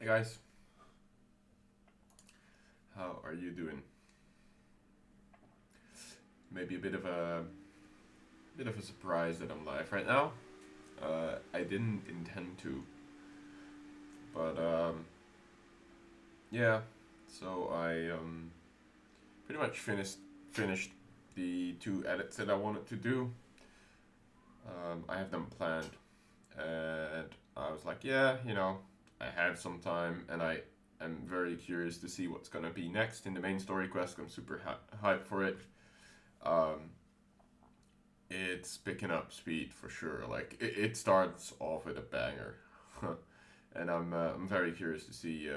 Hey guys, how are you doing? Maybe a bit of a surprise that I'm live right now. I didn't intend to, but yeah. So I pretty much finished the two edits that I wanted to do. I have them planned, and I was like, yeah, I have some time, and I am very curious to see what's gonna be next in the main story quest. I'm super hyped for it. Um, it's picking up speed for sure. Like it starts off with a banger, and I'm very curious to see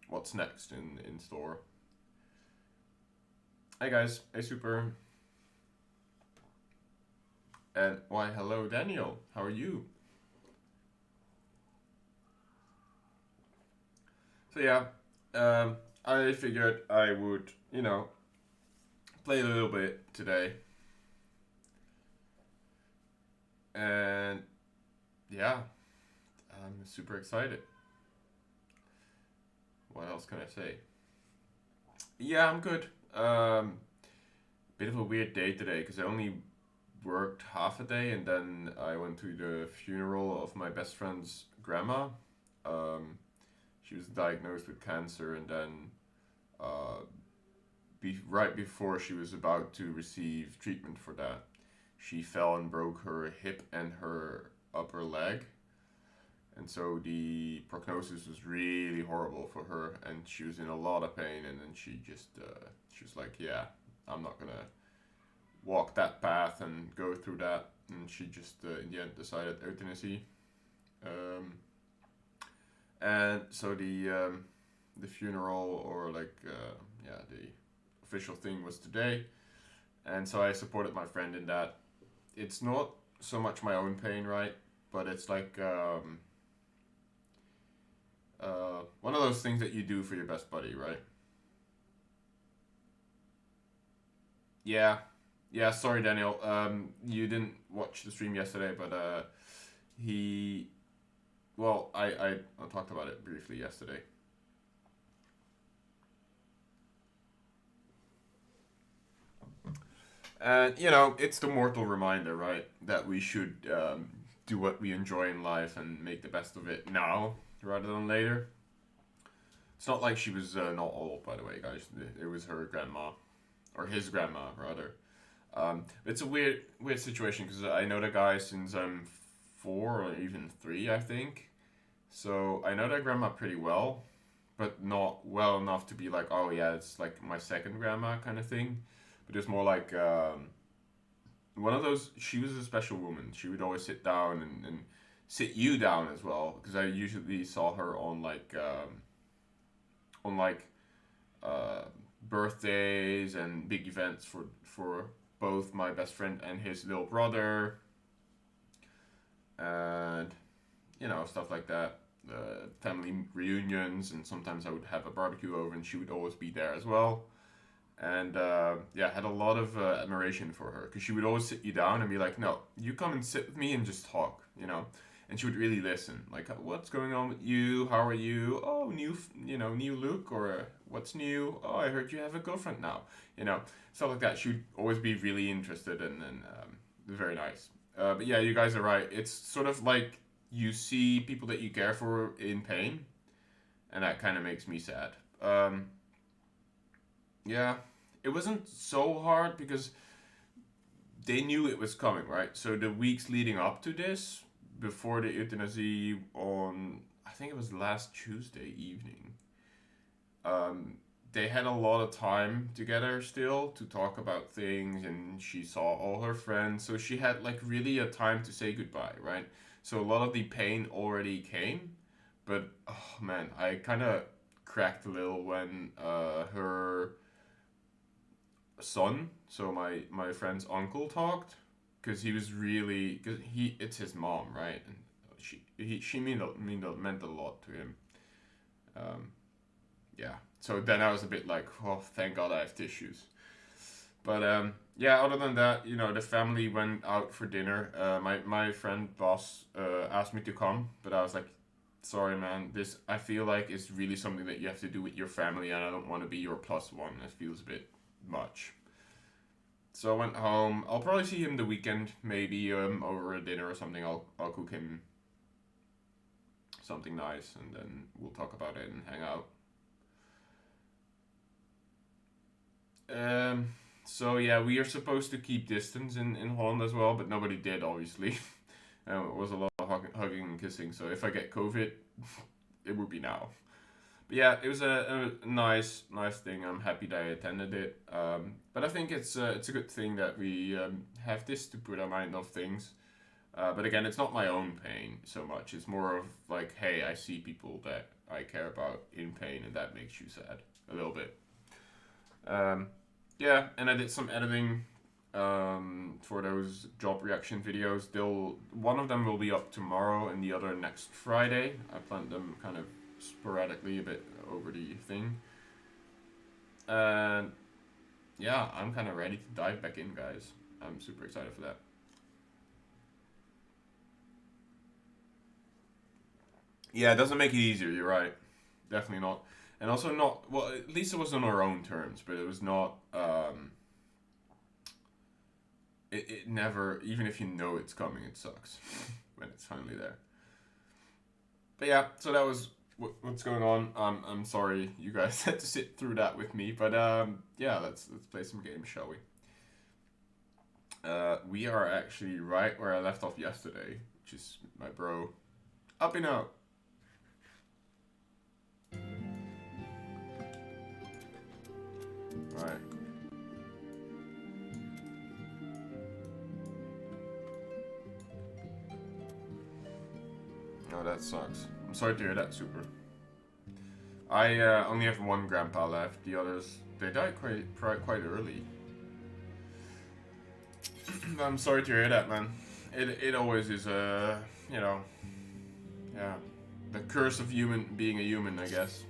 what's next in store. Hey guys, hey Super, and why hello Daniel, how are you? So yeah, I figured I would play a little bit today, and yeah, I'm super excited. What else can I say? Yeah, I'm good. Bit of a weird day today because I only worked half a day and then I went to the funeral of my best friend's grandma. Um, she was diagnosed with cancer and then uh, right before she was about to receive treatment for that, she fell and broke her hip and her upper leg. And so the prognosis was really horrible for her, and she was in a lot of pain. And then she was like, "Yeah, I'm not gonna walk that path and go through that." And she just in the end decided euthanasia. Um, and so the funeral or the official thing was today, and so I supported my friend in that. It's not so much my own pain, right? But it's like one of those things that you do for your best buddy, right? Yeah, yeah. Sorry, Daniel. You didn't watch the stream yesterday, but he. Well, I talked about it briefly yesterday. And it's the mortal reminder, right, that we should do what we enjoy in life and make the best of it now rather than later. It's not like she was not old, by the way, guys. It was her grandma, or his grandma, rather. It's a weird situation because I know the guy since I'm 4 or even 3, I think. So I know that grandma pretty well, but not well enough to be like, oh yeah, it's like my second grandma kind of thing. But it's more like one of those. She was a special woman. She would always sit down and sit you down as well because I usually saw her on like uh, birthdays and big events for both my best friend and his little brother, and stuff like that. Family reunions, and sometimes I would have a barbecue over, and she would always be there as well. And yeah, I had a lot of admiration for her because she would always sit you down and be like, "No, you come and sit with me and just talk." And she would really listen. Like, what's going on with you? How are you? Oh, new look, or what's new? Oh, I heard you have a girlfriend now. Stuff like that. She would always be really interested and very nice. But yeah, you guys are right. It's sort of like you see people that you care for in pain, and that kind of makes me sad. Yeah, it wasn't so hard because they knew it was coming, right? So the weeks leading up to this, before the euthanasia on, I think it was last Tuesday evening, um, they had a lot of time together still to talk about things, and she saw all her friends, so she had like really a time to say goodbye, right? So a lot of the pain already came, but oh man, I kind of cracked a little when her son, so my friend's uncle talked, because he was really, because it's his mom, right? And she meant a lot to him. Um, yeah. So then I was a bit like, oh, thank God I have tissues. But yeah, other than that, the family went out for dinner. My friend boss asked me to come, but I was like, sorry, man. This, I feel like, is really something that you have to do with your family, and I don't want to be your +1. It feels a bit much. So I went home. I'll probably see him the weekend, maybe over a dinner or something. I'll cook him something nice, and then we'll talk about it and hang out. So yeah, we are supposed to keep distance in Holland as well, but nobody did, obviously. It was a lot of hugging and kissing, so if I get COVID, it would be now. But yeah, it was a nice thing. I'm happy that I attended it. But I think it's a good thing that we have this to put our mind off things. But again, it's not my own pain so much. It's more of like, hey, I see people that I care about in pain, and that makes you sad a little bit. Yeah, and I did some editing for those job reaction videos. One of them will be up tomorrow, and the other next Friday. I planned them kind of sporadically a bit over the thing. And yeah, I'm kind of ready to dive back in, guys. I'm super excited for that. Yeah, it doesn't make it easier, you're right. Definitely not. And also not, well, at least it was on our own terms, but it was not, it never, even if you know it's coming, it sucks when it's finally there. But yeah, so that was what's going on. I'm sorry you guys had to sit through that with me, but yeah, let's play some games, shall we? We are actually right where I left off yesterday, which is my bro. Up and out. Right. Oh, that sucks. I'm sorry to hear that, Super. I only have one grandpa left. The others, they died quite early. I'm sorry to hear that, man. It always is you know, yeah, the curse of being a human, I guess.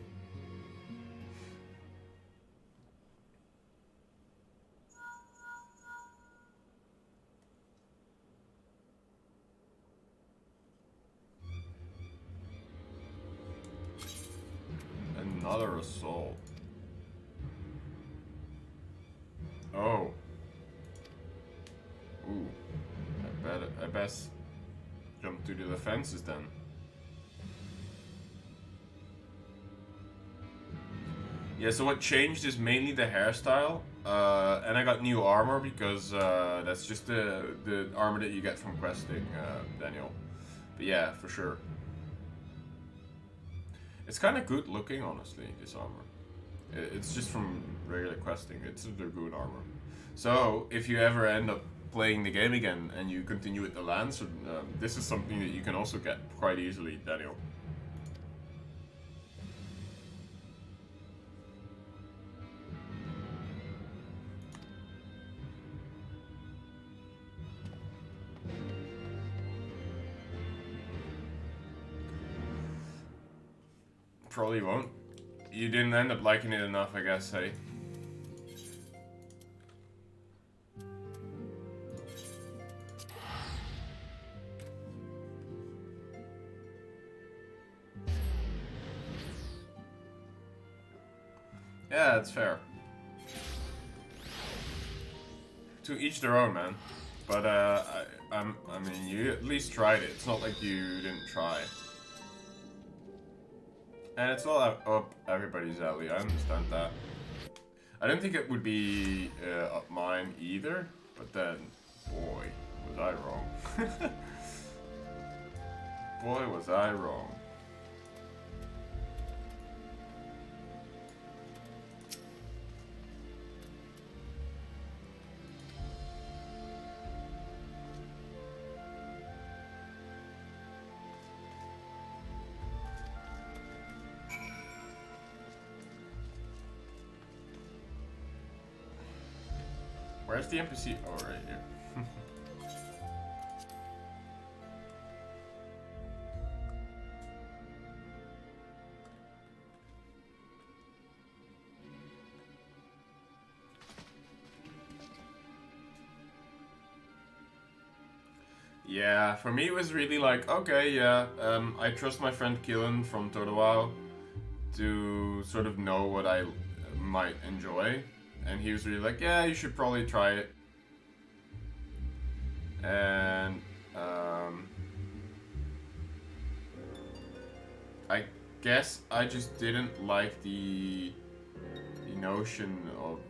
Another assault. Oh. Ooh. I best jump to the defenses then. Yeah, so what changed is mainly the hairstyle. And I got new armor because that's just the armor that you get from questing, Daniel. But yeah, for sure. It's kind of good looking, honestly, this armor. It's just from regular questing. It's a Dragoon armor. So, if you ever end up playing the game again and you continue with the lance, this is something that you can also get quite easily, Daniel. Probably won't. You didn't end up liking it enough, I guess, hey? Yeah, that's fair. To each their own, man. But I mean, you at least tried it. It's not like you didn't try. And it's not up everybody's alley. I understand that. I didn't think it would be up mine either. But then, boy, was I wrong. Boy, was I wrong. Where's the NPC? Oh, right here. Yeah, for me it was really like, okay, yeah, I trust my friend Killen from Totowao to sort of know what I might enjoy. And he was really like, yeah, you should probably try it. And I guess I just didn't like the notion of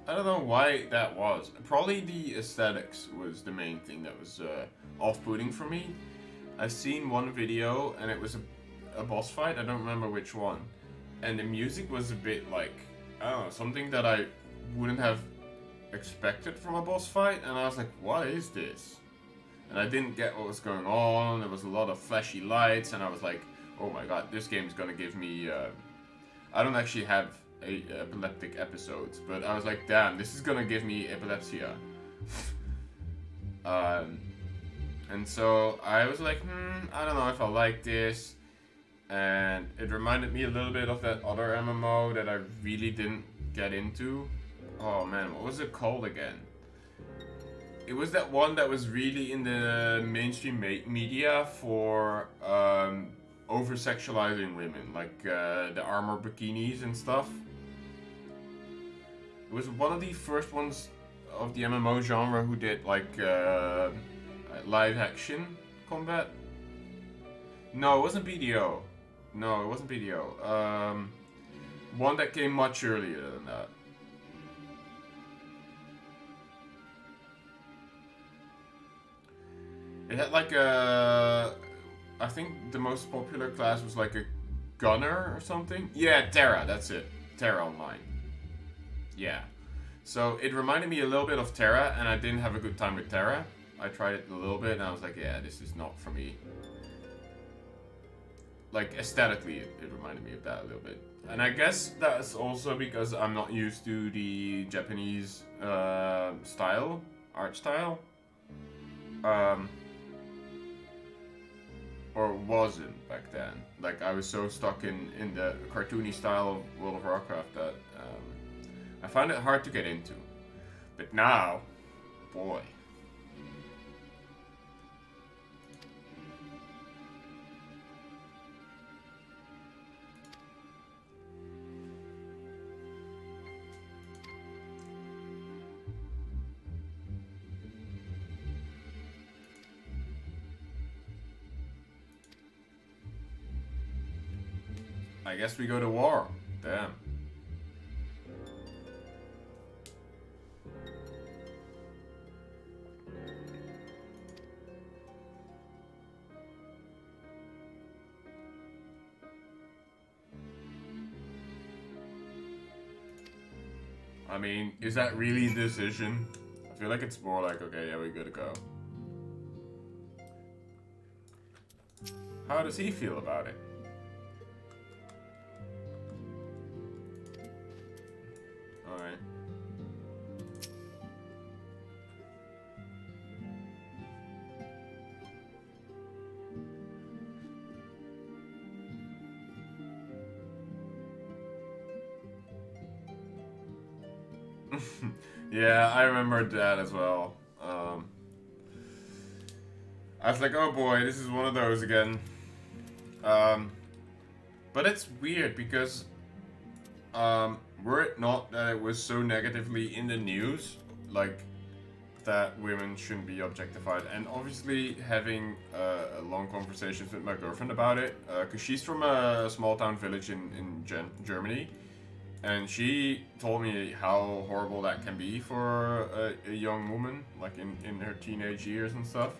I don't know why that was. Probably the aesthetics was the main thing that was off-putting for me. I've seen one video and it was a boss fight. I don't remember which one, and the music was a bit like I don't know, something that I wouldn't have expected from a boss fight, and I was like, what is this? And I didn't get what was going on. There was a lot of flashy lights, and I was like, oh my god, this game's gonna give me I don't actually have epileptic episodes, but I was like, damn, this is gonna give me epilepsy. And so I was like, I don't know if I like this. And it reminded me a little bit of that other MMO that I really didn't get into. Oh man, what was it called again? It was that one that was really in the mainstream media for over-sexualizing women, like the armor bikinis and stuff. It was one of the first ones of the MMO genre who did like live action combat. No, it wasn't BDO. No, it wasn't BDO. One that came much earlier than that. It had like a... I think the most popular class was like a gunner or something. Yeah, Terra, that's it. Terra Online. Yeah. So it reminded me a little bit of Terra, and I didn't have a good time with Terra. I tried it a little bit, and I was like, yeah, this is not for me. Like, aesthetically, it reminded me of that a little bit. And I guess that's also because I'm not used to the Japanese style, art style. Or wasn't back then. Like, I was so stuck in the cartoony style of World of Warcraft that I found it hard to get into. But now, boy. I guess we go to war. Damn. I mean, is that really the decision? I feel like it's more like, okay, yeah, we gotta go. How does he feel about it? Alright. Yeah, I remember that as well. I was like, oh boy, this is one of those again. But it's weird because were it not that it was so negatively in the news, like that women shouldn't be objectified, and obviously having long conversations with my girlfriend about it, because she's from a small town village in Germany, and she told me how horrible that can be for a young woman, like in her teenage years and stuff.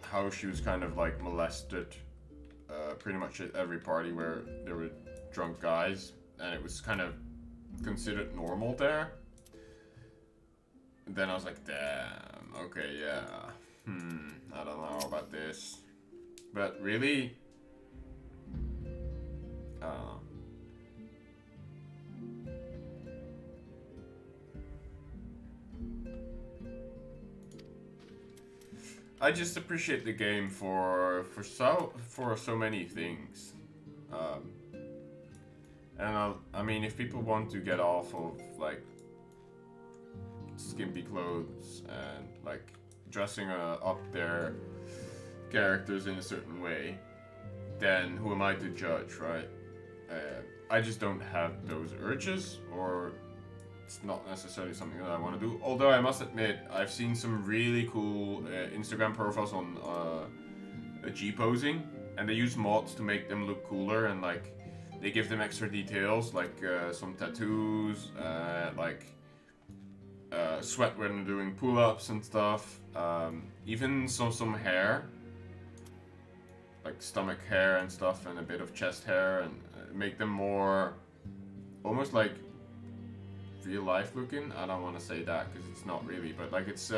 How she was kind of like molested pretty much at every party where there were drunk guys, and it was kind of considered normal there. And then I was like, damn, okay, yeah, I don't know about this. But really, I don't know. I just appreciate the game for so many things, and I mean, if people want to get off of like skimpy clothes and like dressing up their characters in a certain way, then who am I to judge, right? I just don't have those urges, or it's not necessarily something that I want to do. Although I must admit, I've seen some really cool Instagram profiles on G-posing, and they use mods to make them look cooler, and like they give them extra details, like some tattoos, like sweat when they're doing pull-ups and stuff. Even some hair, like stomach hair and stuff, and a bit of chest hair, and make them more almost like real life looking. I don't want to say that because it's not really, but like it's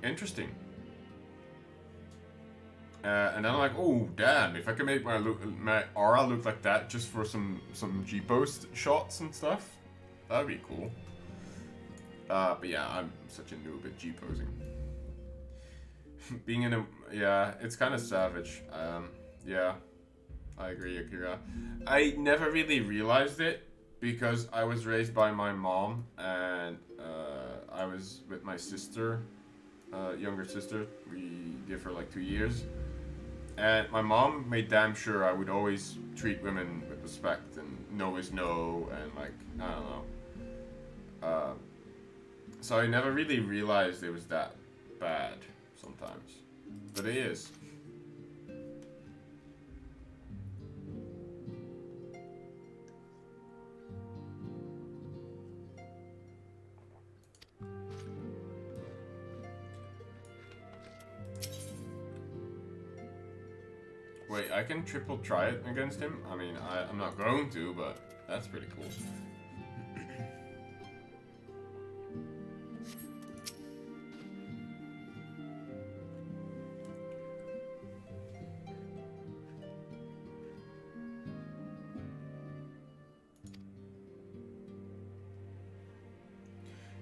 interesting. And then I'm like, oh damn! If I can make my aura look like that just for some G-post shots and stuff, that'd be cool. But yeah, I'm such a noob at G-posing. Being in a it's kind of savage. Yeah, I agree, Akira. I never really realized it because I was raised by my mom, and I was with my sister, younger sister. We differ like 2 years. And my mom made damn sure I would always treat women with respect, and no is no, and like, I don't know. So I never really realized it was that bad sometimes. But it is. Wait, I can triple try it against him? I mean, I'm not going to, but that's pretty cool.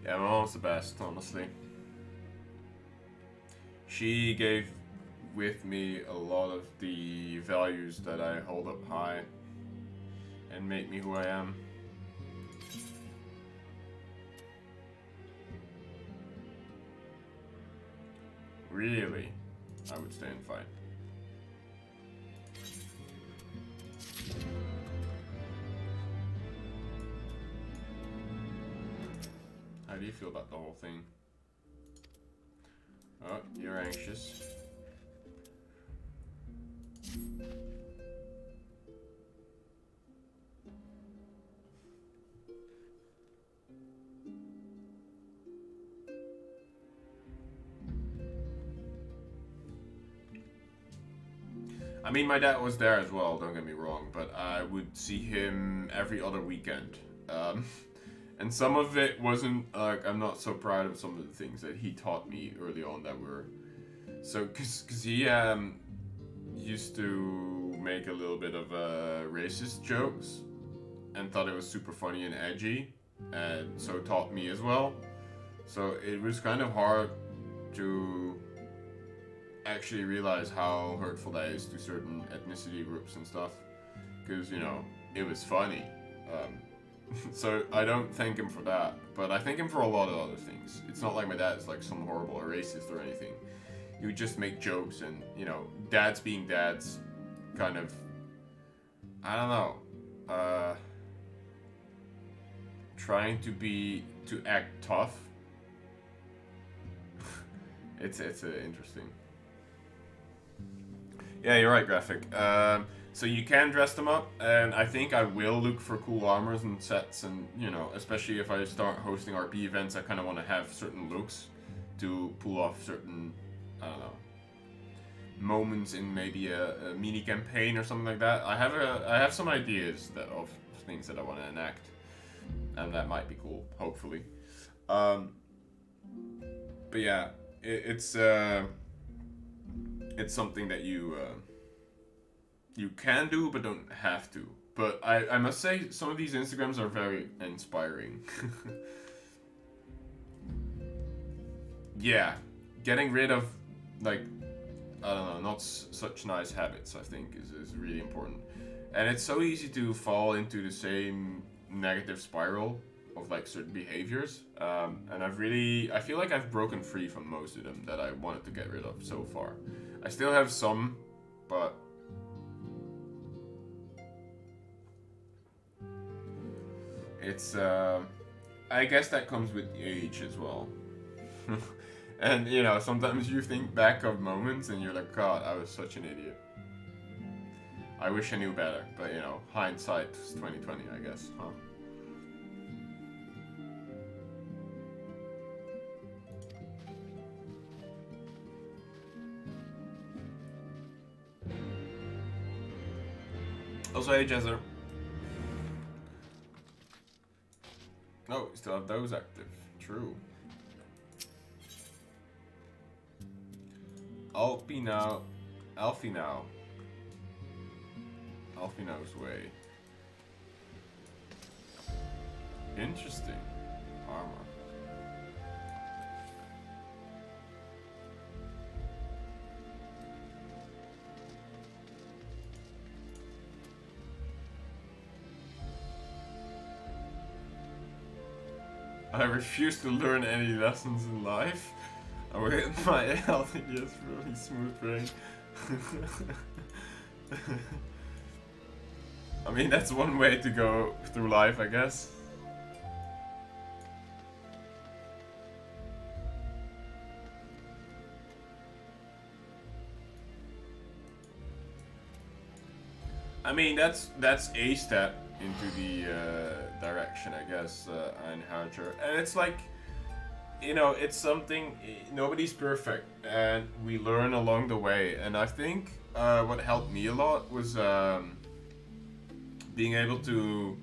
Yeah, my mom's the best, honestly. She gave with me a lot of the values that I hold up high and make me who I am. Really, I would stay and fight. How do you feel about the whole thing? Oh, you're anxious. I mean, my dad was there as well, don't get me wrong, but I would see him every other weekend. And some of it wasn't, like, I'm not so proud of some of the things that he taught me early on that were... So, cause he used to make a little bit of racist jokes and thought it was super funny and edgy, and so taught me as well. So it was kind of hard to actually realize how hurtful that is to certain ethnicity groups and stuff, because, you know, it was funny. So I don't thank him for that, but I thank him for a lot of other things. It's not like my dad's like some horrible or racist or anything. He would just make jokes, and, you know, dads being dads, kind of, I don't know, trying to act tough. it's interesting. Yeah, you're right, Graphic. So you can dress them up, and I think I will look for cool armors and sets, and, you know, especially if I start hosting RP events, I kind of want to have certain looks to pull off certain, I don't know, moments in maybe a mini campaign or something like that. I have some ideas of things that I want to enact, and that might be cool, hopefully. But yeah, it's something that you can do but don't have to. But I must say, some of these Instagrams are very inspiring. Yeah, getting rid of, like, I don't know, not such nice habits, I think, is really important. And it's so easy to fall into the same negative spiral of like certain behaviors, and I feel like I've broken free from most of them that I wanted to get rid of so far. I still have some, but it's I guess that comes with age as well. And you know, sometimes you think back of moments and you're like, God, I was such an idiot. I wish I knew better, but you know, hindsight is 2020, I guess, huh? Also, hey, Jezzer. Oh, we still have those active. True. Alfie now. Alfino's way. Interesting. Armor. I refuse to learn any lessons in life. I wait my healthy years really smooth brain. I mean, that's one way to go through life, I guess. I mean, that's a step into the direction, I guess, Einharger. And it's like, you know, it's something, nobody's perfect, and we learn along the way. And I think what helped me a lot was being able to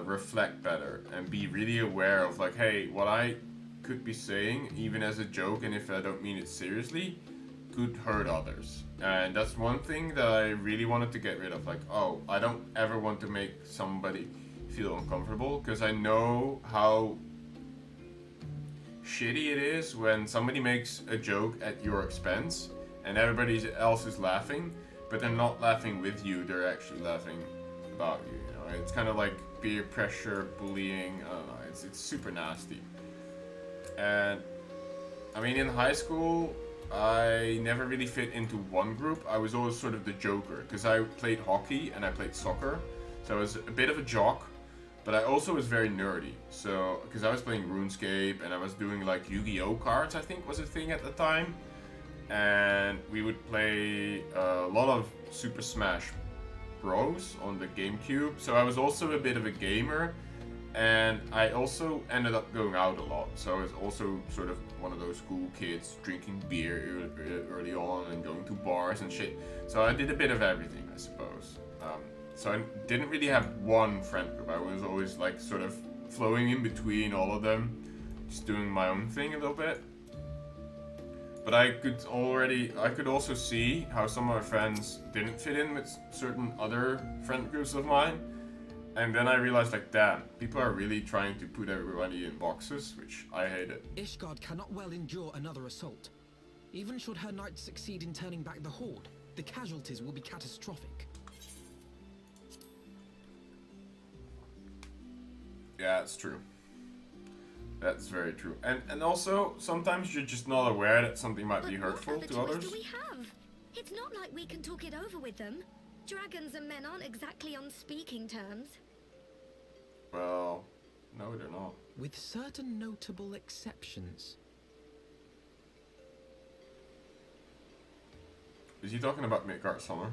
reflect better and be really aware of like, hey, what I could be saying, even as a joke, and if I don't mean it seriously, could hurt others. And that's one thing that I really wanted to get rid of. Like, oh, I don't ever want to make somebody feel uncomfortable, because I know how shitty it is when somebody makes a joke at your expense and everybody else is laughing, but they're not laughing with you, they're actually laughing about you, you know? It's kind of like peer pressure, bullying, I don't know, it's super nasty. And I mean, in high school, I never really fit into one group. I was always sort of the joker, because I played hockey and I played soccer, so I was a bit of a jock, but I also was very nerdy. So, because I was playing RuneScape and I was doing like Yu-Gi-Oh cards, I think was a thing at the time. And we would play a lot of Super Smash Bros on the GameCube. So I was also a bit of a gamer, and I also ended up going out a lot. So I was also sort of one of those cool kids drinking beer early on and going to bars and shit. So I did a bit of everything, I suppose. So I didn't really have one friend group. I was always like sort of flowing in between all of them, just doing my own thing a little bit. But I could also see how some of my friends didn't fit in with certain other friend groups of mine. And then I realized, like, damn, people are really trying to put everybody in boxes, which I hated. Ishgard cannot well endure another assault. Even should her knights succeed in turning back the horde, the casualties will be catastrophic. Yeah, it's true. That's very true. And also, sometimes you're just not aware that something might be hurtful to others. What do we have? It's not like we can talk it over with them. Dragons and men aren't exactly on speaking terms. Well, no, they're not. With certain notable exceptions. Is he talking about Midgard Summer?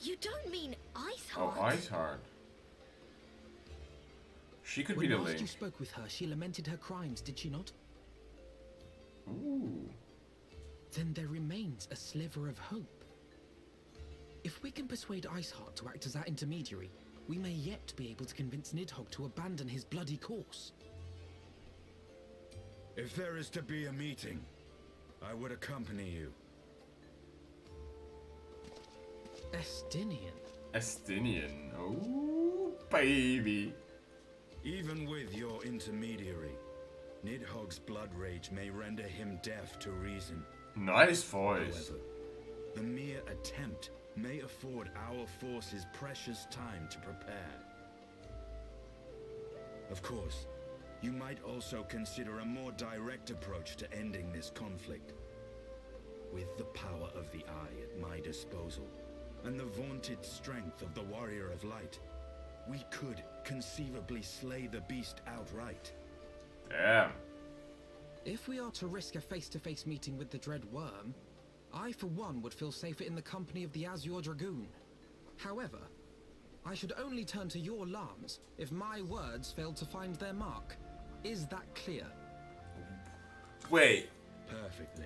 You don't mean Iceheart? Oh, Iceheart. She could be the link. When last you spoke with her, she lamented her crimes, did she not? Ooh. Then there remains a sliver of hope. If we can persuade Iceheart to act as our intermediary, we may yet be able to convince Nidhogg to abandon his bloody course. If there is to be a meeting, I would accompany you. Estinine. Estinine. Oh, baby. Even with your intermediary, Nidhogg's blood rage may render him deaf to reason. Nice voice. However, the mere attempt may afford our forces precious time to prepare. Of course, you might also consider a more direct approach to ending this conflict. With the power of the Eye at my disposal, and the vaunted strength of the Warrior of Light, we could conceivably slay the beast outright. Damn. If we are to risk a face-to-face meeting with the Dread Worm, I for one would feel safer in the company of the Azure Dragoon. However, I should only turn to your lance if my words failed to find their mark. Is that clear? Wait. Perfectly.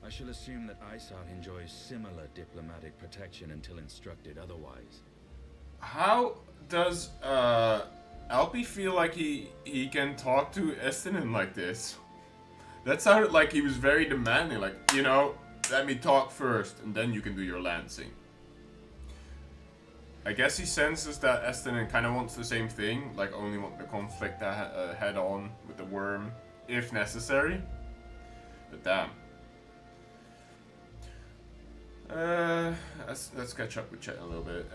I shall assume that Ishgard enjoys similar diplomatic protection until instructed otherwise. How does Alpi feel like he can talk to Estinine like this? That sounded like he was very demanding, like, you know, let me talk first and then you can do your lancing. I guess he senses that Estinine kind of wants the same thing, like only want the conflict head on with the worm if necessary. But damn. Let's catch up with chat a little bit.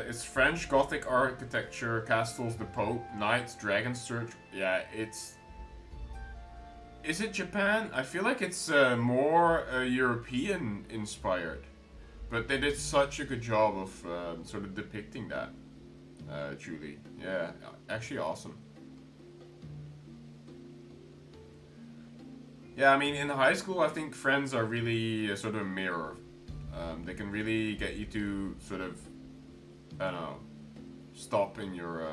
It's French Gothic architecture, castles, the Pope, knights, dragons, search. Yeah, it's. Is it Japan? I feel like it's more European inspired, but they did such a good job of sort of depicting that. Julie, yeah, actually awesome. Yeah, I mean, in high school, I think friends are really sort of a mirror. They can really get you to sort of, I don't know, stop in your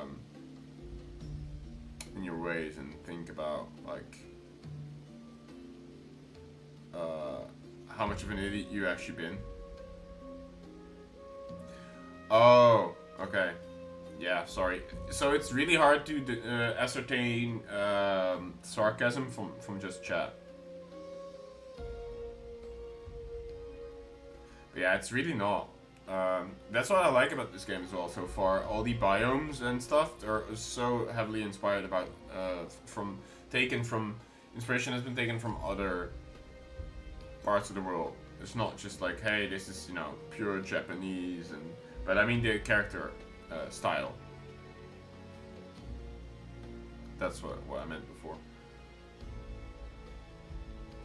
ways and think about like how much of an idiot you actually been. Oh, okay. Yeah, sorry. So it's really hard to ascertain sarcasm from just chat. But yeah, it's really not. That's what I like about this game as well so far. All the biomes and stuff are so heavily inspired about inspiration has been taken from other parts of the world. It's not just like, hey, this is, you know, pure Japanese, but I mean the character style. That's what I meant before.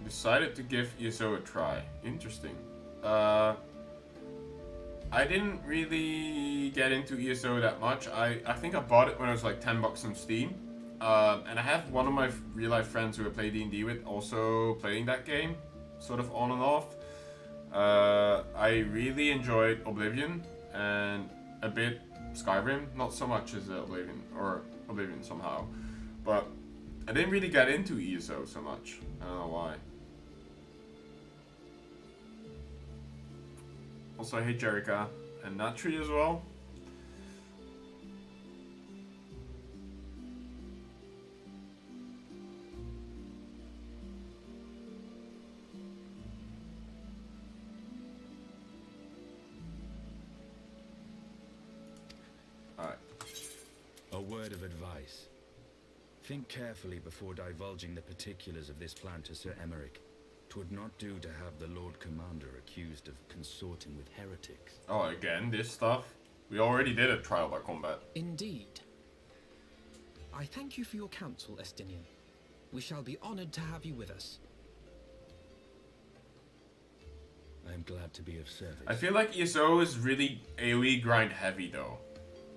Decided to give ESO a try. Interesting. I didn't really get into ESO that much. I think I bought it when it was like $10 on Steam. And I have one of my real life friends who I play D&D with also playing that game, sort of on and off. I really enjoyed Oblivion and a bit Skyrim, not so much as Oblivion somehow, but I didn't really get into ESO so much. I don't know why. Also, hey Jerica and Natri as well. Alright. A word of advice. Think carefully before divulging the particulars of this plan to Sir Emmerich. 'Twould not do to have the Lord Commander accused of consorting with heretics. Oh, again, this stuff? We already did a trial by combat. Indeed. I thank you for your counsel, Estinine. We shall be honored to have you with us. I am glad to be of service. I feel like ESO is really AoE grind heavy though,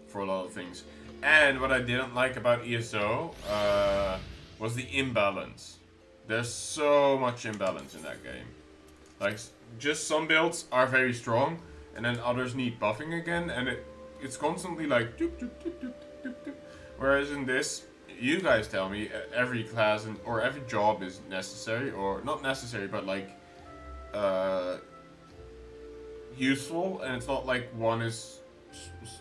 for a lot of things. And what I didn't like about ESO was the imbalance. There's so much imbalance in that game. Like, just some builds are very strong, and then others need buffing again, and it's constantly like doop, doop, doop, doop, doop, doop. Whereas in this, you guys tell me every class or every job is necessary, or not necessary, but like useful, and it's not like one is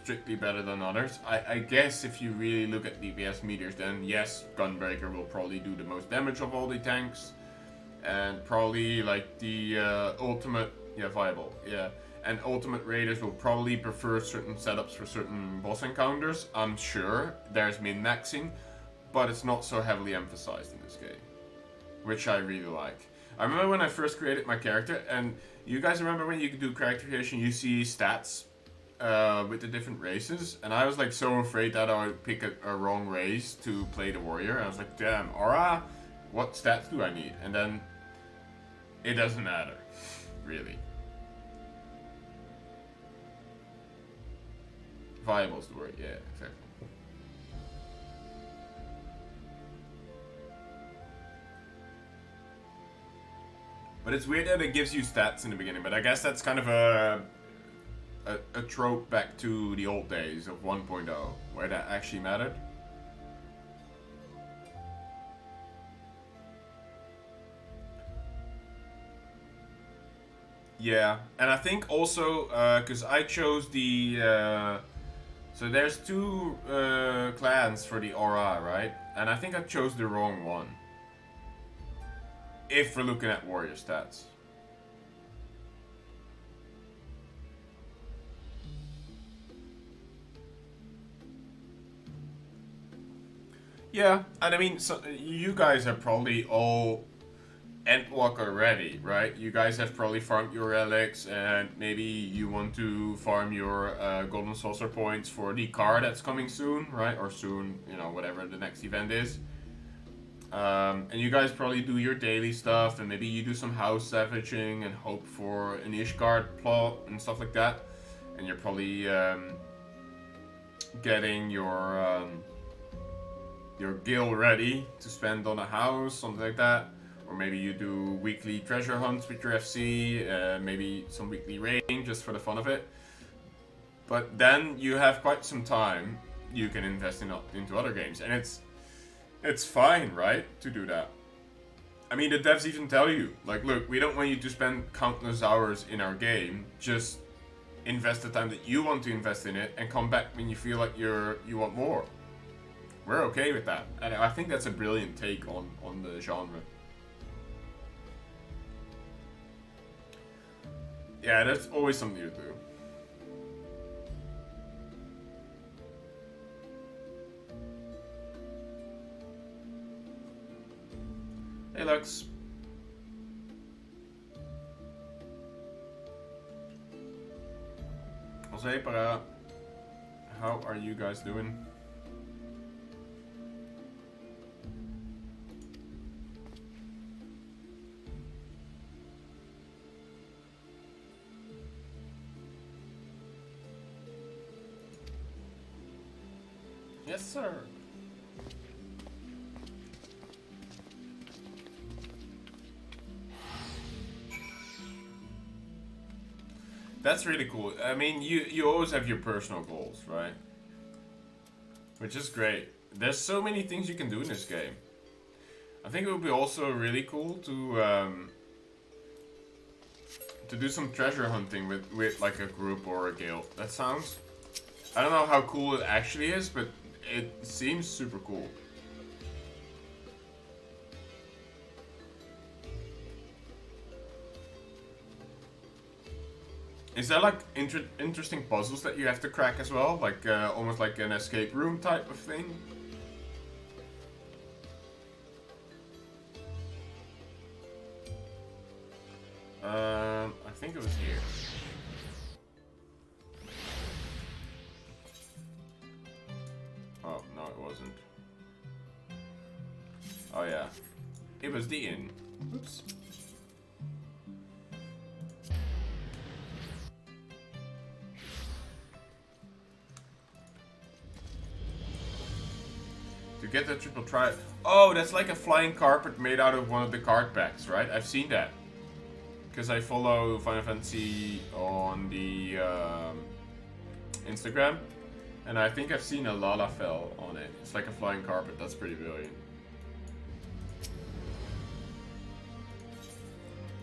strictly better than others. I guess if you really look at DPS meters, then yes, Gunbreaker will probably do the most damage of all the tanks, and probably like the ultimate, viable, and ultimate raiders will probably prefer certain setups for certain boss encounters. I'm sure there's min-maxing, but it's not so heavily emphasized in this game, which I really like. I remember when I first created my character, and you guys remember when you could do character creation, you see stats with the different races, and I was like so afraid that I would pick a wrong race to play the warrior. And I was like, damn, aura, what stats do I need? And then it doesn't matter, really. Viable is the word, yeah, exactly. But it's weird that it gives you stats in the beginning, but I guess that's kind of a trope back to the old days of 1.0, where that actually mattered. Yeah, and I think also, because I chose the, so there's two clans for the aura, right? And I think I chose the wrong one. If we're looking at warrior stats. Yeah, and I mean, so you guys are probably all Endwalk already, right? You guys have probably farmed your relics, and maybe you want to farm your golden saucer points for the car that's coming soon, right? Or soon, you know, whatever the next event is. And you guys probably do your daily stuff, and maybe you do some house savaging and hope for an Ishgard plot and stuff like that. And you're probably getting your gil ready to spend on a house, something like that. Or maybe you do weekly treasure hunts with your FC, maybe some weekly raiding just for the fun of it. But then you have quite some time you can invest into other games, and it's fine, right, to do that. I mean, the devs even tell you, like, look, we don't want you to spend countless hours in our game. Just invest the time that you want to invest in it and come back when you feel like you want more. We're okay with that. And I think that's a brilliant take on the genre. Yeah, that's always something to do. Hey Lux. Jose, para. How are you guys doing? Yes, sir. That's really cool. I mean, you always have your personal goals, right? Which is great. There's so many things you can do in this game. I think it would be also really cool to do some treasure hunting with like a group or a guild. That sounds... I don't know how cool it actually is, but it seems super cool. Is there like interesting puzzles that you have to crack as well? Like almost like an escape room type of thing? I think it was here. Oh, no it wasn't. Oh yeah. It was the inn. Oops. To get the triple try. Oh, that's like a flying carpet made out of one of the card packs, right? I've seen that. Because I follow Final Fantasy on the Instagram. And I think I've seen a Lalafell on it. It's like a flying carpet. That's pretty brilliant.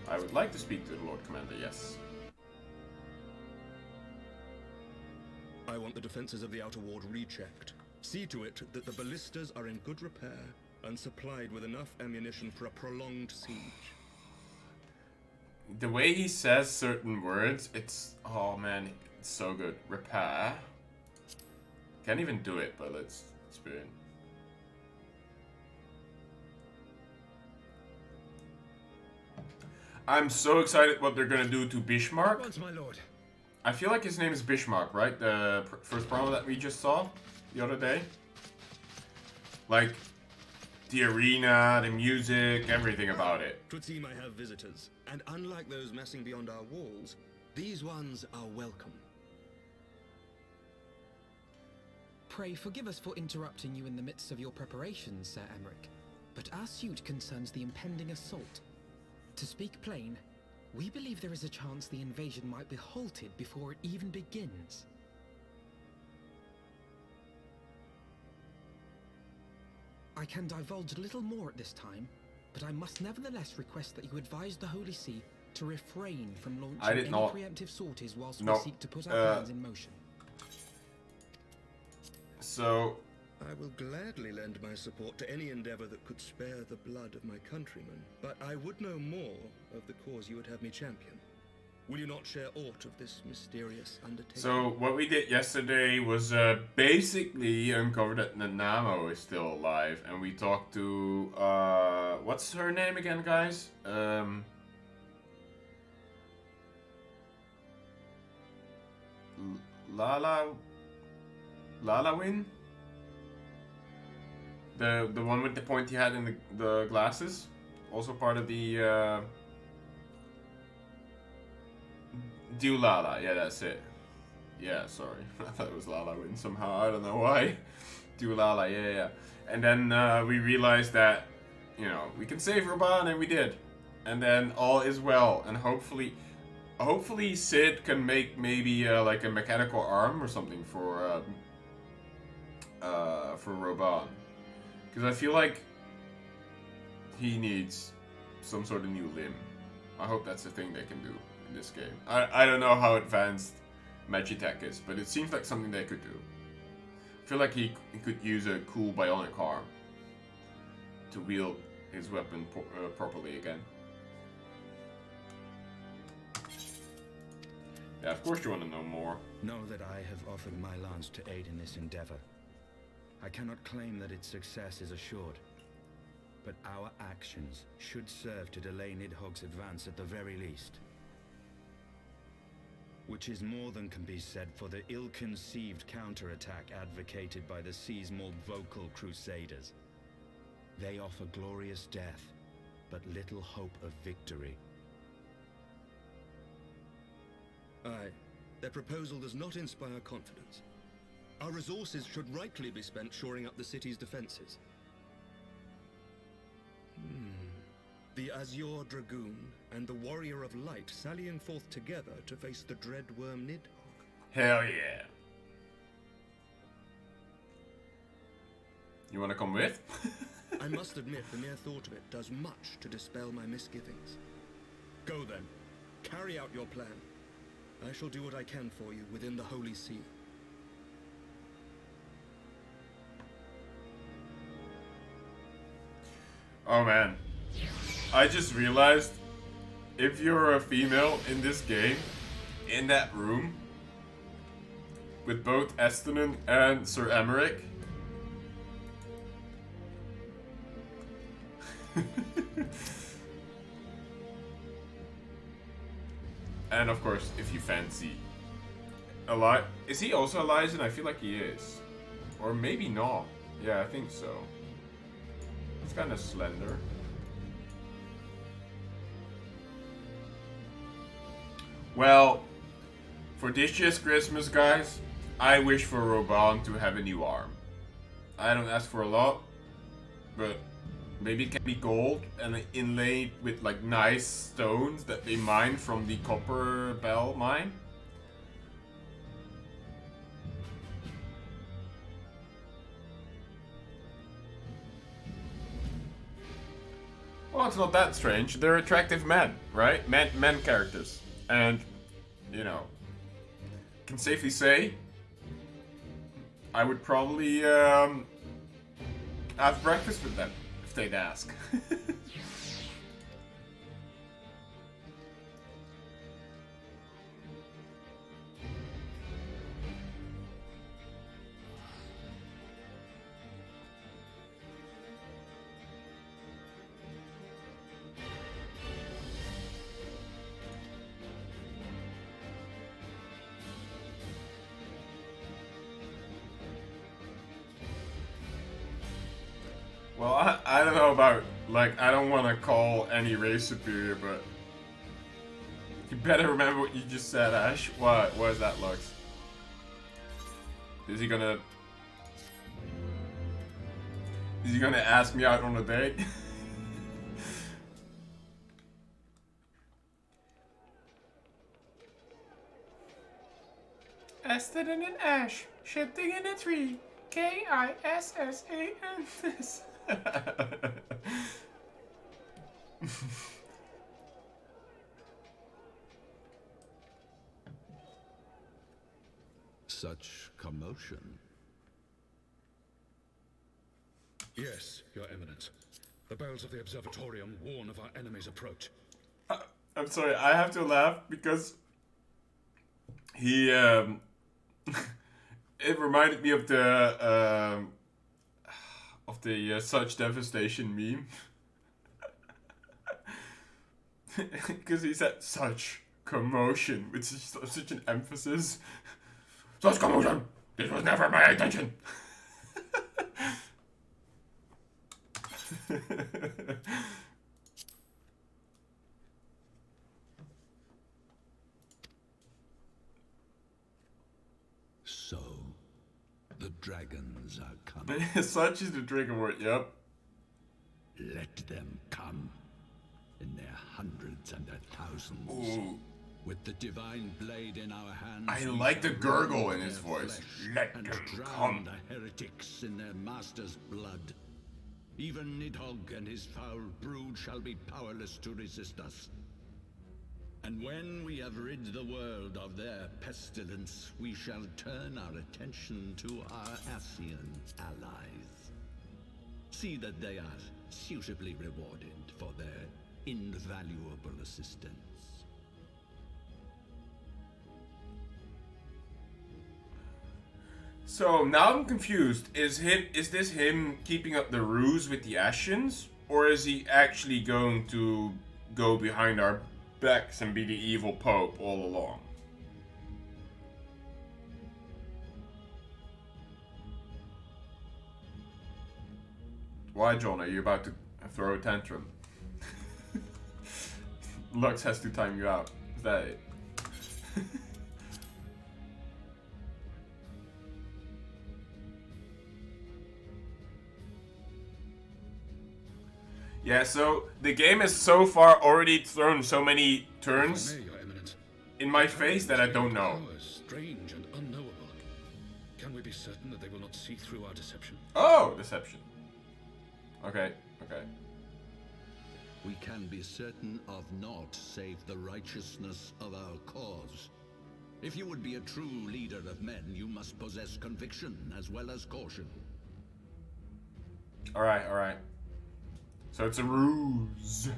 I would like to speak to the Lord Commander, yes. I want the defenses of the Outer Ward rechecked. See to it that the ballistas are in good repair and supplied with enough ammunition for a prolonged siege. The way he says certain words, it's... Oh man, it's so good. Repair. Can't even do it, but let's spin. I'm so excited what they're gonna do to Bismarck. Once, my lord. I feel like his name is Bismarck, right? The first promo that we just saw the other day. Like, the arena, the music, everything about it. Twould seem I have visitors, and unlike those messing beyond our walls, these ones are welcome. Pray forgive us for interrupting you in the midst of your preparations, Sir Emmerich, but our suit concerns the impending assault. To speak plain, we believe there is a chance the invasion might be halted before it even begins. I can divulge little more at this time, but I must nevertheless request that you advise the Holy See to refrain from launching any preemptive sorties whilst we seek to put our plans in motion. So... I will gladly lend my support to any endeavor that could spare the blood of my countrymen, but I would know more of the cause you would have me champion. Will you not share aught of this mysterious undertaking? So, what we did yesterday was basically uncover that Nanamo is still alive, and we talked to, what's her name again, guys? Lalawin? The one with the pointy hat and the glasses? Also part of the, Dulala, yeah, that's it. Yeah, sorry. I thought it was Lalawin somehow, I don't know why. Dulala, yeah. And then we realized that, you know, we can save Roban, and we did. And then all is well, and hopefully Sid can make maybe like a mechanical arm or something for Roban. Because I feel like he needs some sort of new limb. I hope that's the thing they can do in this game. I don't know how advanced Magitech is, but it seems like something they could do. I feel like he could use a cool bionic arm to wield his weapon properly again. Yeah, of course you want to know more. Know that I have offered my lance to aid in this endeavor. I cannot claim that its success is assured, but our actions should serve to delay Nidhogg's advance at the very least. Which is more than can be said for the ill-conceived counterattack advocated by the sea's more vocal crusaders. They offer glorious death, but little hope of victory. Aye, their proposal does not inspire confidence. Our resources should rightly be spent shoring up the city's defenses. The Azure Dragoon and the Warrior of Light sallying forth together to face the dread worm Nidhogg. Hell yeah. You wanna come with? I must admit the mere thought of it does much to dispel my misgivings. Go then. Carry out your plan. I shall do what I can for you within the Holy See. Oh man. I just realized, if you're a female in this game, in that room, with both Estinine and Sir Emmerich, and of course, if you fancy is he also Elysian? I feel like he is. Or maybe not. Yeah, I think so. He's kind of slender. Well, for this year's Christmas, guys, I wish for Roban to have a new arm. I don't ask for a lot, but maybe it can be gold and inlaid with like nice stones that they mine from the Copper Bell mine. Well, it's not that strange. They're attractive men, right? Men characters. And, you know, can safely say, I would probably have breakfast with them if they'd ask. Well, I don't know about, like, I don't want to call any race superior, but you better remember what you just said, Ash. What is that, Lux? Is he gonna ask me out on a date? Estinine and Ash, shifting in a tree. K-I-S-S-A-N-S. Such commotion. Yes, Your Eminence. The bells of the observatorium warn of our enemy's approach. I'm sorry, I have to laugh because he it reminded me of the such devastation meme. Because he said such commotion with such an emphasis. Such commotion! This was never my intention! So, the dragons are coming. Such is the trigger word, yep. Let them come. In their hundreds and their thousands. Ooh. With the divine blade in our hands. I like the gurgle in his voice. Let them come. The heretics in their master's blood. Even Nidhogg and his foul brood shall be powerless to resist us. And when we have rid the world of their pestilence, we shall turn our attention to our Ascian allies. See that they are suitably rewarded for their invaluable assistance. So now I'm confused. Is this him keeping up the ruse with the Ascians? Or is he actually going to go behind our backs and be the evil Pope all along? Why, John? Are you about to throw a tantrum? Lux has to time you out. Is that it? Yeah, so the game has so far already thrown so many turns in my face that I don't know. Strange and unknowable. Can we be certain that they will not see through our deception? Oh, deception. Okay, okay. We can be certain of naught save the righteousness of our cause. If you would be a true leader of men, you must possess conviction as well as caution. Alright, alright. So it's a ruse.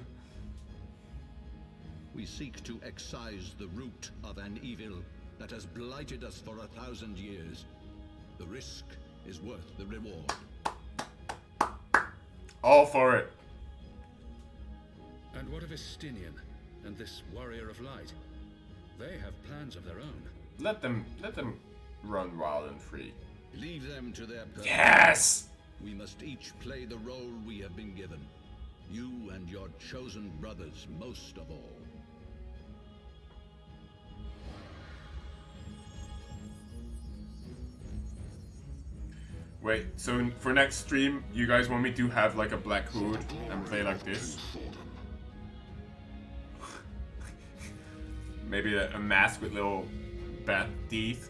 We seek to excise the root of an evil that has blighted us for 1,000 years. The risk is worth the reward. All for it. And what of Estinine and this warrior of light? They have plans of their own. Let them run wild and free. Leave them to their purpose. Yes! We must each play the role we have been given. You and your chosen brothers most of all. Wait, so for next stream, you guys want me to have like a black hood and play like this? Maybe a mask with little bat teeth?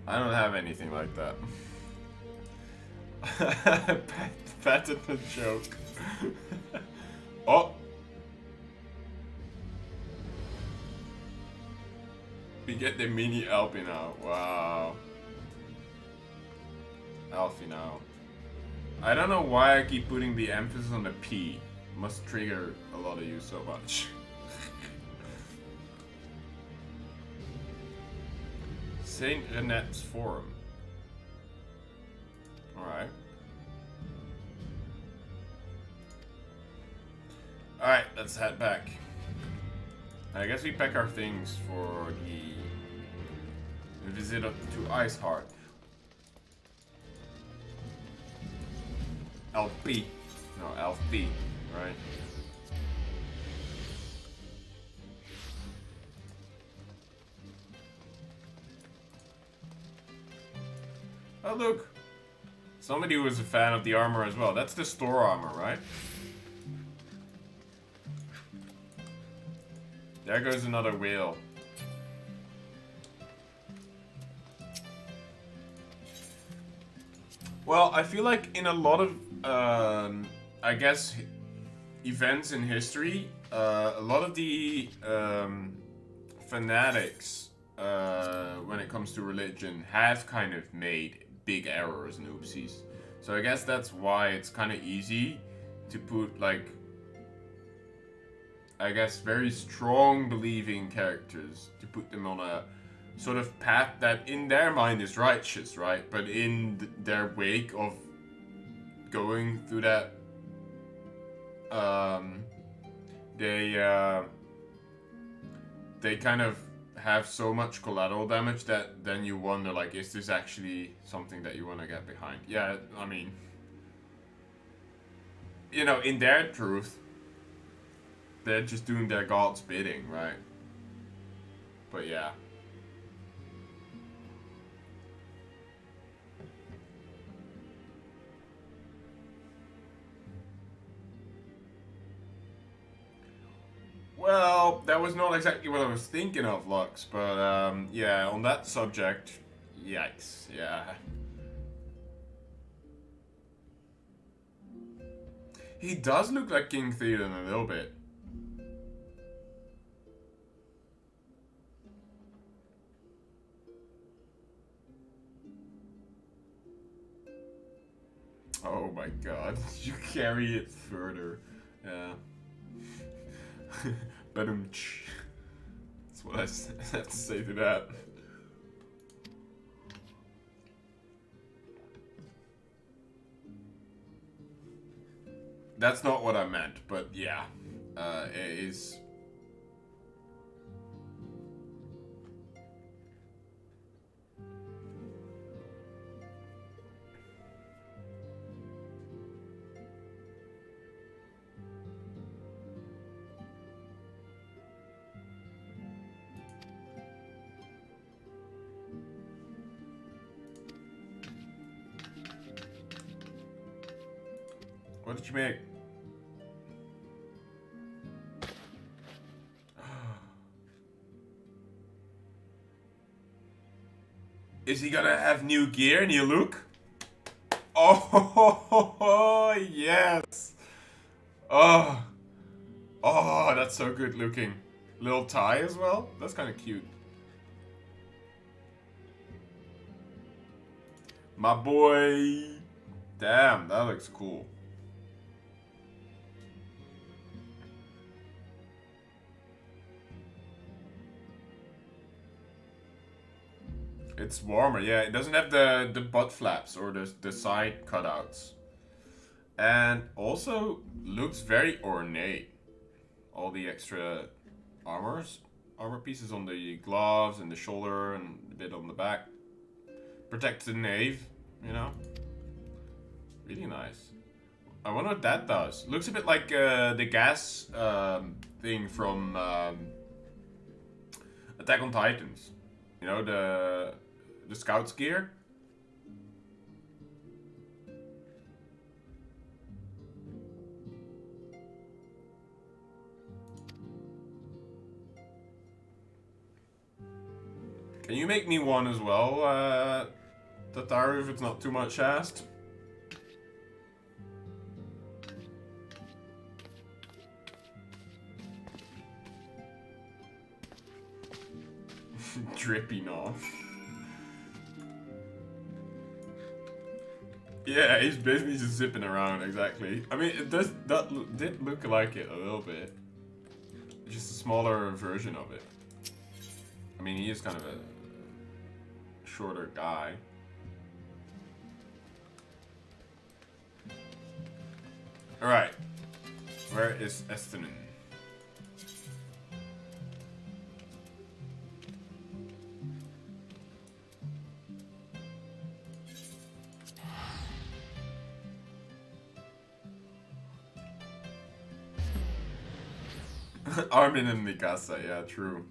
I don't have anything like that. Patted the joke. Oh! We get the mini Alpi now. Wow. Alfie now. I don't know why I keep putting the emphasis on the P. Must trigger a lot of you so much. Saint Renette's Forum. Alright. Alright, let's head back. I guess we pack our things for the visit to Iceheart. LP. No, LP, right? Oh, look. Somebody was a fan of the armor as well. That's the store armor, right? There goes another whale. Well, I feel like in a lot of, I guess, events in history, a lot of the fanatics, when it comes to religion, have kind of made big errors and oopsies. So I guess that's why it's kind of easy to put, like, I guess, very strong believing characters, to put them on a sort of path that in their mind is righteous, right? But in their wake of going through that, they kind of have so much collateral damage that then you wonder, like, is this actually something that you want to get behind? Yeah, I mean, you know, in their truth, they're just doing their god's bidding, right? But yeah. Well, that was not exactly what I was thinking of, Lux, but yeah, on that subject, yikes, yeah. He does look like King Theoden a little bit. Oh my god, you carry it further. Yeah. That's what I have to say to that. That's not what I meant, but yeah. It is... What did you make? Is he gonna have new gear, new look? Oh, yes! Oh, oh, that's so good looking. Little tie as well? That's kind of cute. My boy! Damn, that looks cool. It's warmer, yeah. It doesn't have the butt flaps or the side cutouts. And also looks very ornate. All the extra armor pieces on the gloves and the shoulder and a bit on the back. Protects the nave, you know. Really nice. I wonder what that does. Looks a bit like the gas thing from Attack on Titans. You know, the Scouts gear. Can you make me one as well, Tataru, if it's not too much asked? Dripping off. Yeah, he's basically just zipping around, exactly. I mean, it did look like it a little bit. Just a smaller version of it. I mean, he is kind of a shorter guy. Alright. Where is Estinine? Armin and Mikasa, yeah, true.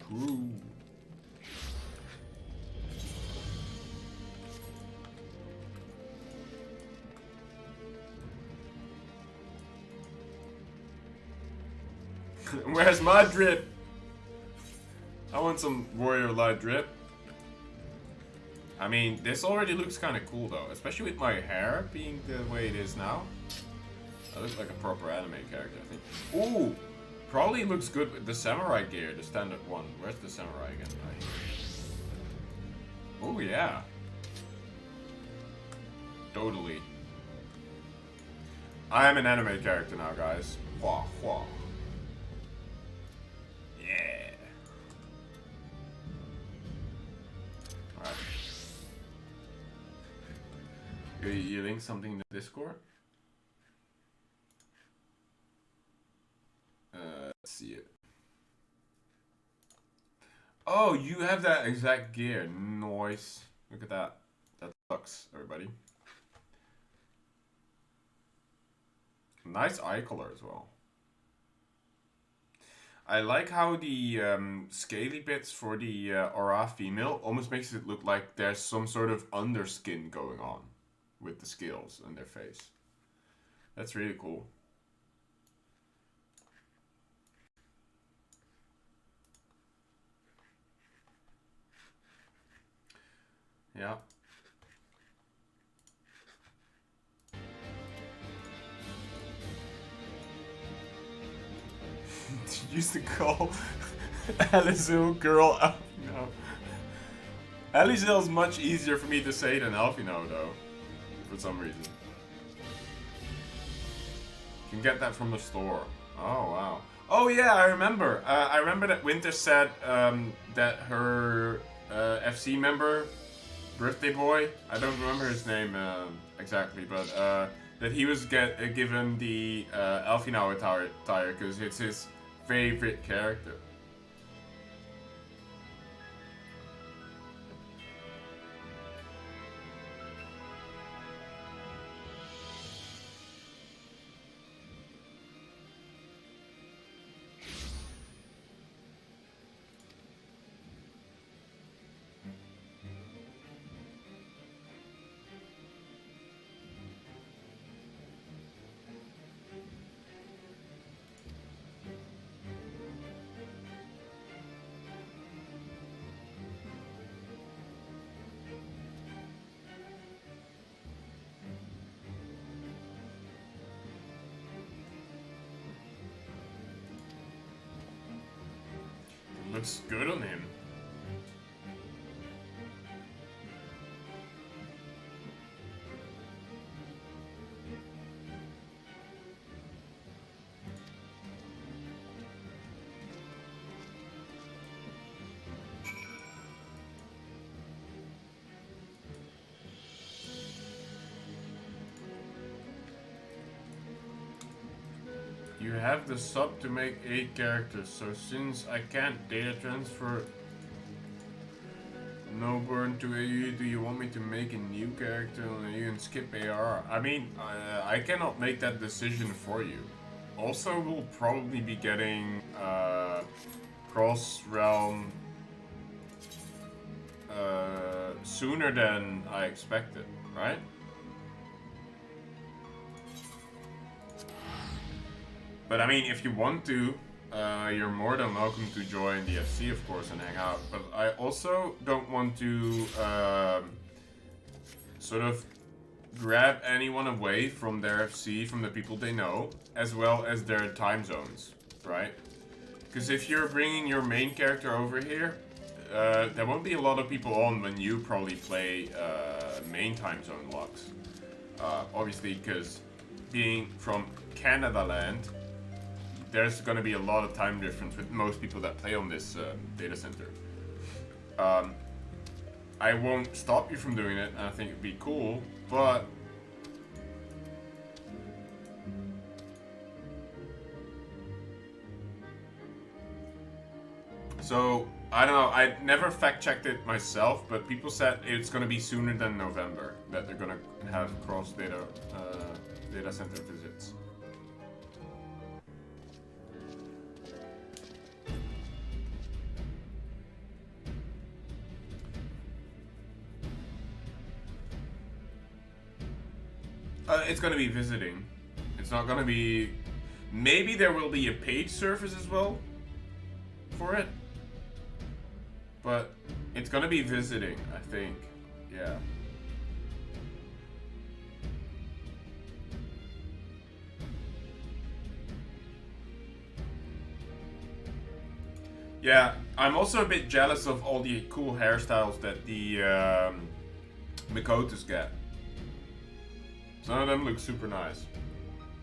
True. Where's my drip? I want some Warrior Light drip. I mean, this already looks kind of cool though, especially with my hair being the way it is now. I look like a proper anime character, I think. Ooh! Probably looks good with the samurai gear, the standard one. Where's the samurai again? Oh yeah. Totally. I am an anime character now, guys. Hua hua. Yeah. Alright. You link something in the Discord? Let's see it. Oh, you have that exact gear. Nice. Look at that. That sucks, everybody. Nice eye color as well. I like how the scaly bits for the Aura female almost makes it look like there's some sort of underskin going on with the scales on their face. That's really cool. Yeah. Used to call Elizil girl Alfino. Elizil is much easier for me to say than Alfino though, for some reason. You can get that from the store. Oh wow. Oh yeah, I remember. I remember that Winter said that her FC member, birthday boy, I don't remember his name exactly, but that he was given the Alfino attire because it's his favorite character. Looks good on him. You have the sub to make 8 characters, so since I can't data transfer no burn to AU, do you want me to make a new character on AU and skip AR? I mean, I cannot make that decision for you. Also, we'll probably be getting cross-realm sooner than I expected, right? But I mean, if you want to, you're more than welcome to join the FC, of course, and hang out. But I also don't want to sort of grab anyone away from their FC, from the people they know, as well as their time zones, right? Because if you're bringing your main character over here, there won't be a lot of people on when you probably play main time zone locks. Obviously, because being from Canada land, there's going to be a lot of time difference with most people that play on this data center. I won't stop you from doing it, and I think it'd be cool, but so I don't know, I never fact checked it myself, but people said it's going to be sooner than November that they're going to have cross data center visits. It's gonna be visiting. It's not gonna be... Maybe there will be a paid service as well for it. But it's gonna be visiting, I think. Yeah. Yeah, I'm also a bit jealous of all the cool hairstyles that the Makotos get. Some of them look super nice.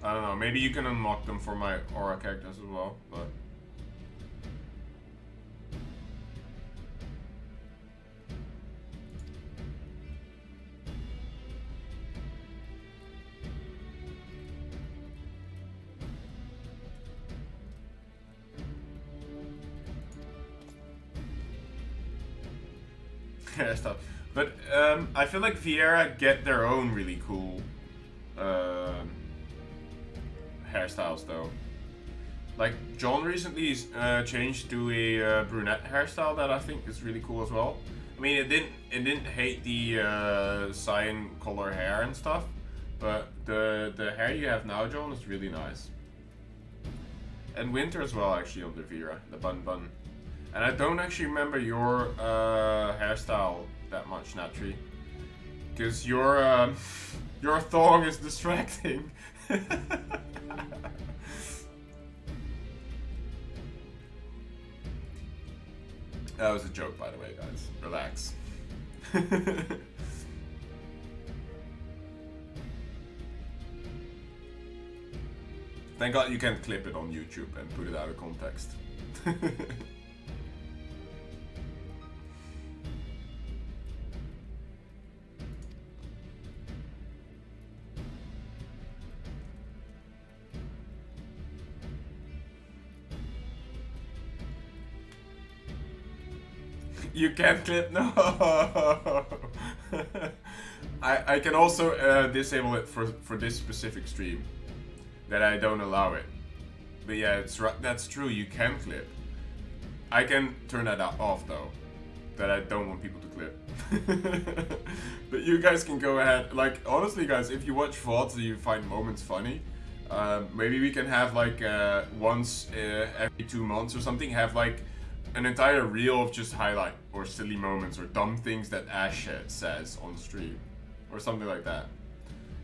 I don't know, maybe you can unlock them for my aura characters as well, but... hairstyle. But I feel like Vieira get their own really cool hairstyles though. Like John recently changed to a brunette hairstyle that I think is really cool as well. I mean, it didn't hate the cyan color hair and stuff, but the hair you have now, John, is really nice. And Winter as well, actually, on the Vieira, the bun. And I don't actually remember your hairstyle that much, Natri, because your thong is distracting. That was a joke, by the way, guys. Relax. Thank God you can't clip it on YouTube and put it out of context. You can't clip? No! I can also disable it for this specific stream. That I don't allow it. But yeah, that's true, you can clip. I can turn that off though. That I don't want people to clip. But you guys can go ahead. Like, honestly guys, if you watch VODs and you find moments funny, maybe we can have like once every 2 months or something, have like an entire reel of just highlight or silly moments or dumb things that Ash says on stream. Or something like that.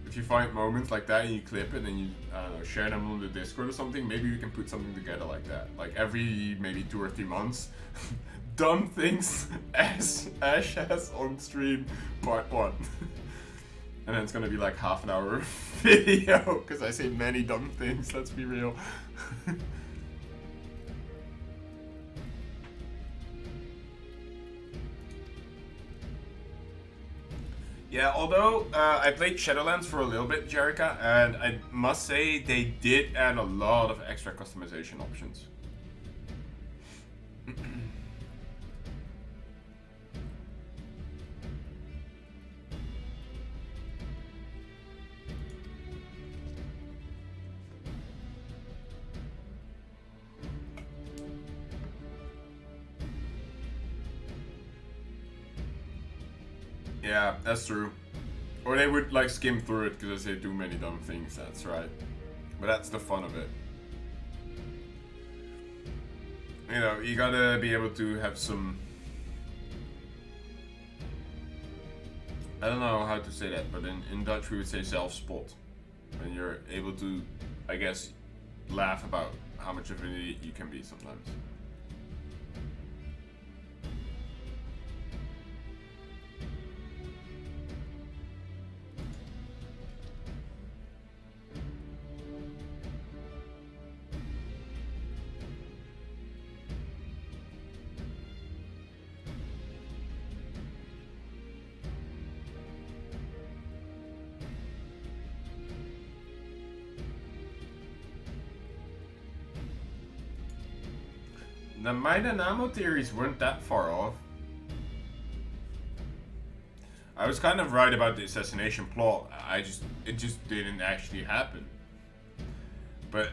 If you find moments like that and you clip it and you, I don't know, share them on the Discord or something, maybe we can put something together like that. Like every maybe 2 or 3 months. Dumb things Ash has on stream, part 1. And then it's gonna be like half an hour video, because I say many dumb things, let's be real. Yeah, although I played Shadowlands for a little bit, Jerica, and I must say they did add a lot of extra customization options. Yeah, that's true. Or they would like skim through it because they say too many dumb things, that's right. But that's the fun of it. You know, you gotta be able to have some... I don't know how to say that, but in Dutch we would say self-spot. When you're able to, I guess, laugh about how much of an idiot you can be sometimes. The my Dynamo theories weren't that far off. I was kind of right about the assassination plot. It just didn't actually happen. But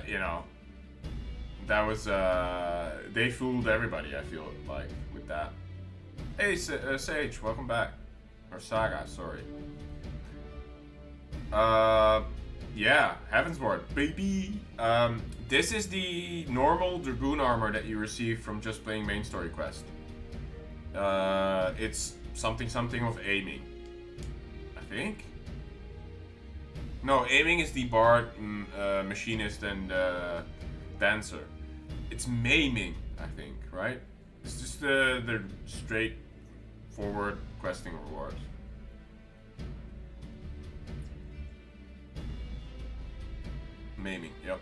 you know, that was they fooled everybody. I feel like with that. Hey Sage, welcome back. Or Saga, sorry. Yeah, Heavensward, baby. This is the normal Dragoon armor that you receive from just playing main story quest. It's something of aiming, I think. No, aiming is the bard, machinist, and dancer. It's maiming, I think, right? It's just the straightforward questing rewards. Maiming, yep.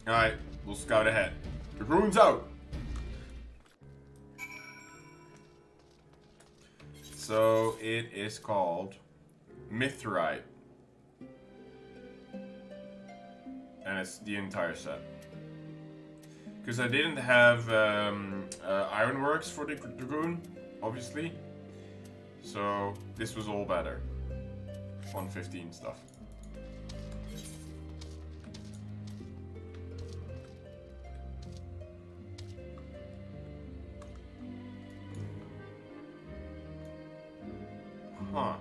Alright, we'll scout ahead. Dragoon's out! So it is called Mithrite. And it's the entire set. Because I didn't have Ironworks for the Dragoon, obviously. So this was all better. 115 stuff. Huh.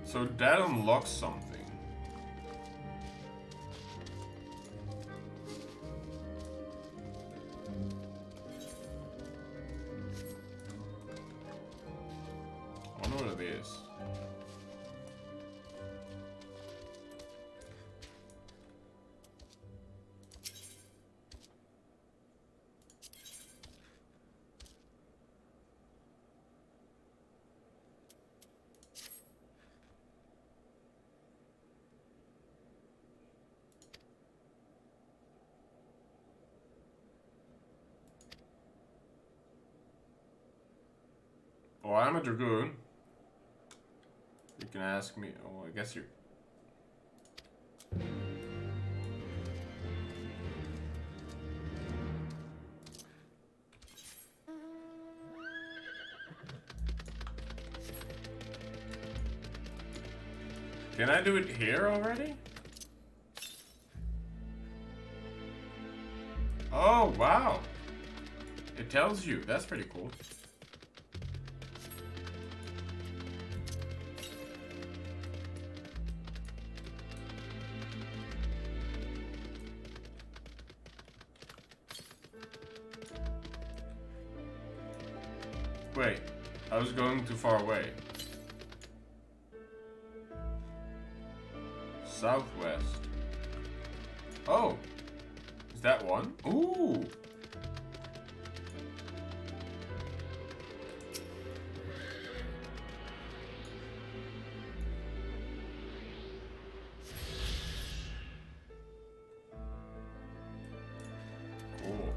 So that unlocks something. I wonder what it is. Oh, I'm a Dragoon. You can ask me. Oh, I guess you're. Can I do it here already? Oh, wow. It tells you. That's pretty cool. Wait, I was going too far away. Southwest. Oh, is that one? Ooh. Cool.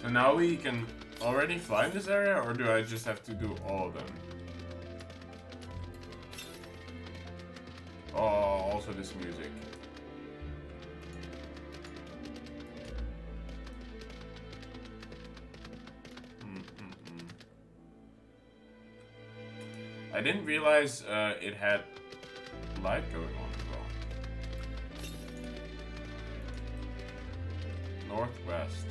So now we can already fly in this area, or do I just have to do all of them? Oh, also this music. I didn't realize it had light going on as well. Northwest.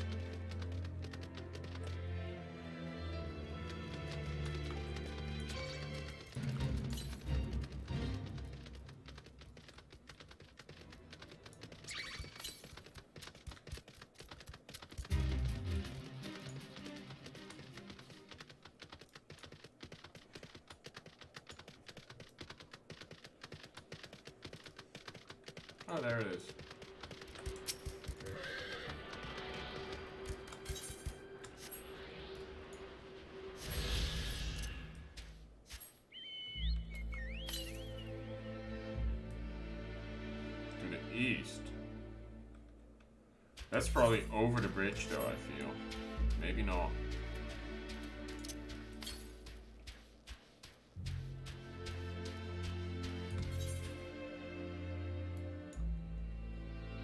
Oh, there it is. To the east. That's probably over the bridge, though, I feel. Maybe not.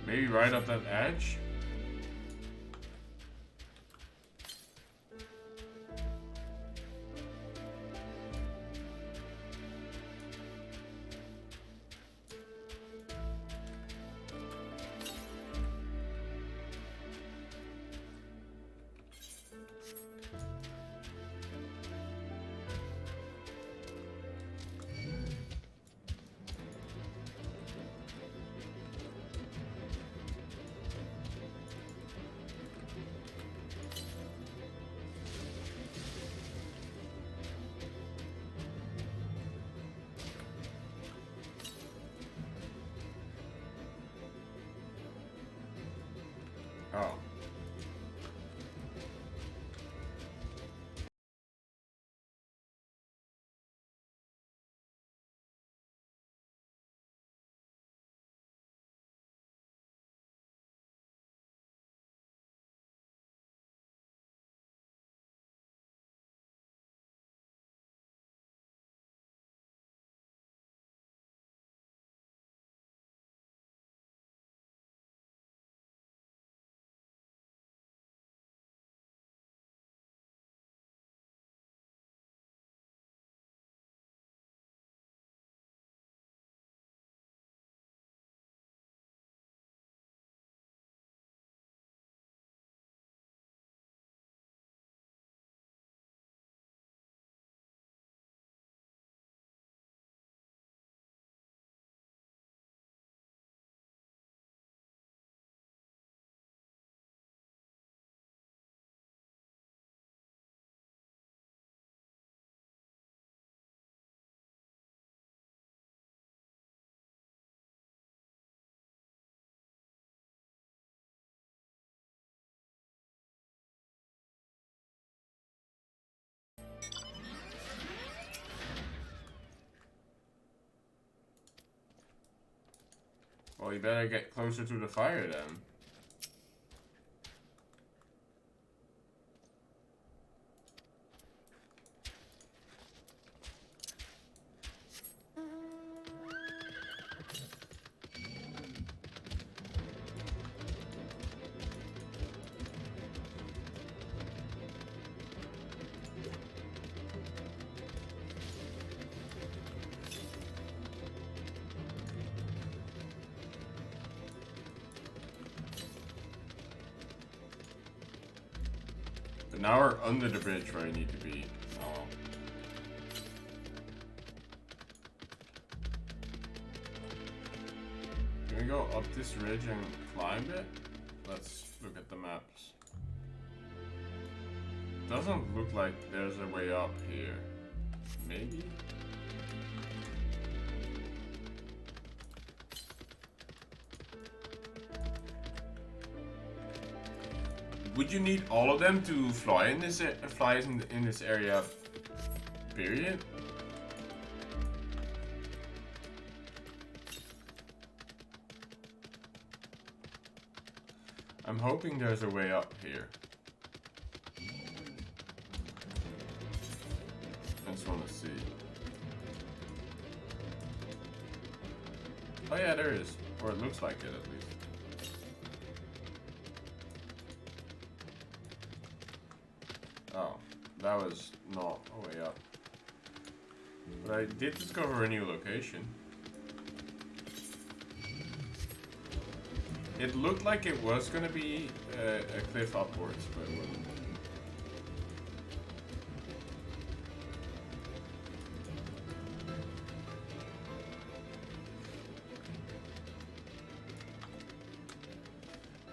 Maybe right up that edge? Oh. Well, you better get closer to the fire then. But now we're under the bridge where I need to be. Oh. Can we go up this ridge and climb it? Let's look at the maps. Doesn't look like there's a way up here. Maybe? Would you need all of them to fly in this in this area? Period. I'm hoping there's a way up here. I just want to see. Oh yeah, there is, or it looks like it at least. Oh, that was not a way up. But I did discover a new location. It looked like it was gonna be a cliff upwards, but it wasn't.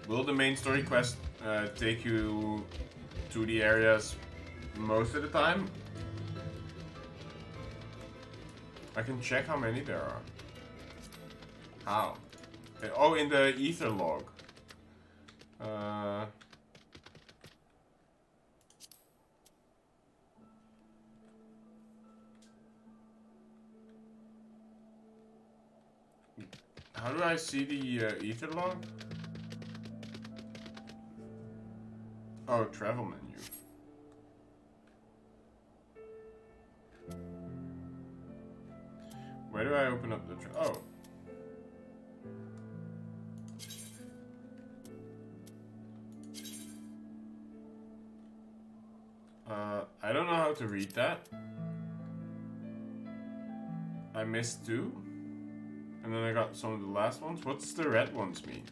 Will the main story quest take you to the areas most of the time? I can check how many there are. How? Oh, in the ether log. How do I see the ether log? Oh, travel menu. Where do I open up the oh. I don't know how to read that. I missed 2. And then I got some of the last ones. What's the red ones mean?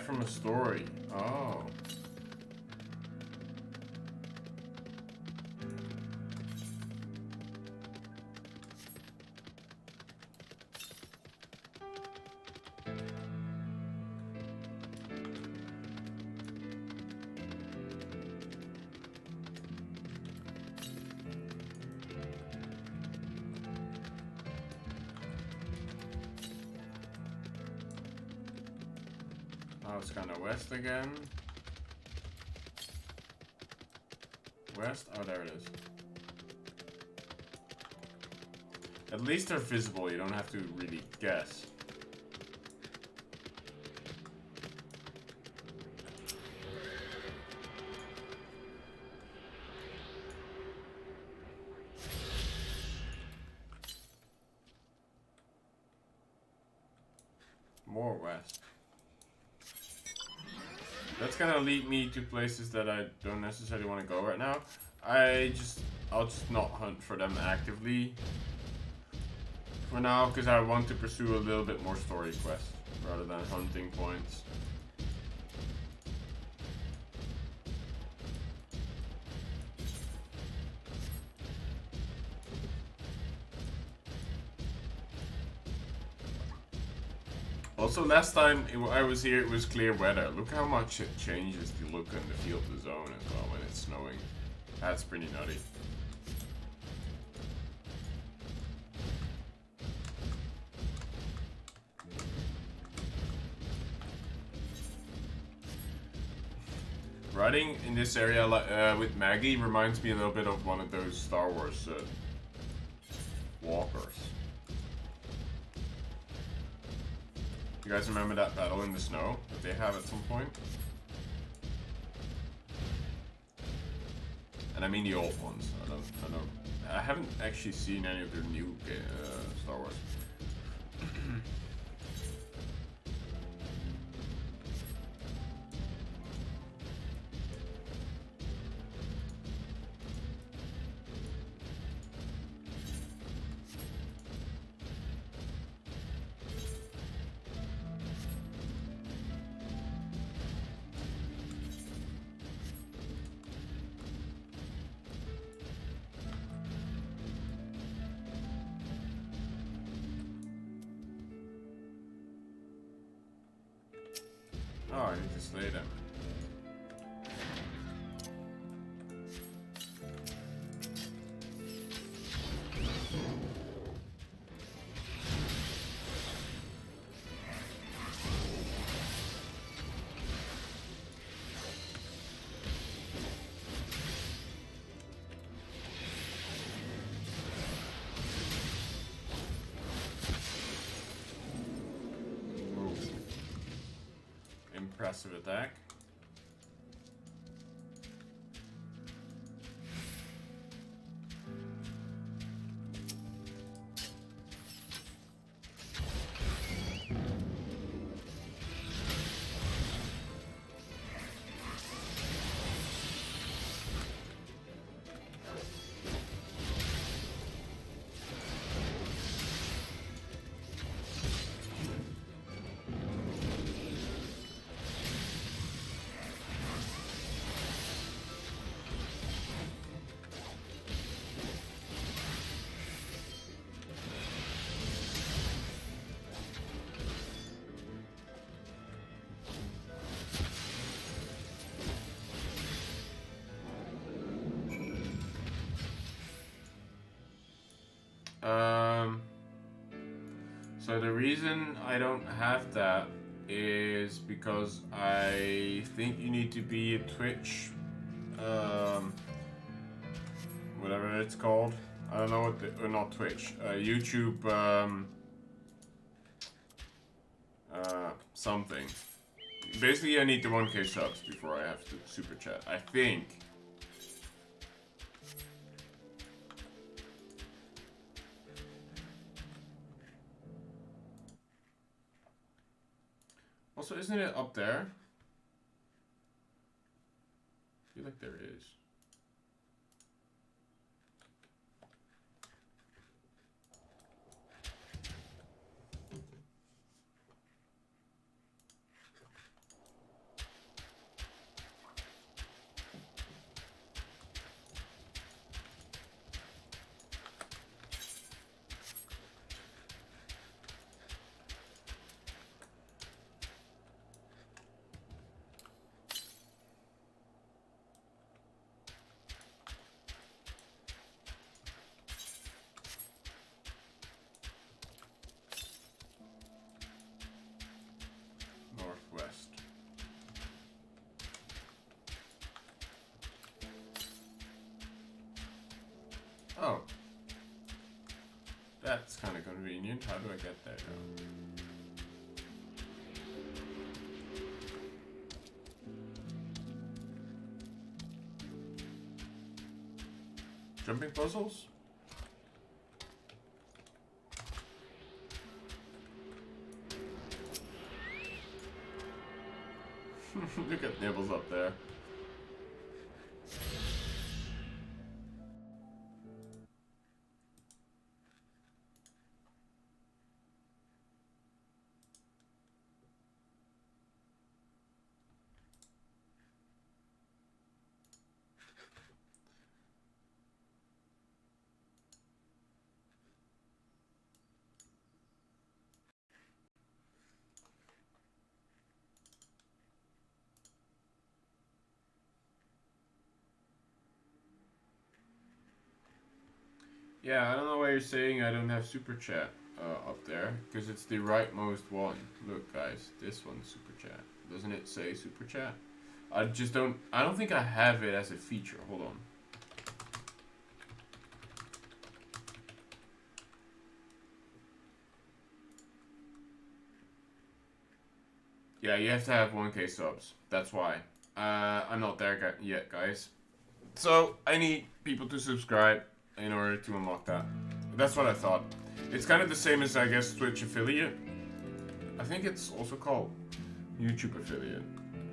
From a story. Oh. Oh, it's kind of west again. West? Oh, there it is. At least they're visible, you don't have to really guess. More west. That's gonna lead me to places that I don't necessarily want to go right now. I'll just not hunt for them actively for now, because I want to pursue a little bit more story quests rather than hunting points. Also, last time I was here, it was clear weather. Look how much it changes the look and the feel of the zone as well when it's snowing. That's pretty nutty. Riding in this area with Maggie reminds me a little bit of one of those Star Wars walkers. You guys remember that battle in the snow that they have at some point? And I mean the old ones. I haven't actually seen any of their new Star Wars. Oh, I need to slay them. Impressive attack. So the reason I don't have that is because I think you need to be a Twitch, whatever it's called. I don't know what or not Twitch, YouTube, something. Basically, I need the 1K subs before I have to super chat. I think. Also, isn't it up there? I feel like there is. Oh. That's kind of convenient. How do I get there now? Jumping puzzles? Look at Nibbles up there. Yeah, I don't know why you're saying I don't have super chat up there, because it's the rightmost one. Look, guys, this one's super chat. Doesn't it say super chat? I don't think I have it as a feature. Hold on. Yeah, you have to have 1K subs. That's why. I'm not there yet, guys. So, I need people to subscribe in order to unlock that. That's what I thought. It's kind of the same as, I guess, Twitch affiliate. I think it's also called YouTube affiliate,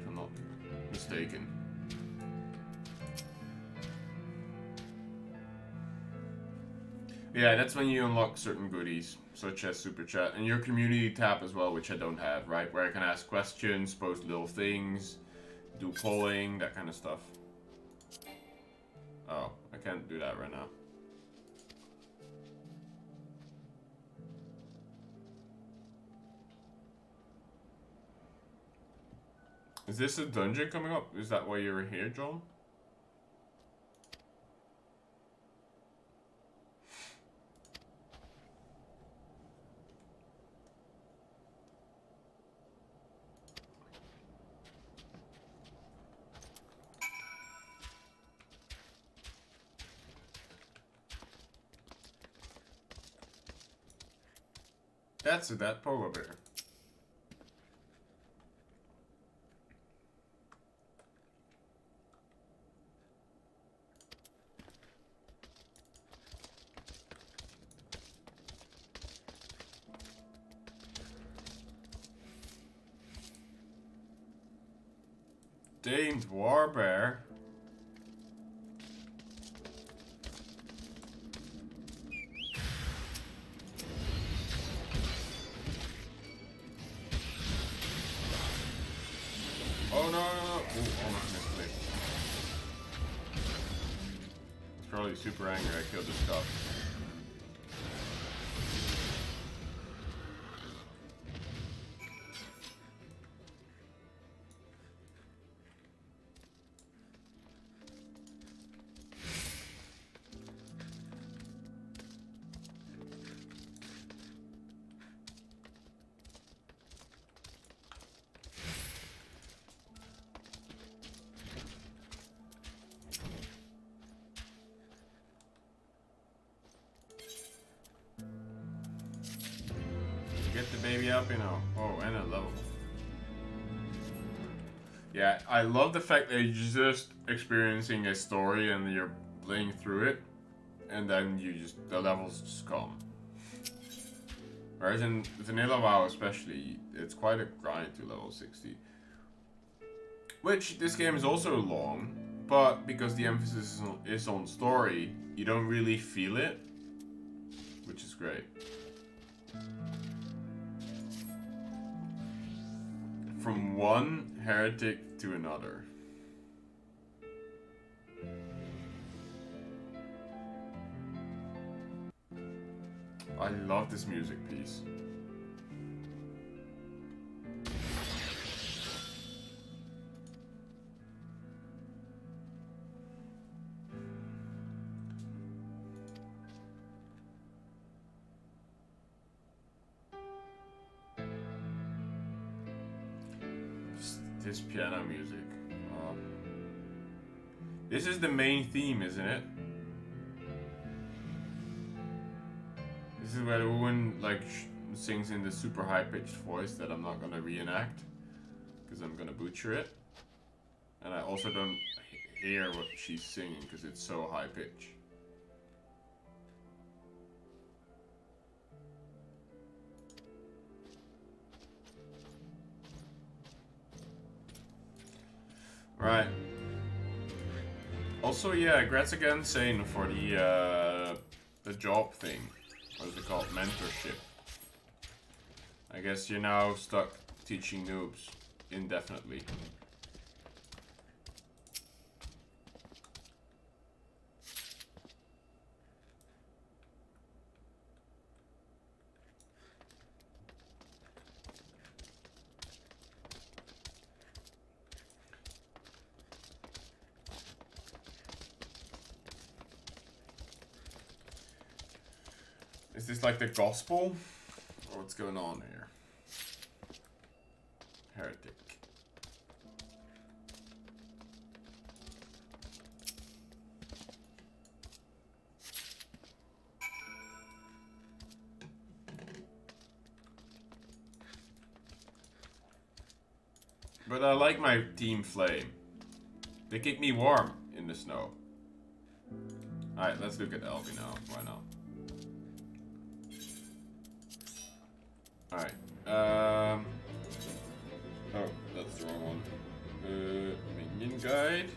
if I'm not mistaken. Yeah, that's when you unlock certain goodies, such as Super Chat, and your community tab as well, which I don't have, right? Where I can ask questions, post little things, do polling, that kind of stuff. Oh, I can't do that right now. Is this a dungeon coming up? Is that why you're here, John? That's that polar bear. Damed warbear. Oh no! Ooh, almost misclicked. It's probably super angry I killed this stuff. Get the baby up, you know. Oh, and a level. Yeah, I love the fact that you're just experiencing a story and you're playing through it, and then the levels just come. Whereas in Vanilla WoW especially, it's quite a grind to level 60. Which, this game is also long, but because the emphasis is on story, you don't really feel it, which is great. From one heretic to another. I love this music piece. This piano music. This is the main theme, isn't it? This is where the woman like sings in the super high-pitched voice that I'm not gonna reenact because I'm gonna butcher it, and I also don't hear what she's singing because it's so high-pitched. Right. Also, yeah, congrats again, Sane, for the job thing. What is it called? Mentorship. I guess you're now stuck teaching noobs indefinitely. Is this like the gospel? Or what's going on here? Heretic. But I like my team flame. They keep me warm in the snow. Alright, let's look at Elby now. Why not? Alright, oh, that's the wrong one. Minion guide.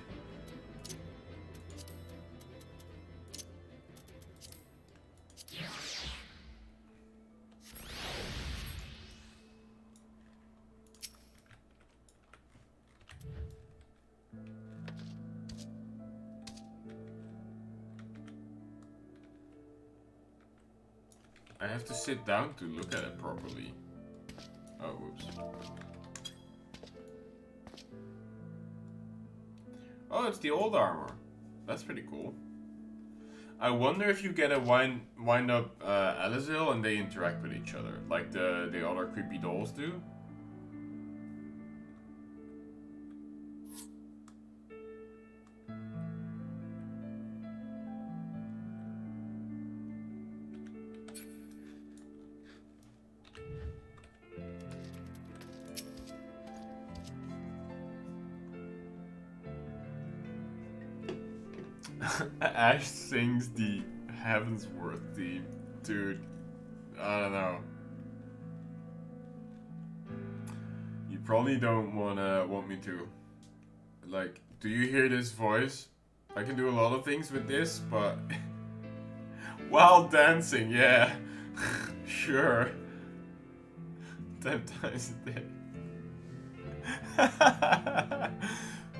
I have to sit down to look at it properly. Oh, whoops. Oh, it's the old armor. That's pretty cool. I wonder if you get a wind up Alizil and they interact with each other, like the other creepy dolls do. Ash sings the Heavensward theme. Dude, I don't know. You probably don't want me to. Like, do you hear this voice? I can do a lot of things with this, but while dancing, yeah. Sure. 10 times a day.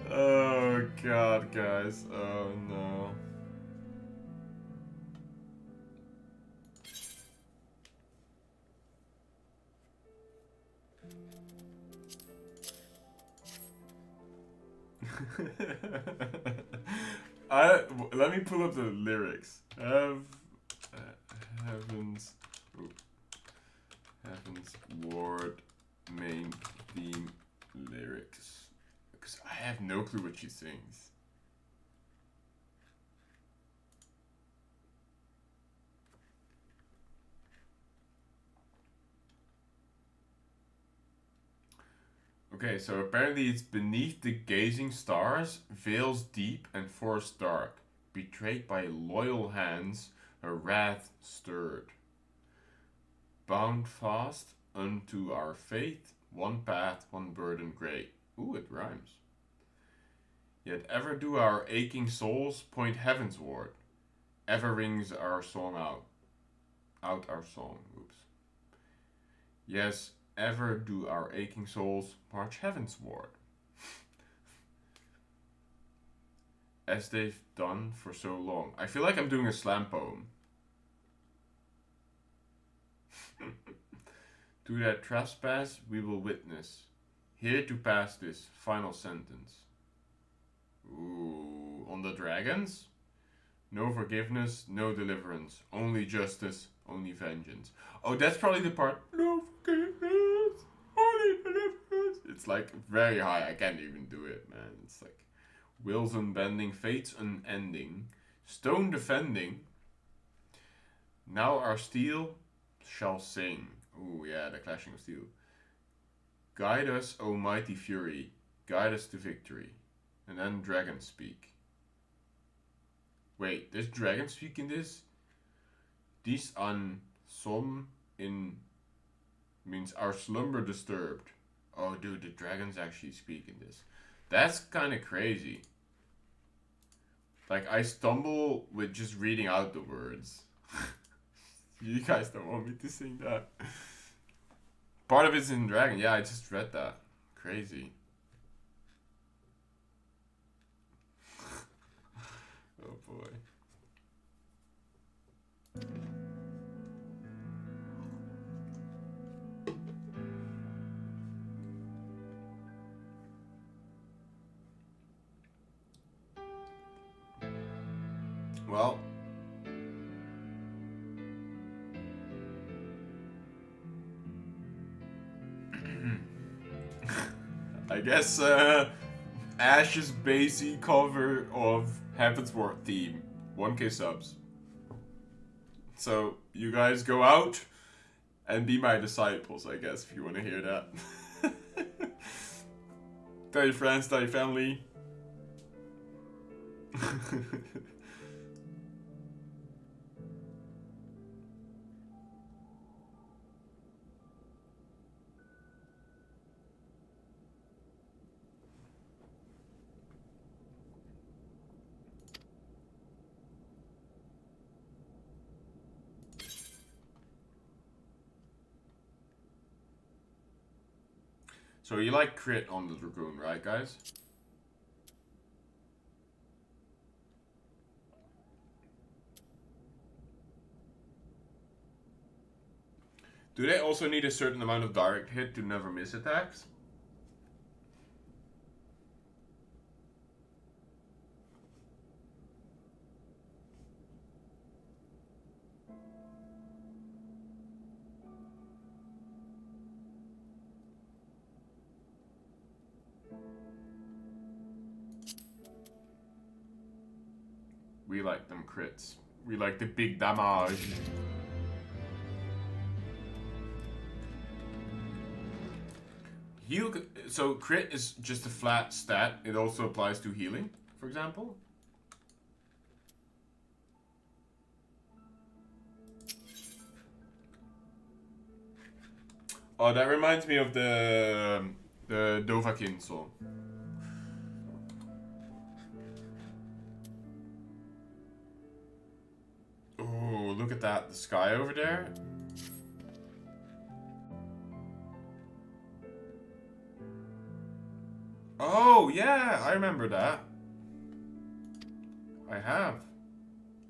Oh god, guys. Oh no. Let me pull up the lyrics. Heavensward main theme lyrics. Because I have no clue what she sings. Okay, so apparently it's beneath the gazing stars, veils deep and forest dark, betrayed by loyal hands, her wrath stirred. Bound fast unto our fate, one path, one burden great. Ooh, it rhymes. Yet ever do our aching souls point heavensward. Ever rings our song out our song. Oops. Yes, ever do our aching souls march heavensward. As they've done for so long. I feel like I'm doing a slam poem. To that trespass we will witness. Here to pass this final sentence. Ooh, on the dragons? No forgiveness, no deliverance. Only justice, only vengeance. Oh, that's probably the part. No forgiveness, only deliverance. It's like very high. I can't even do it, man. It's like wills unbending, fates unending, stone defending. Now our steel shall sing. Ooh, yeah, the clashing of steel. Guide us, O mighty fury. Guide us to victory. And then dragons speak. Wait, there's dragons speak in this? These an som in means our slumber disturbed. Oh, dude, the dragons actually speak in this. That's kind of crazy. Like, I stumble with just reading out the words. You guys don't want me to sing that. Part of it's in dragon. Yeah, I just read that. Crazy. Oh boy. Well, I guess Ash's basic cover of Heavensward theme, 1k subs. So you guys go out and be my disciples, I guess, if you want to hear that. Tell your friends, tell your family. So you like crit on the Dragoon, right, guys? Do they also need a certain amount of direct hit to never miss attacks? We like them crits. We like the big damage. Heal. So crit is just a flat stat. It also applies to healing, for example. Oh, that reminds me of the Dovahkiin song. Oh, look at that. The sky over there. Oh, yeah. I remember that. I have.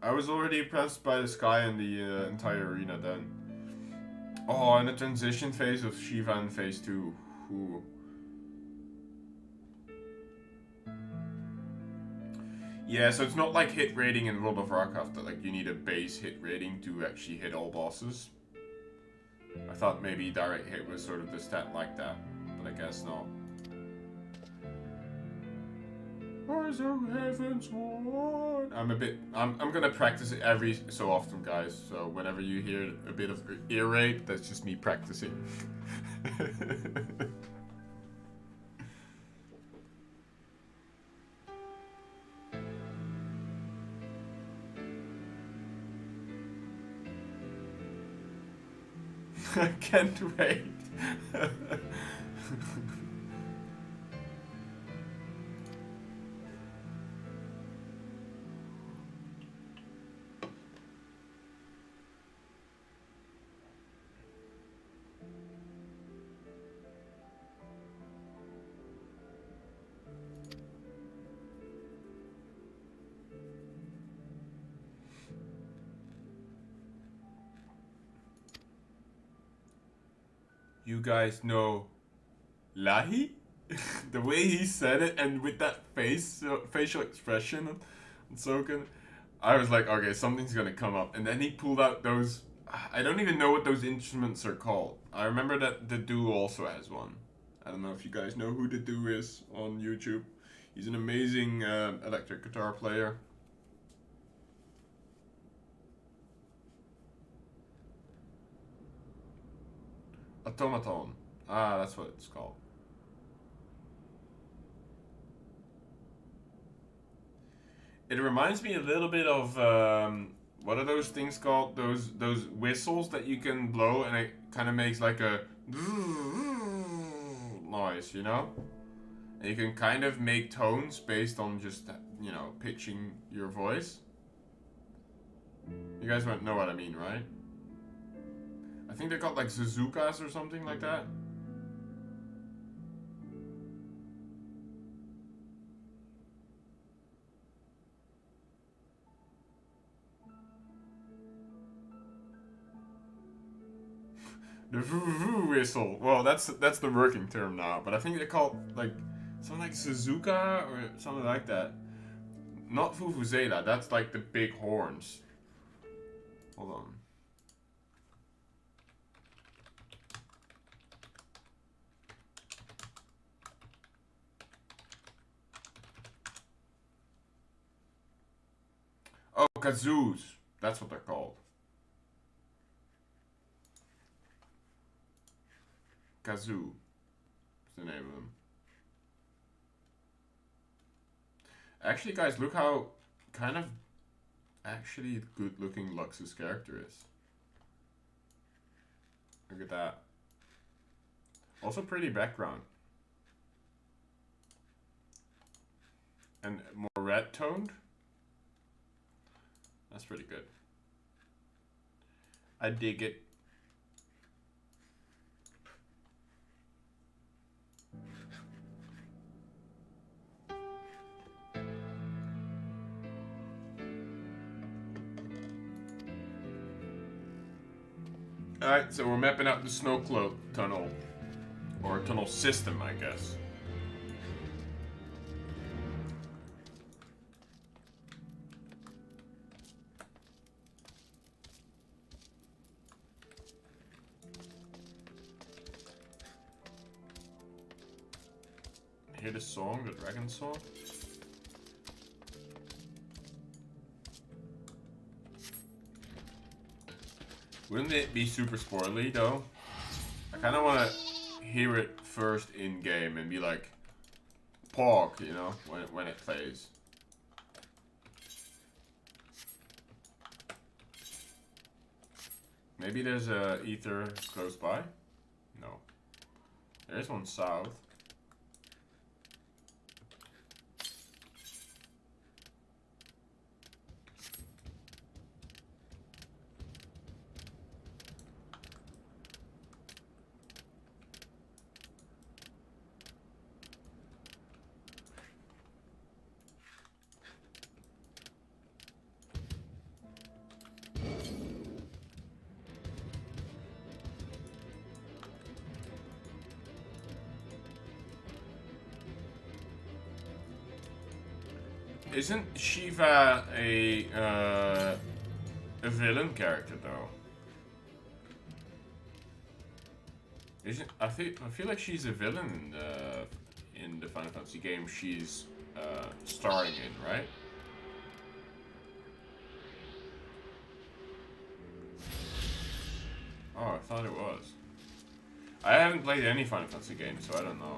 I was already impressed by the sky and the entire arena then. Oh, and the transition phase of Shiva in phase 2. Ooh. Yeah, so it's not like hit rating in World of Warcraft that like you need a base hit rating to actually hit all bosses. I thought maybe direct hit was sort of the stat like that, but I guess not. Where's the Heavensward? I'm gonna practice it every so often, guys. So whenever you hear a bit of ear rape, that's just me practicing. I can't wait. You guys know Lahi? The way he said it and with that facial expression and Soken, I was like, okay, something's gonna come up. And then he pulled out those, I don't even know what those instruments are called. I remember that the duo also has one. I don't know if you guys know who the duo is on YouTube. He's an amazing electric guitar player. Automaton. Ah, that's what it's called. It reminds me a little bit of what are those things called? Those whistles that you can blow and it kind of makes like a noise, you know? And you can kind of make tones based on just, you know, pitching your voice. You guys won't know what I mean, right? I think they're called like Suzukas or something like that. The voo whistle. Well, that's the working term now, but I think they're called like something like Suzuka or something like that. Not vuvuzela. That's like the big horns. Hold on. Oh, kazoos. That's what they're called. Kazoo is the name of them. Actually, guys, look how kind of actually good looking Lux's character is. Look at that. Also pretty background. And more red toned. That's pretty good. I dig it. Alright, so we're mapping out the Snowcloak tunnel. Or tunnel system, I guess. Hear the song, the dragon song? Wouldn't it be super spoilery though? I kind of want to hear it first in game and be like, "Pog," you know, when it plays. Maybe there's a ether close by. No, there's one south. Isn't Shiva a villain character though? Isn't I feel like she's a villain in the Final Fantasy game she's starring in, right? Oh, I thought it was. I haven't played any Final Fantasy games, so I don't know.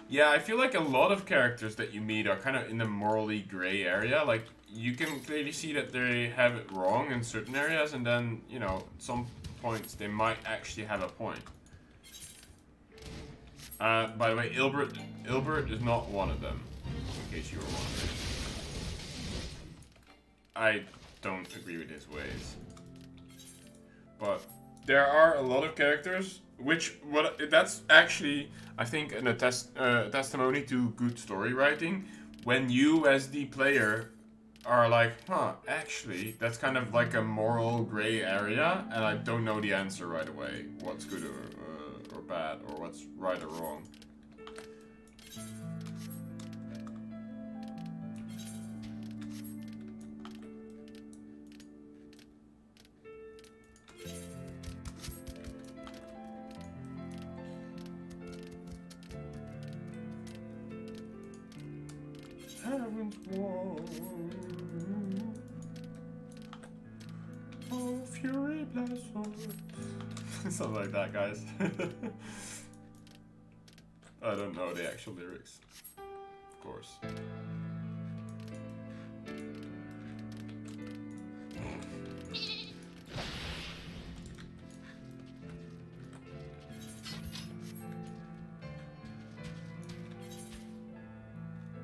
Yeah, I feel like a lot of characters that you meet are kind of in the morally gray area. Like, you can clearly see that they have it wrong in certain areas, and then, you know, at some points they might actually have a point. By the way, Ilbert is not one of them, in case you were wondering. I don't agree with his ways. But there are a lot of characters, that's actually, I think, a testimony to good story writing. When you, as the player, are like, actually, that's kind of like a moral gray area, and I don't know the answer right away. What's good or bad, or what's right or wrong. Heavensward. Oh, fury blast. Something like that, guys. I don't know the actual lyrics, of course.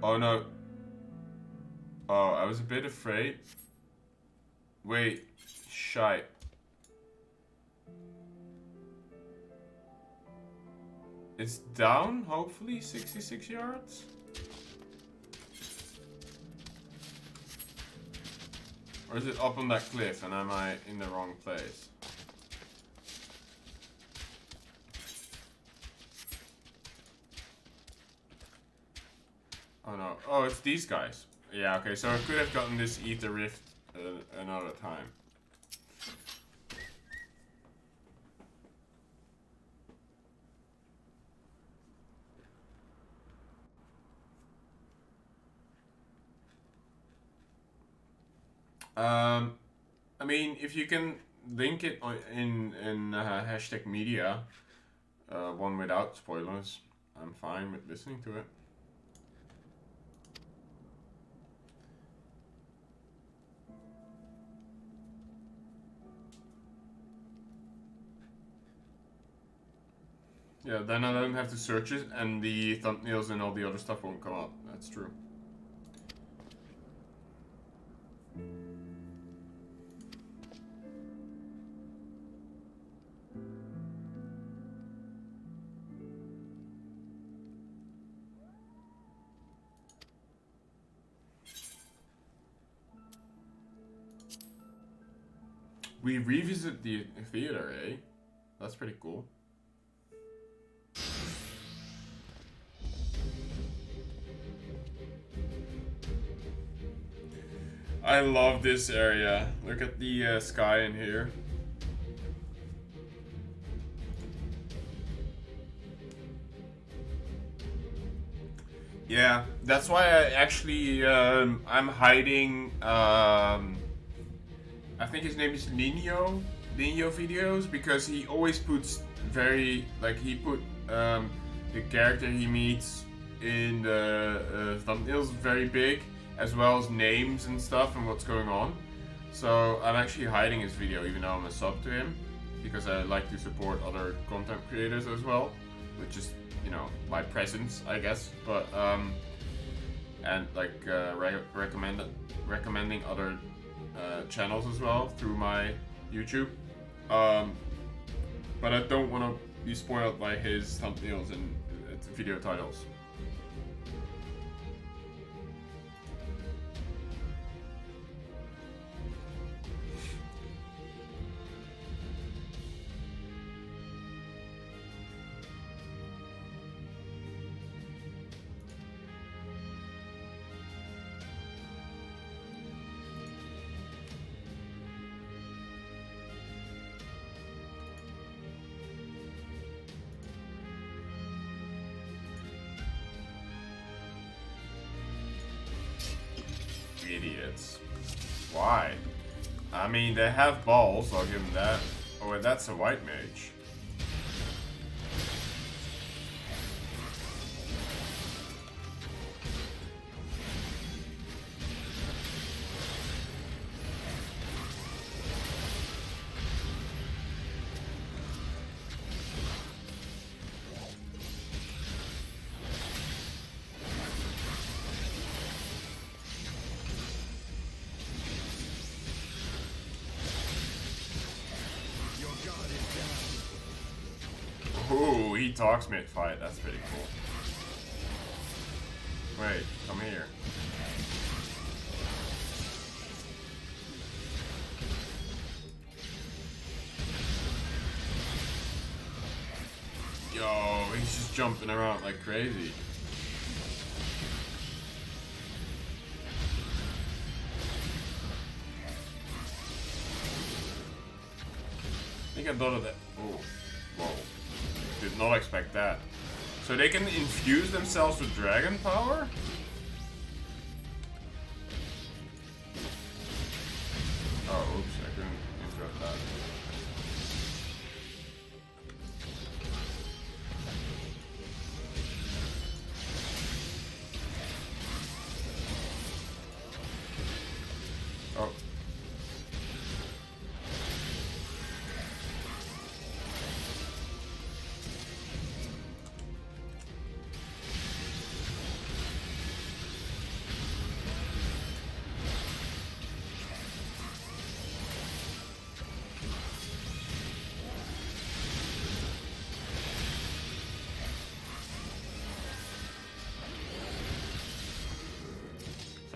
Oh no. Oh, I was a bit afraid. Wait, shite. It's down, hopefully, 66 yards. Or is it up on that cliff and am I in the wrong place? Oh no. Oh, it's these guys. Yeah, okay, so I could have gotten this Ether Rift another time. I mean, if you can link it in hashtag media, one without spoilers, I'm fine with listening to it. Yeah, then I don't have to search it, and the thumbnails and all the other stuff won't come up. That's true. We revisit the theater, eh? That's pretty cool. I love this area. Look at the sky in here. Yeah, that's why I actually I'm hiding. I think his name is Nino videos, because he always puts very, like, he put the character he meets in the thumbnails very big, as well as names and stuff and what's going on. So I'm actually hiding his video even though I'm a sub to him, because I like to support other content creators as well, which is, you know, my presence, I guess. But and like recommending other channels as well through my YouTube. But I don't want to be spoiled by his thumbnails and video titles. Idiots. Why? I mean, they have balls, I'll give them that. Oh, and that's a white mage. Ooh, he talks mid-fight. That's pretty cool. Wait, come here. Yo, he's just jumping around like crazy. I think I thought of that. Oh, whoa. Did not expect that. So they can infuse themselves with dragon power? Oh, oops, I couldn't interrupt that.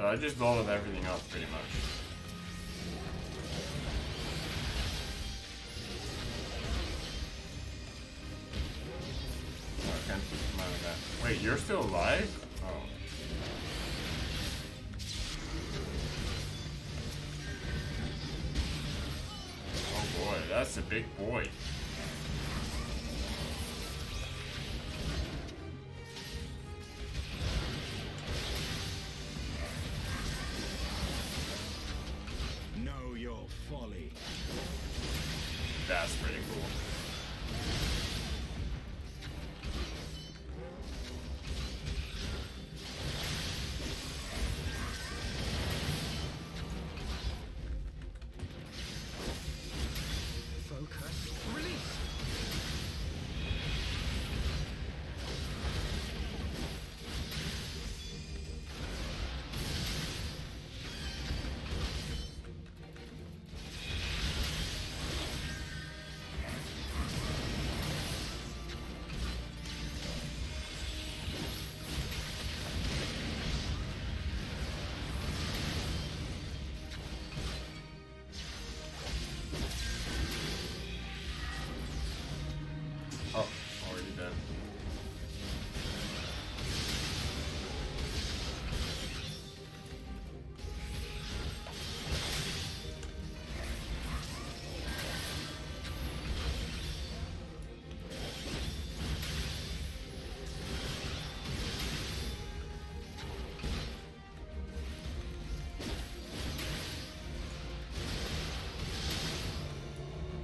So I just balled everything up pretty much. Oh, I can't come out of that. Wait, you're still alive? Oh. Oh boy, that's a big boy. Know your folly. That's pretty cool. Focus. Release. Oh, already dead.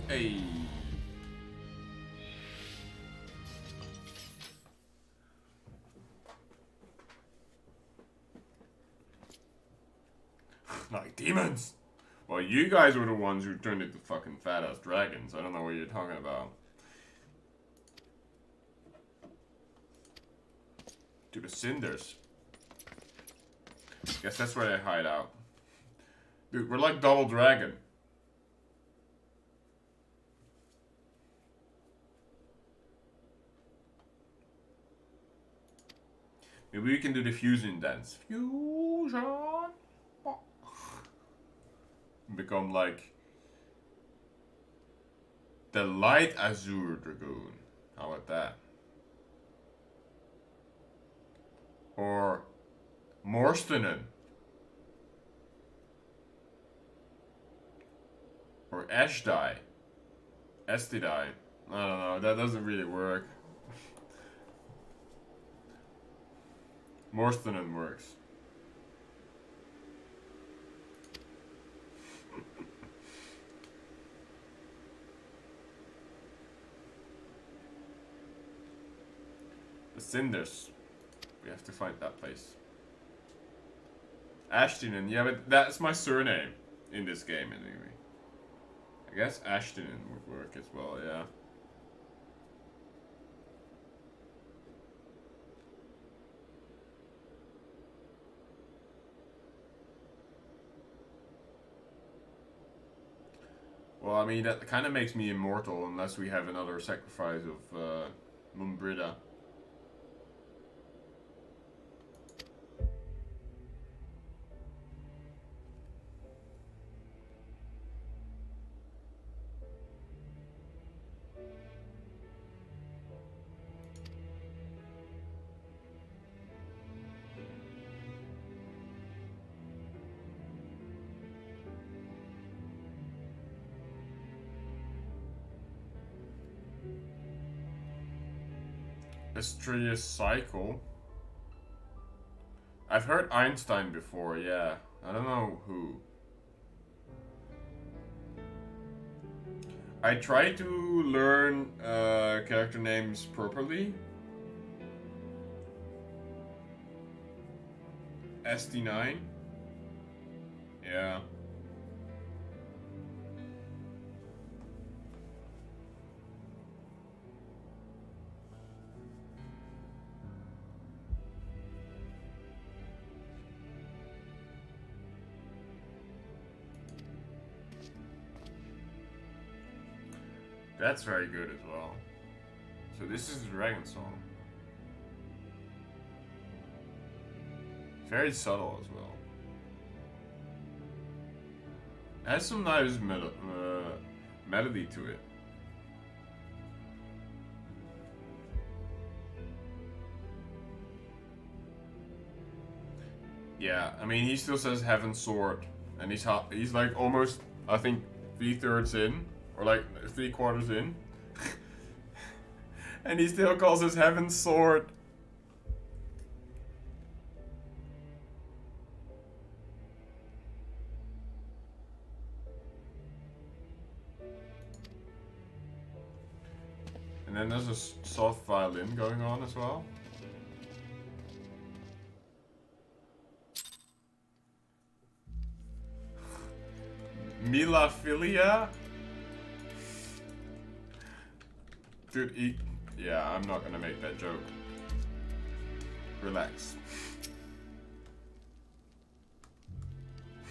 Hey. Like demons. Well, you guys were the ones who turned into fucking fat ass dragons. I don't know what you're talking about. To the cinders. Guess that's where they hide out. Dude, we're like double dragon. Maybe we can do the fusion dance. Fusion. Become like the light azure dragoon. How about that? Or Morstenen. Or Eshdai. Estidai. I don't know, that doesn't really work. Morstenen works. The Cinders. We have to find that place. Estinine, yeah, but that's my surname in this game anyway. I guess Estinine would work as well, yeah. Well, I mean, that kind of makes me immortal unless we have another sacrifice of Mumbrida. Astrius cycle. I've heard Einstein before, yeah. I don't know who. I try to learn character names properly. Estinine. Yeah. That's very good as well. So this is Dragon Song. Very subtle as well. Has some nice melody to it. Yeah, I mean, he still says Heavensward, and he's like almost, I think, 3/3 in, or like 3/4 in, and he still calls us Heavensward. And then there's a soft violin going on as well. Milaphilia? Dude, yeah, I'm not gonna make that joke. Relax.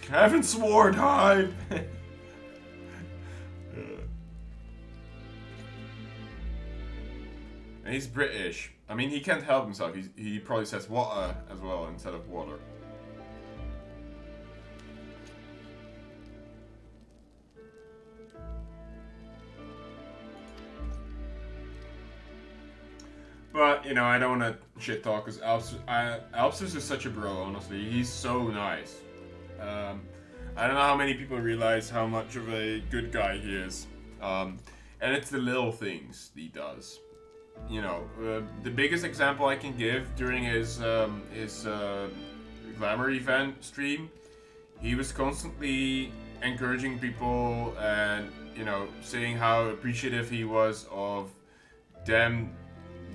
Heavensward hype! And he's British. I mean, he can't help himself. He probably says water as well instead of water. But, you know, I don't want to shit talk because Alpsus is such a bro, honestly. He's so nice. I don't know how many people realize how much of a good guy he is. And it's the little things he does. You know, the biggest example I can give during his Glamour event stream, he was constantly encouraging people and, you know, saying how appreciative he was of them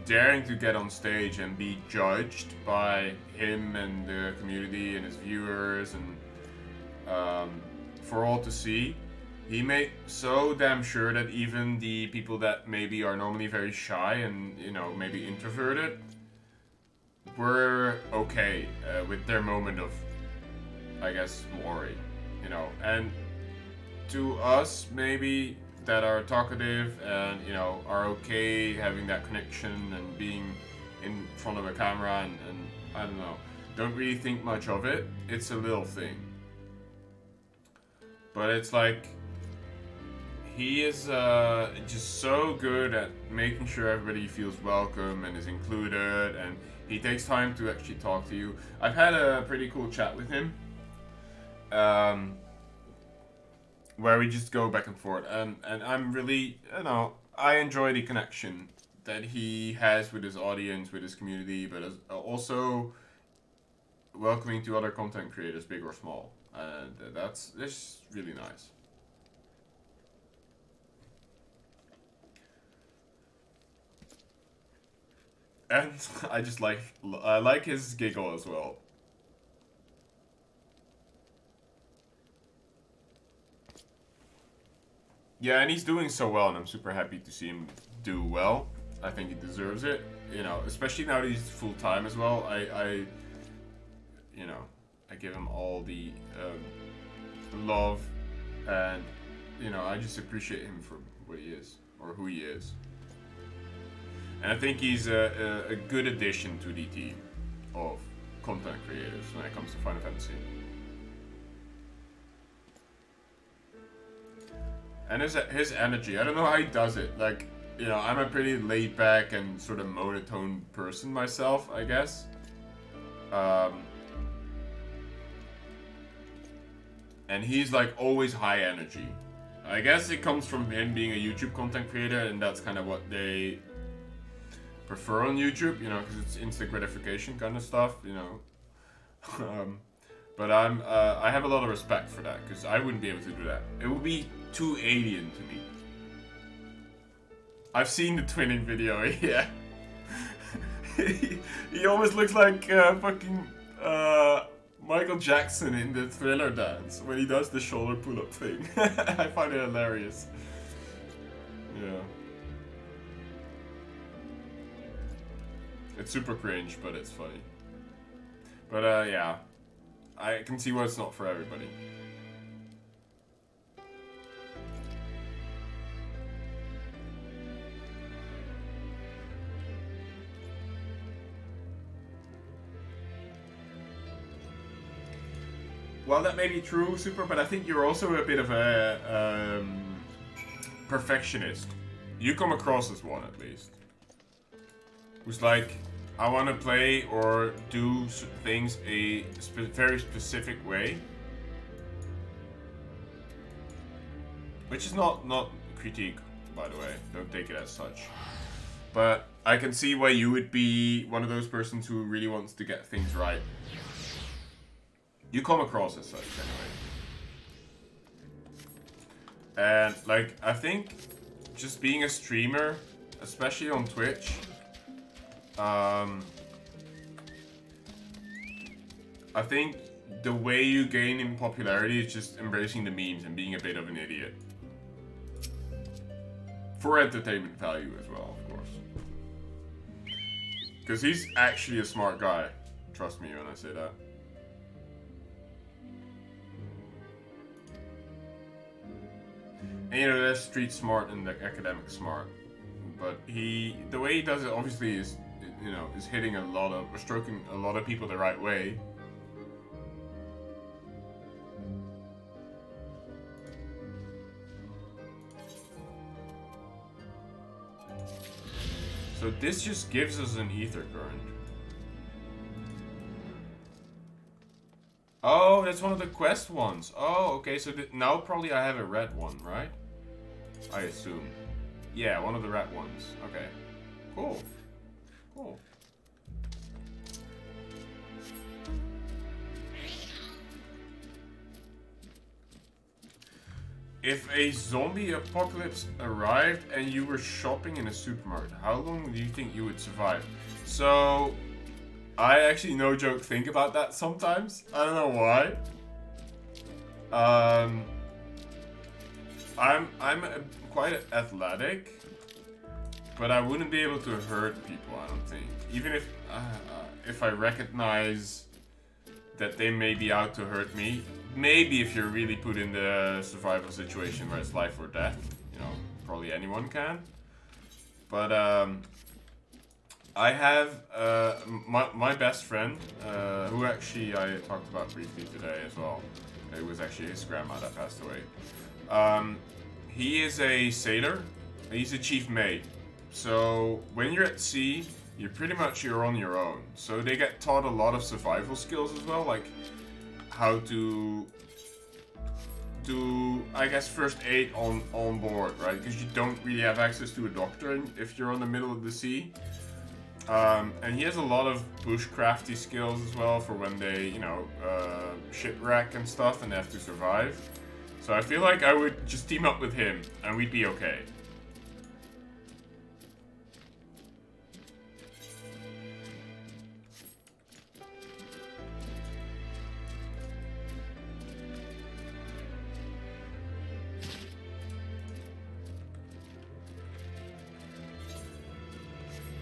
daring to get on stage and be judged by him and the community and his viewers and for all to see. He made so damn sure that even the people that maybe are normally very shy and, you know, maybe introverted were okay with their moment of, I guess, glory, you know. And to us, maybe, that are talkative and, you know, are okay having that connection and being in front of a camera and I don't know, don't really think much of it. It's a little thing. But it's like, he is just so good at making sure everybody feels welcome and is included, and he takes time to actually talk to you. I've had a pretty cool chat with him, where we just go back and forth, and I'm really, you know, I enjoy the connection that he has with his audience, with his community, but also welcoming to other content creators, big or small, and that's really nice. And I like his giggle as well. Yeah, and he's doing so well, and I'm super happy to see him do well. I think he deserves it, you know, especially now that he's full-time as well. I you know, I give him all the love, and, you know, I just appreciate him for what he is, or who he is. And I think he's a good addition to the team of content creators when it comes to Final Fantasy. And his energy, I don't know how he does it. Like, you know, I'm a pretty laid back and sort of monotone person myself, I guess. And he's like always high energy. I guess it comes from him being a YouTube content creator, and that's kind of what they prefer on YouTube, you know, because it's instant gratification kind of stuff, you know. But I have a lot of respect for that, because I wouldn't be able to do that. It would be too alien to me. I've seen the twinning video, yeah. he almost looks like fucking Michael Jackson in the Thriller dance when he does the shoulder pull-up thing. I find it hilarious. Yeah. It's super cringe, but it's funny. But yeah, I can see why it's not for everybody. well, that may be true, Super, but I think you're also a bit of a perfectionist. You come across as one, at least. Who's like, I want to play or do things a very specific way. Which is not critique, by the way. Don't take it as such. But I can see why you would be one of those persons who really wants to get things right. You come across as such, anyway. And, like, I think just being a streamer, especially on Twitch, I think the way you gain in popularity is just embracing the memes and being a bit of an idiot. For entertainment value as well, of course. Because he's actually a smart guy. Trust me when I say that. And you know, there's street smart and the academic smart. But the way he does it obviously is, you know, is hitting stroking a lot of people the right way. So this just gives us an ether current. Oh, that's one of the quest ones. Oh, okay, so now probably I have a red one, right? I assume. Yeah, one of the red ones. Okay. Cool. Cool. If a zombie apocalypse arrived and you were shopping in a supermarket, how long do you think you would survive? So, I actually, no joke, think about that sometimes. I don't know why. I'm quite athletic, but I wouldn't be able to hurt people, I don't think. Even if I recognize that they may be out to hurt me. Maybe if you're really put in the survival situation where it's life or death, you know, probably anyone can. But I have my best friend, who actually I talked about briefly today as well. It was actually his grandma that passed away. He is a sailor. He's a chief mate. So when you're at sea, you're on your own. So they get taught a lot of survival skills as well, like how to do, I guess, first aid on board, right? Because you don't really have access to a doctor if you're on the middle of the sea. And he has a lot of bushcrafty skills as well for when they, you know, shipwreck and stuff and they have to survive. So I feel like I would just team up with him and we'd be okay.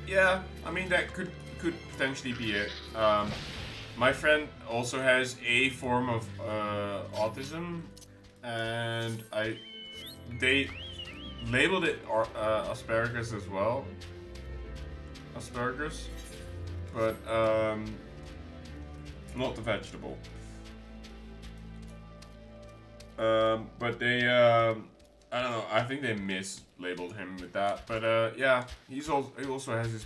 Yeah, I mean that could potentially be it. My friend also has a form of autism, and they labeled it asparagus as well. Asparagus, but not the vegetable. But they I don't know. I think they mislabeled him with that, but yeah, he also has his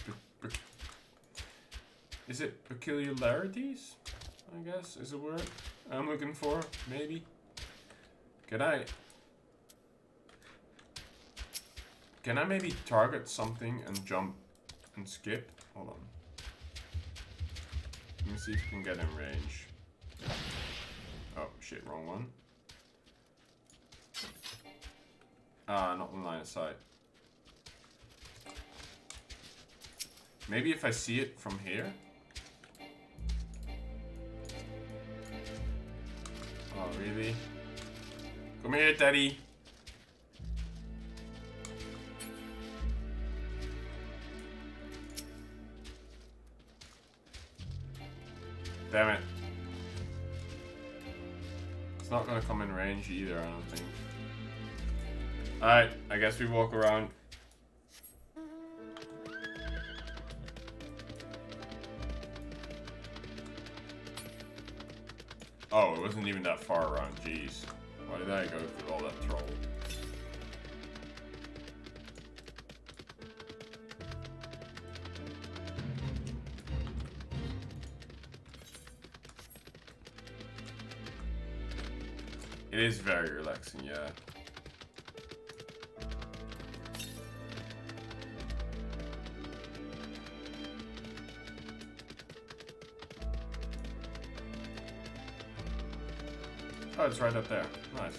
is it peculiarities? I guess is a word I'm looking for. Maybe. Can I maybe target something and jump and skip? Hold on. Let me see if we can get in range. Oh shit, wrong one. Not in line of sight. Maybe if I see it from here? Oh, really? Come here, Daddy. Damn it. It's not gonna come in range either, I don't think. Alright, I guess we walk around. Oh, it wasn't even that far around, jeez. Why did I go through all that trouble? It is very relaxing, yeah. Oh, it's right up there. Nice.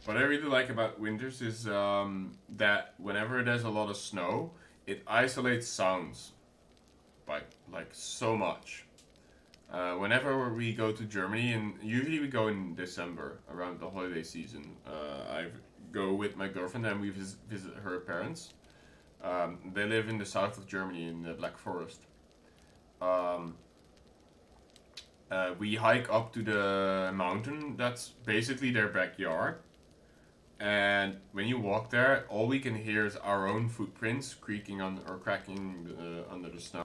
What I really like about winters is that whenever there's a lot of snow, it isolates sounds by like so much. Whenever we go to Germany, and usually we go in December around the holiday season, I go with my girlfriend and we visit her parents. They live in the south of Germany in the Black Forest. We hike up to the mountain that's basically their backyard. And when you walk there, all we can hear is our own footprints creaking on or cracking under the snow.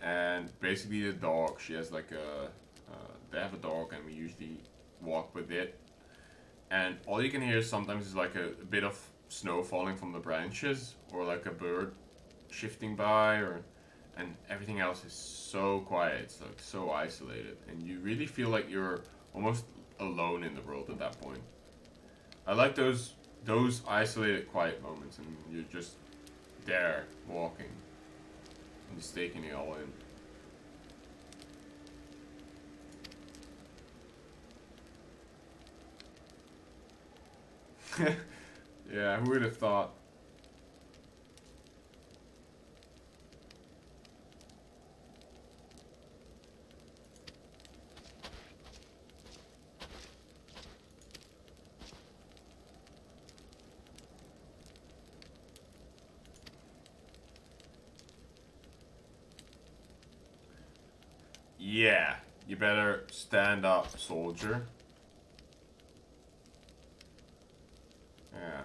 And basically the dog, she has like they have a dog and we usually walk with it. And all you can hear sometimes is like a bit of snow falling from the branches or like a bird shifting by, and everything else is so quiet, it's like so isolated. And you really feel like you're almost alone in the world at that point. I like those isolated quiet moments, and you're just there walking and just taking it all in. Yeah, who would have thought? Yeah, you better stand up, soldier. Yeah.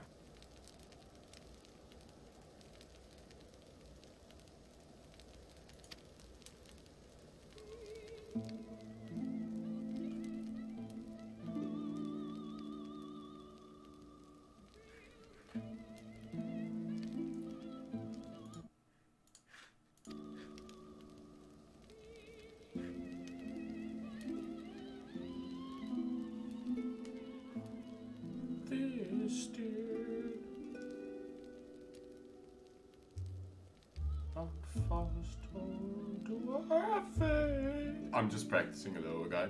I'm just practicing a little, guy.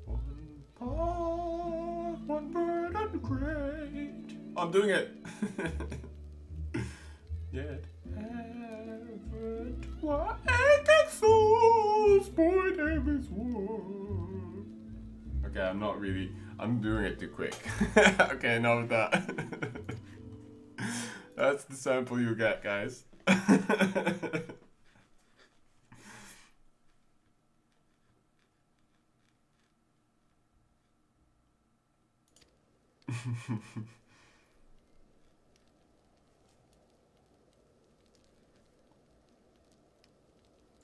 One path, one burden great. I'm doing it. Yet ever twice aching souls, boy, name is one. Okay, I'm not really. I'm doing it too quick. Okay, enough of that. That's the sample you get, guys.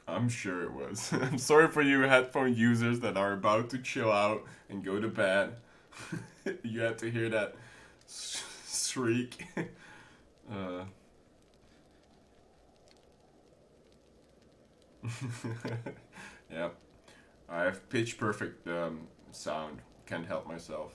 I'm sure it was. I'm sorry for you headphone users that are about to chill out and go to bed. You had to hear that shriek. Yep. I have pitch perfect sound. Can't help myself.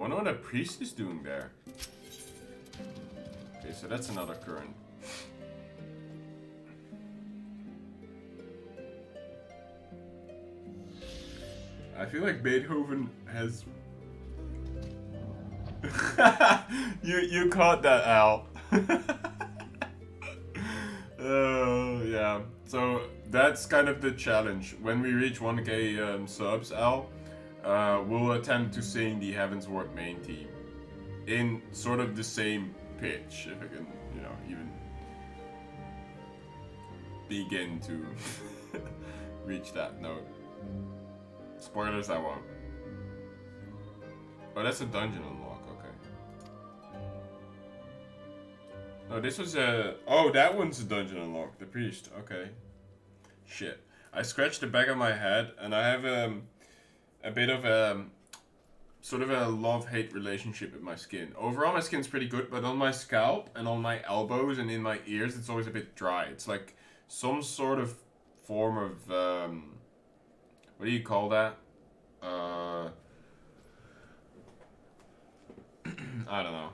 wonder what a priest is doing there. Okay, so that's another current. I feel like Beethoven has... you caught that, Al. Oh, yeah. So that's kind of the challenge. When we reach 1k subs, Al, we'll attempt to sing the Heavensward main theme in sort of the same pitch, if I can, you know, even begin to reach that note. Spoilers, I won't. Oh, that's a dungeon unlock, okay. No, this was a... Oh, that one's a dungeon unlock, the priest, okay. Shit. I scratched the back of my head, and I have a bit of a... sort of a love-hate relationship with my skin. Overall, my skin's pretty good, but on my scalp and on my elbows and in my ears, it's always a bit dry. It's like some sort of form of... what do you call that? I don't know.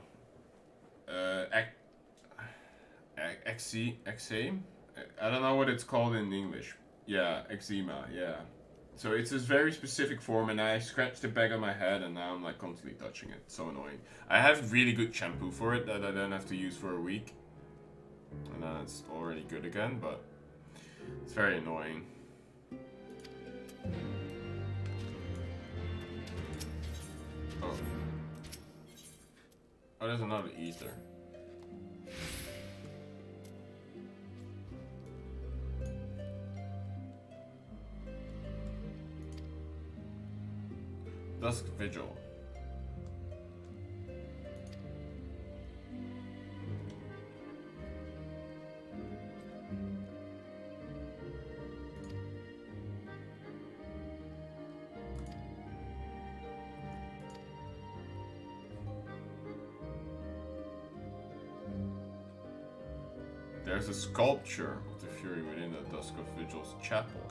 Eczema? I don't know what it's called in English. Yeah, eczema, yeah. So it's this very specific form, and I scratched the back of my head, and now I'm like constantly touching it. It's so annoying. I have really good shampoo for it that I don't have to use for a week. And then it's already good again, but it's very annoying. Oh. Oh, there's another ether. Dusk Vigil. There's a sculpture of the Fury within the Dusk of Vigil's chapel.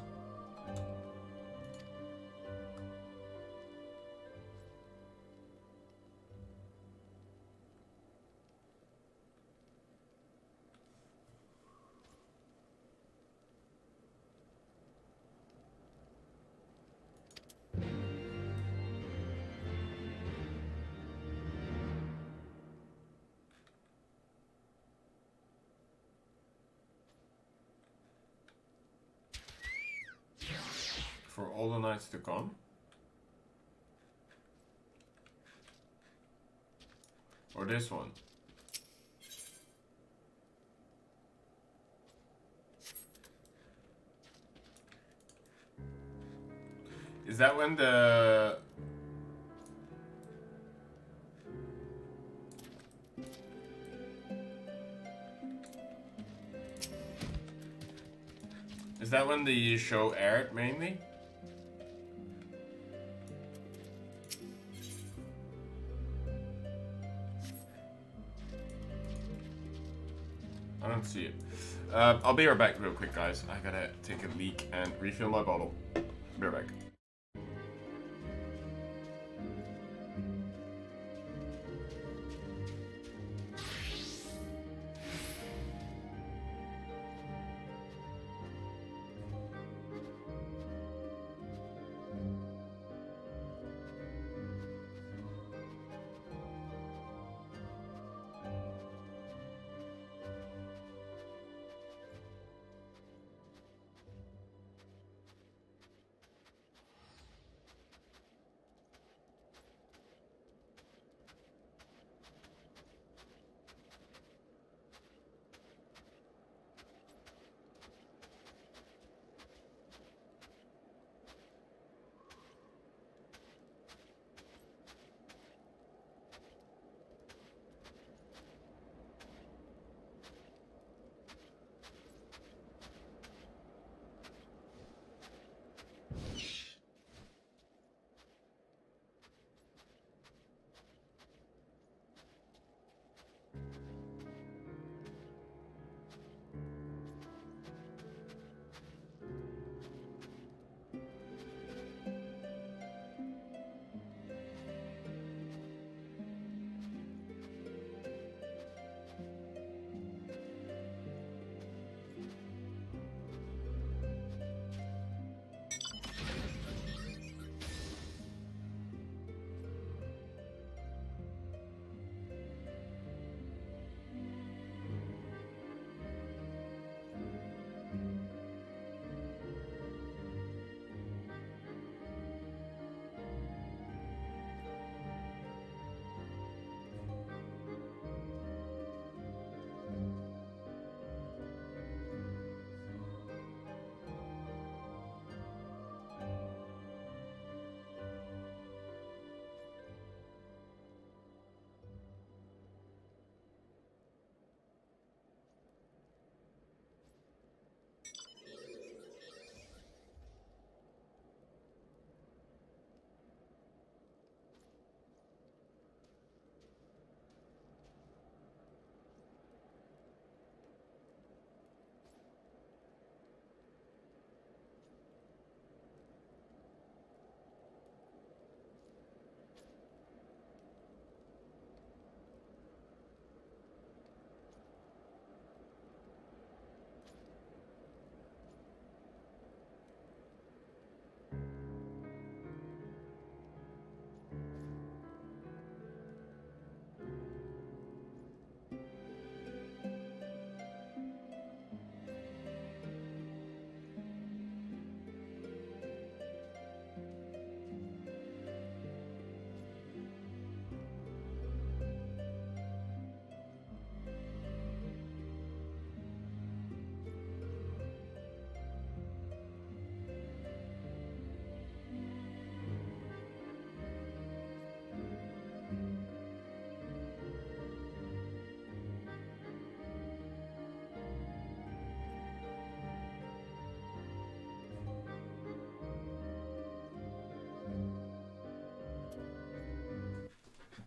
For all the nights to come. Or this one. Is that when the... Is that when the show aired mainly? I don't see it. I'll be right back real quick, guys. I gotta take a leak and refill my bottle. Be right back.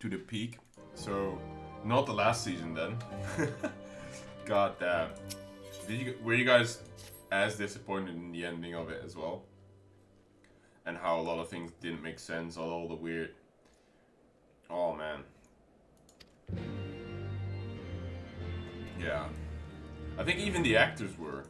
to the peak. So, not the last season then. God damn. Were you guys as disappointed in the ending of it as well? And how a lot of things didn't make sense, all the weird... Oh man. Yeah. I think even the actors were.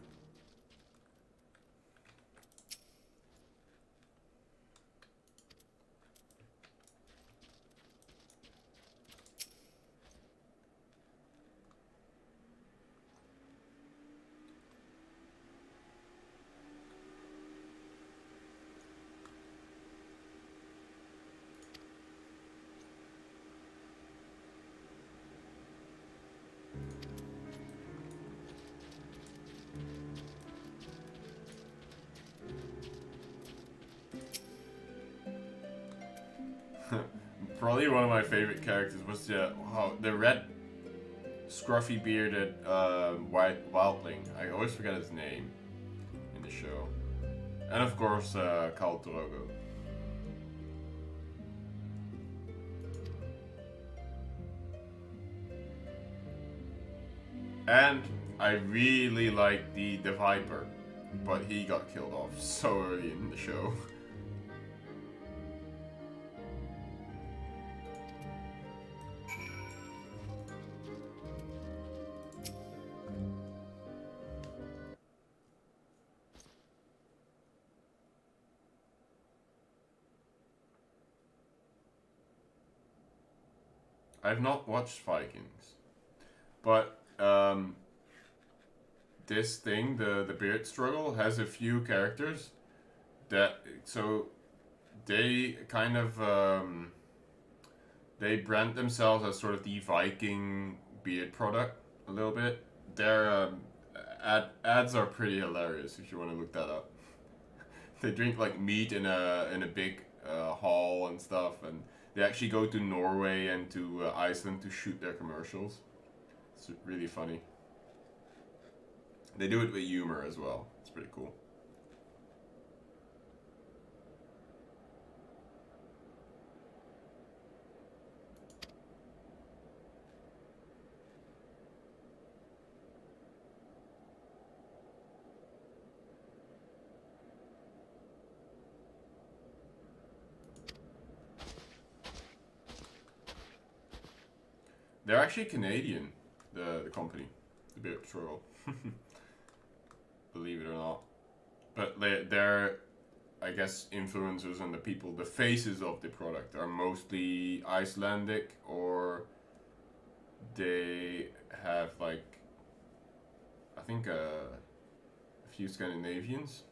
Probably one of my favorite characters was the red, scruffy bearded white wildling. I always forget his name in the show. And of course, Khal Drogo. And I really like the Viper, but he got killed off so early in the show. I've not watched Vikings, but this thing, the beard struggle, has a few characters that, so they kind of they brand themselves as sort of the Viking beard product a little bit. Their ads are pretty hilarious if you want to look that up. They drink like meat in a big hall and stuff, and they actually go to Norway and to Iceland to shoot their commercials. It's really funny. They do it with humor as well. It's pretty cool. They're actually Canadian, the company, the Beard Patrol. Believe it or not. But they're, I guess, influencers and the people, the faces of the product are mostly Icelandic, or they have like, I think a few Scandinavians.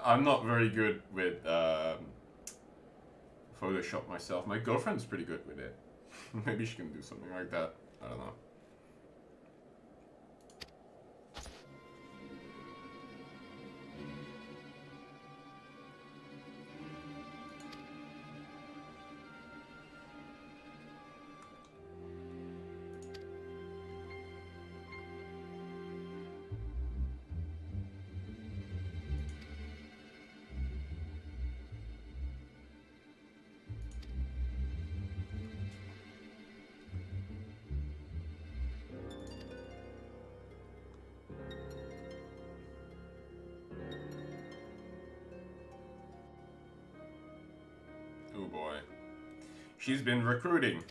I'm not very good with Photoshop myself. My girlfriend's pretty good with it. Maybe she can do something like that. I don't know. Oh boy. She's been recruiting.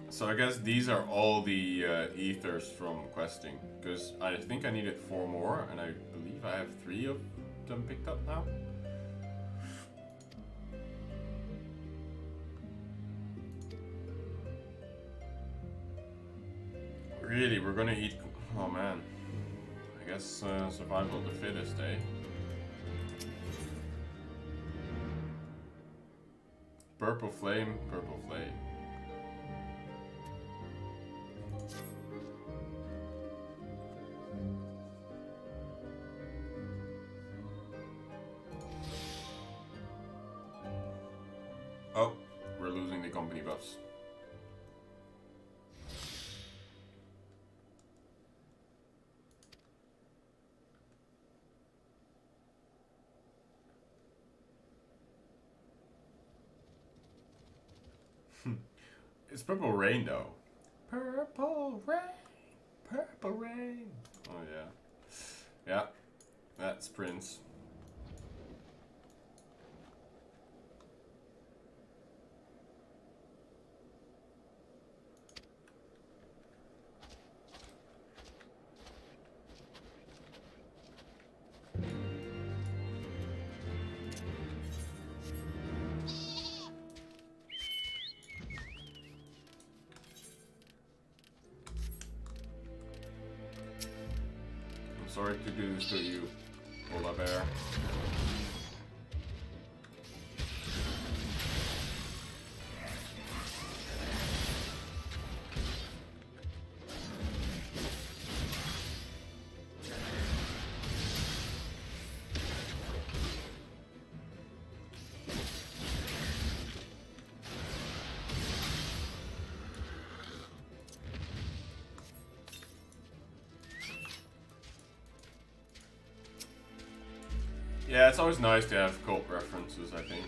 So I guess these are all the ethers from questing, because I think I needed 4 more, and I believe I have 3 of them picked up now. Really, we're gonna eat... Oh man. I guess survival of the fittest, eh? purple flame, purple flame. Oh, we're losing the company buffs. It's purple rain though. Purple rain, purple rain. Oh yeah, yeah, that's Prince. Sorry to do this to you, Polar Bear. Yeah, it's always nice to have cult references, I think.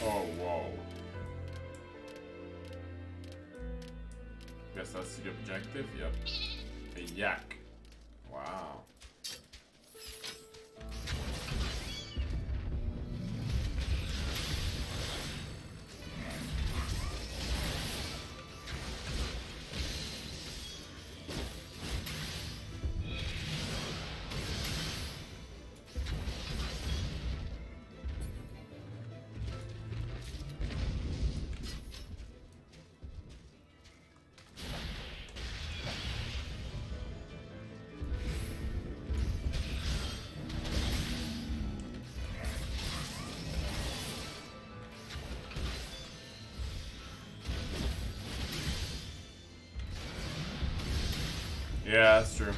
Oh, whoa. Guess that's the objective? Yep. A yak. Wow. Yeah, that's true.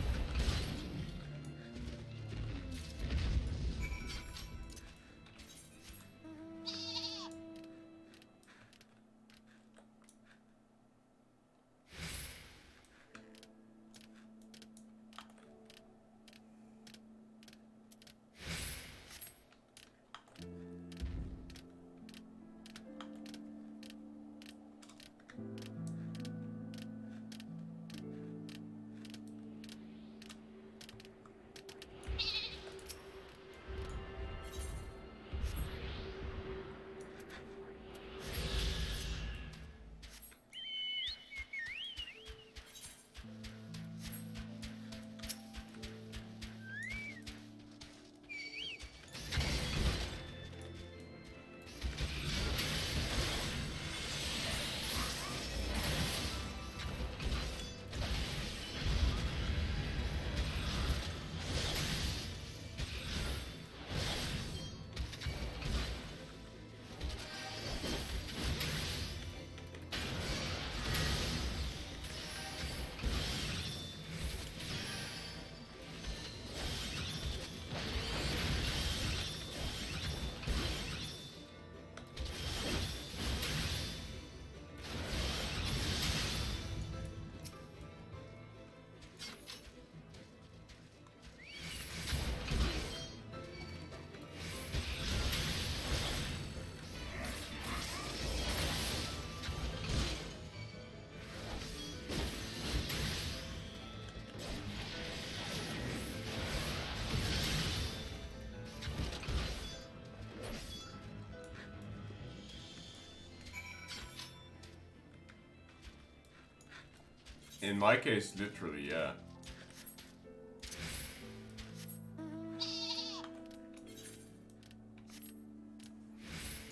In my case, literally, yeah.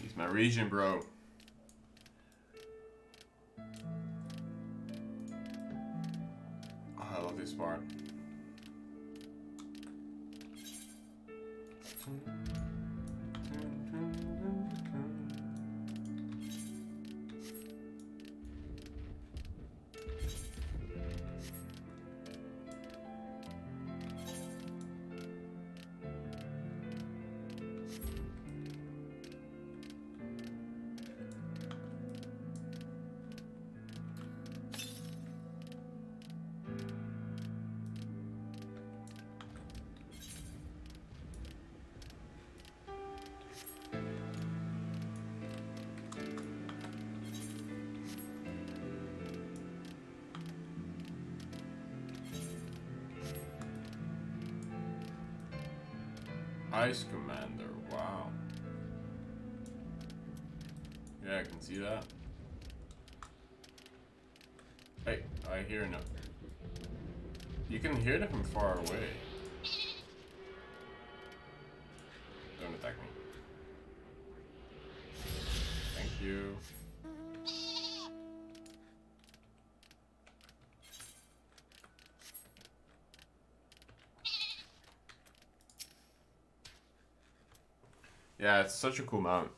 He's my region, bro. Oh, I love this part. Ice Commander, wow. Yeah, I can see that. Hey, I hear nothing. You can hear them from far away. Don't attack me. Thank you. Yeah, it's such a cool mount.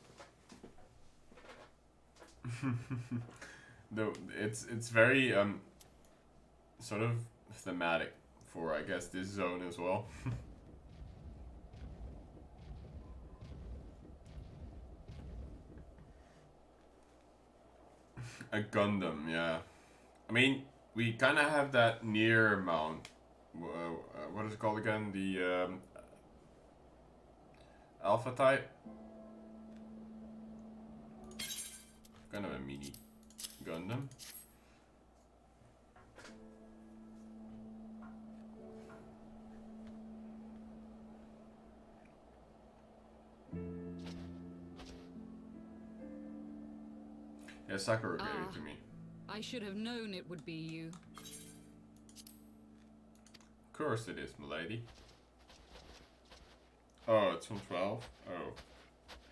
No, it's very sort of thematic for, I guess, this zone as well. A Gundam, yeah. I mean, we kind of have that near mount. What is it called again? The Alpha type. Kind of a mini Gundam. Yeah, Sakura gave it to me. I should have known it would be you. Of course it is, milady. Oh, it's from 12? Oh.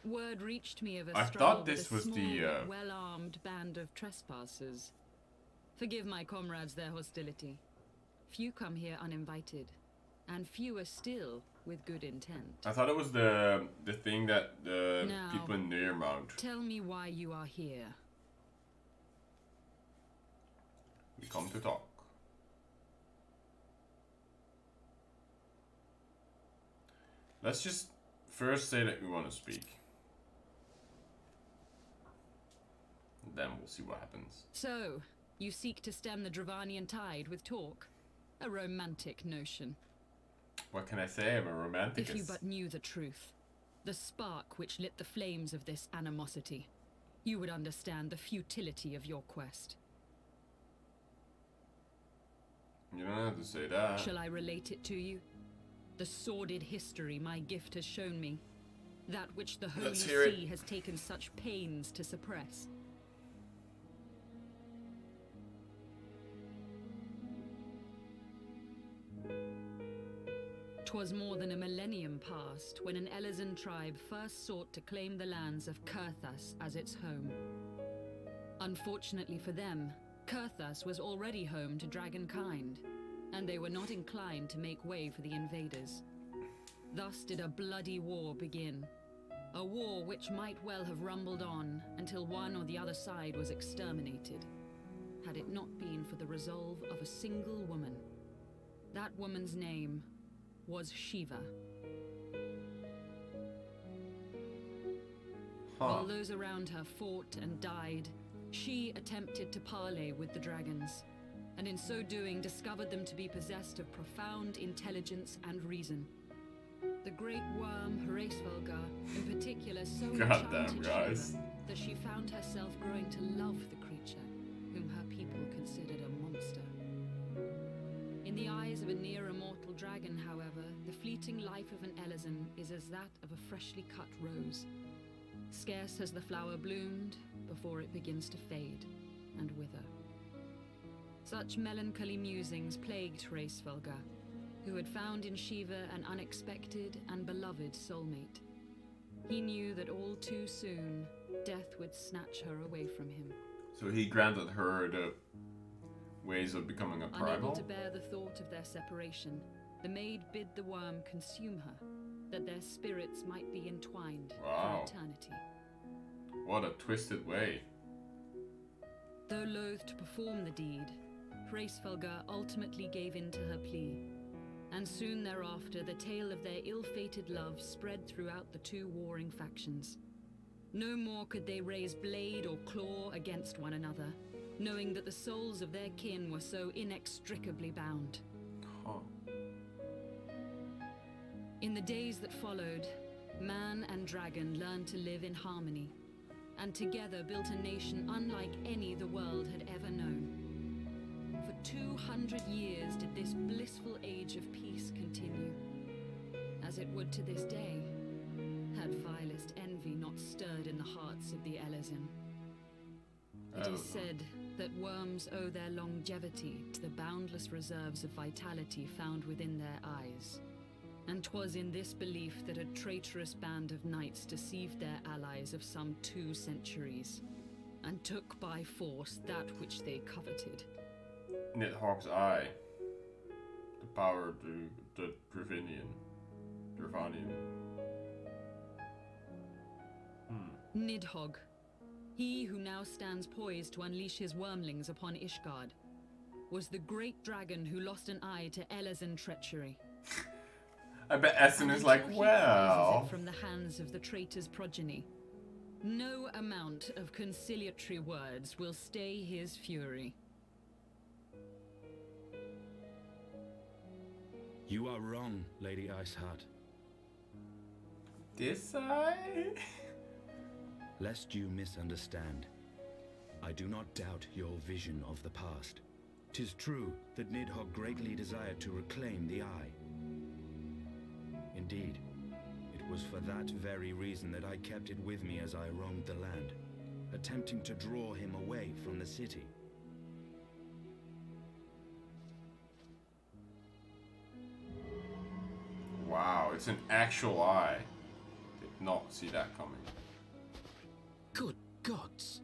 Word reached me of a I struggle thought this with a was small, the, well-armed band of trespassers. Forgive my comrades their hostility. Few come here uninvited, and fewer still with good intent. I thought it was the thing that the Now, people in Nearmount. Tell me why you are here. We come to talk. Let's just first say that we want to speak. Then we'll see what happens. So, you seek to stem the Dravanian tide with talk? A romantic notion. What can I say? I'm a romantic. If you but knew the truth, the spark which lit the flames of this animosity, you would understand the futility of your quest. You don't have to say that. Shall I relate it to you? The sordid history my gift has shown me. That which the Holy Let's hear it. See has taken such pains to suppress. 'Twas more than a millennium past when an Elizan tribe first sought to claim the lands of Kurthas as its home. Unfortunately for them, Kurthas was already home to dragonkind, and they were not inclined to make way for the invaders. Thus did a bloody war begin. A war which might well have rumbled on until one or the other side was exterminated, had it not been for the resolve of a single woman. That woman's name was Shiva. While those around her fought and died, she attempted to parley with the dragons, and in so doing discovered them to be possessed of profound intelligence and reason. The great worm Heavensward, in particular, so enchanted guys. Shiva that she found herself growing to love the creature, whom her people considered a monster. In the eyes of a near-immortal dragon, however, the fleeting life of an Elizan is as that of a freshly cut rose. Scarce has the flower bloomed before it begins to fade and wither. Such melancholy musings plagued Hraesvelga, who had found in Shiva an unexpected and beloved soulmate. He knew that all too soon, death would snatch her away from him. So he granted her the ways of becoming a primal? Unable to bear the thought of their separation, the maid bid the worm consume her, that their spirits might be entwined Wow. for eternity. What a twisted way. Though loath to perform the deed, Hraesvelga ultimately gave in to her plea, and soon thereafter the tale of their ill-fated love spread throughout the two warring factions. No more could they raise blade or claw against one another, knowing that the souls of their kin were so inextricably bound. Huh. In the days that followed, man and dragon learned to live in harmony, and together built a nation unlike any the world had ever known. For 200 years did this blissful age of peace continue, as it would to this day, had vilest envy not stirred in the hearts of the Elezen. It is said that worms owe their longevity to the boundless reserves of vitality found within their eyes. And 'twas in this belief that a traitorous band of knights deceived their allies of some 2 centuries, and took by force that which they coveted. Nidhogg's eye. The power of the Dravanian. Nidhogg, he who now stands poised to unleash his wormlings upon Ishgard, was the great dragon who lost an eye to Elezen treachery. I bet Estin is like, Until he well... prizes it from the hands of the traitor's progeny, no amount of conciliatory words will stay his fury. You are wrong, Lady Iceheart. This eye? Lest you misunderstand, I do not doubt your vision of the past. 'Tis true that Nidhogg greatly desired to reclaim the eye. Indeed, it was for that very reason that I kept it with me as I roamed the land, attempting to draw him away from the city. Wow, it's an actual eye. Did not see that coming. Good gods.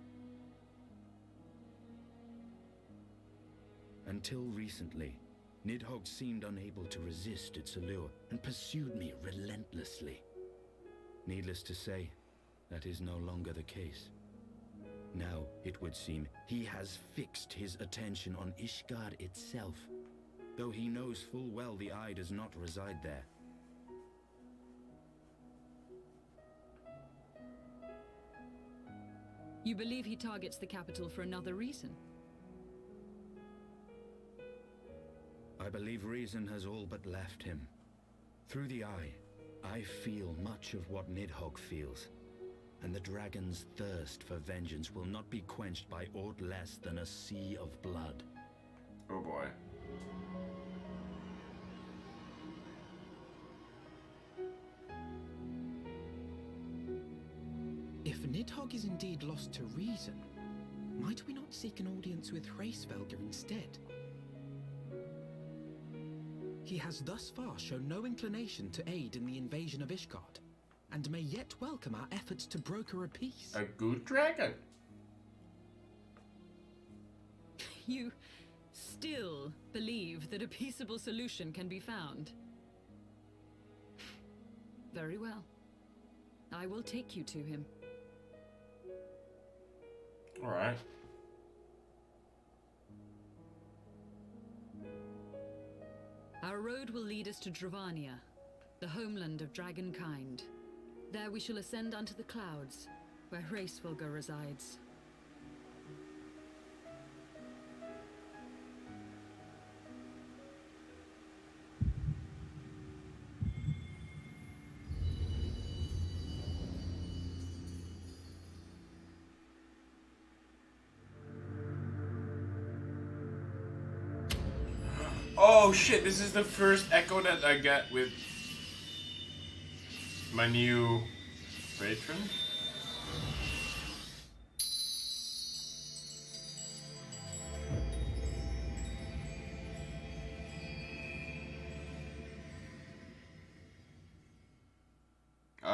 Until recently, Nidhogg seemed unable to resist its allure and pursued me relentlessly. Needless to say, that is no longer the case. Now, it would seem, he has fixed his attention on Ishgard itself, though he knows full well the eye does not reside there. You believe he targets the capital for another reason? I believe reason has all but left him. Through the eye, I feel much of what Nidhogg feels, and the dragon's thirst for vengeance will not be quenched by aught less than a sea of blood. Oh boy. If Nidhogg is indeed lost to reason, might we not seek an audience with Hraesvelga instead? He has thus far shown no inclination to aid in the invasion of Ishgard, and may yet welcome our efforts to broker a peace. A good dragon. You still believe that a peaceable solution can be found? Very well. I will take you to him. Alright. Our road will lead us to Dravania, the homeland of dragonkind. There we shall ascend unto the clouds, where Hraesvelga resides. Oh shit, this is the first echo that I get with my new patron.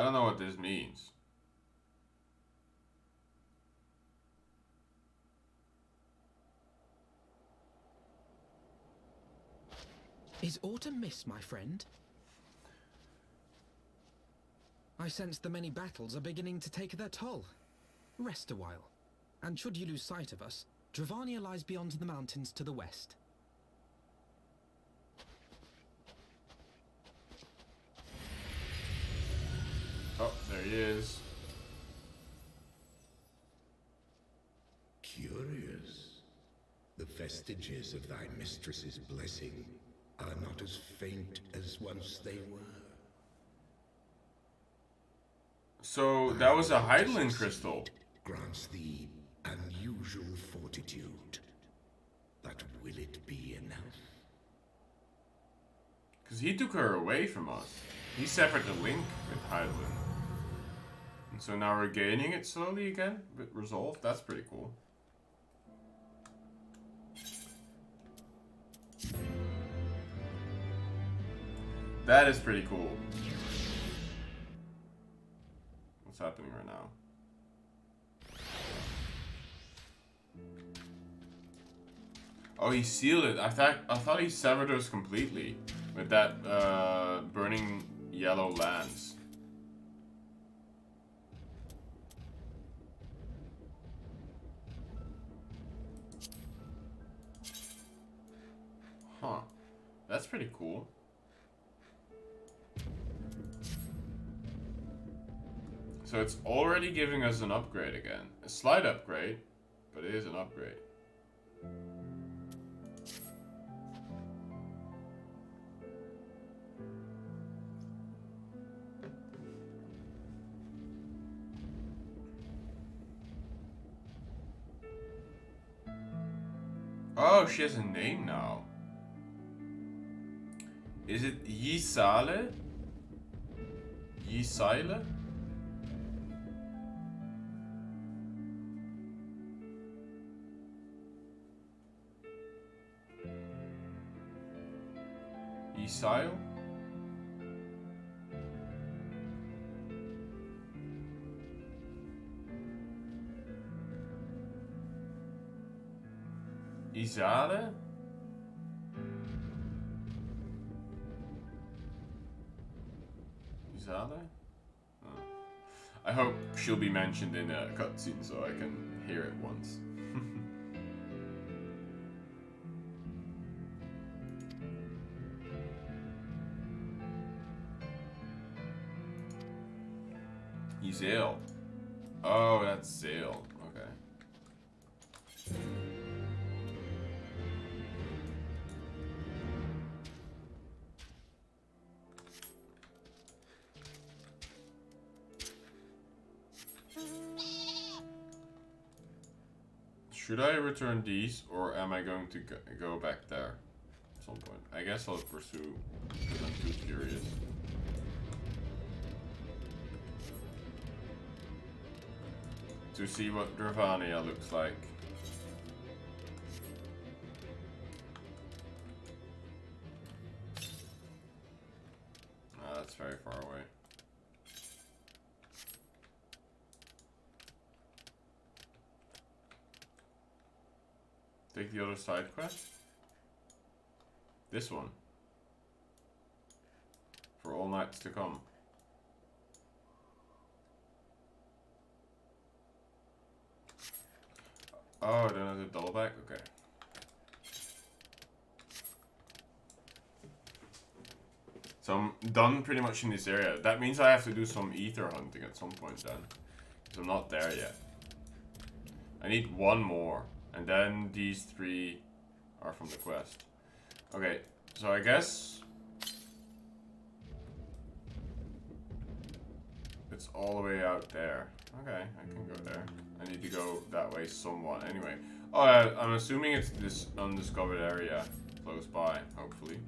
don't know what this means. Is autumn mist, my friend? I sense the many battles are beginning to take their toll. Rest a while, and should you lose sight of us, Dravania lies beyond the mountains to the west. Oh, there he is. Curious. The vestiges of thy mistress's blessing are not as faint as once they were. So that was a Heidelin crystal. Grants thee unusual fortitude. But will it be enough? Because he took her away from us. He severed the link with Heidelin. And so now we're gaining it slowly again with resolve. That's pretty cool. That is pretty cool. What's happening right now? Oh, he sealed it. I thought he severed us completely with that burning yellow lance. Huh. That's pretty cool. So it's already giving us an upgrade again. A slight upgrade, but it is an upgrade. Oh, she has a name now. Is it Yisale? Yisale? Yisale? Izade? Izade? Oh. I hope she'll be mentioned in a cutscene so I can hear it once. Zale. Oh, that's Zale. Okay. Should I return these, or am I going to go back there at some point? I guess I'll pursue, because I'm too curious. To see what Dravania looks like. Ah, that's very far away. Take the other side quest? This one. For all nights to come. Oh, I don't have to double back? Okay. So I'm done pretty much in this area. That means I have to do some ether hunting at some point then. Because I'm not there yet. I need one more. And then these 3 are from the quest. Okay, so I guess it's all the way out there. Okay, I can go there. I need to go that way somewhat anyway. Oh, I'm assuming it's this undiscovered area close by, hopefully.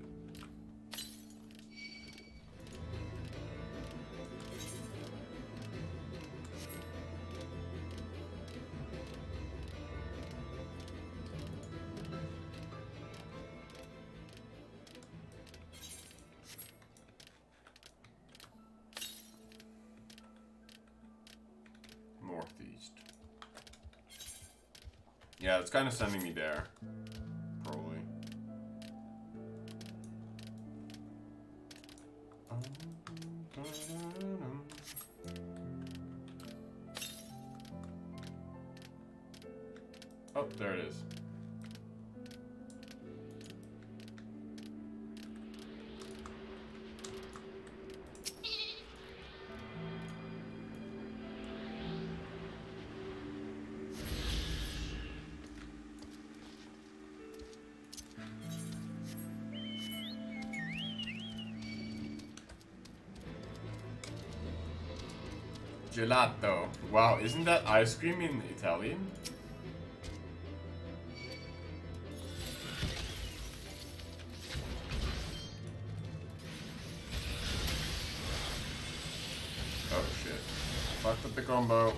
East. Yeah, it's kind of sending me there. Probably. Oh, there it is. Gelato. Wow, isn't that ice cream in Italian? Oh shit. Fucked up the combo.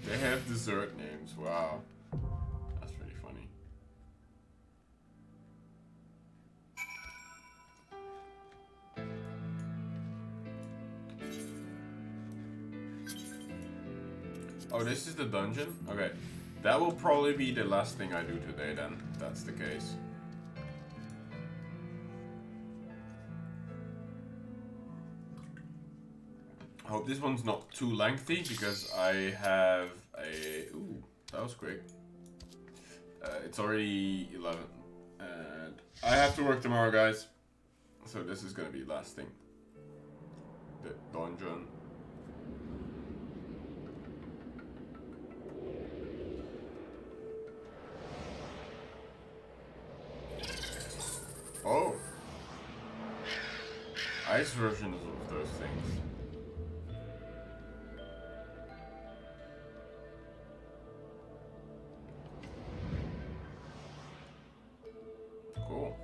They have dessert names, wow. That's pretty funny. Oh, this is the dungeon? Okay. That will probably be the last thing I do today then, if that's the case. I hope this one's not too lengthy because I have a... Ooh, that was quick. It's already 11 and I have to work tomorrow, guys. So this is gonna be the last thing. The dungeon. Oh! Ice versions of those things. Cool.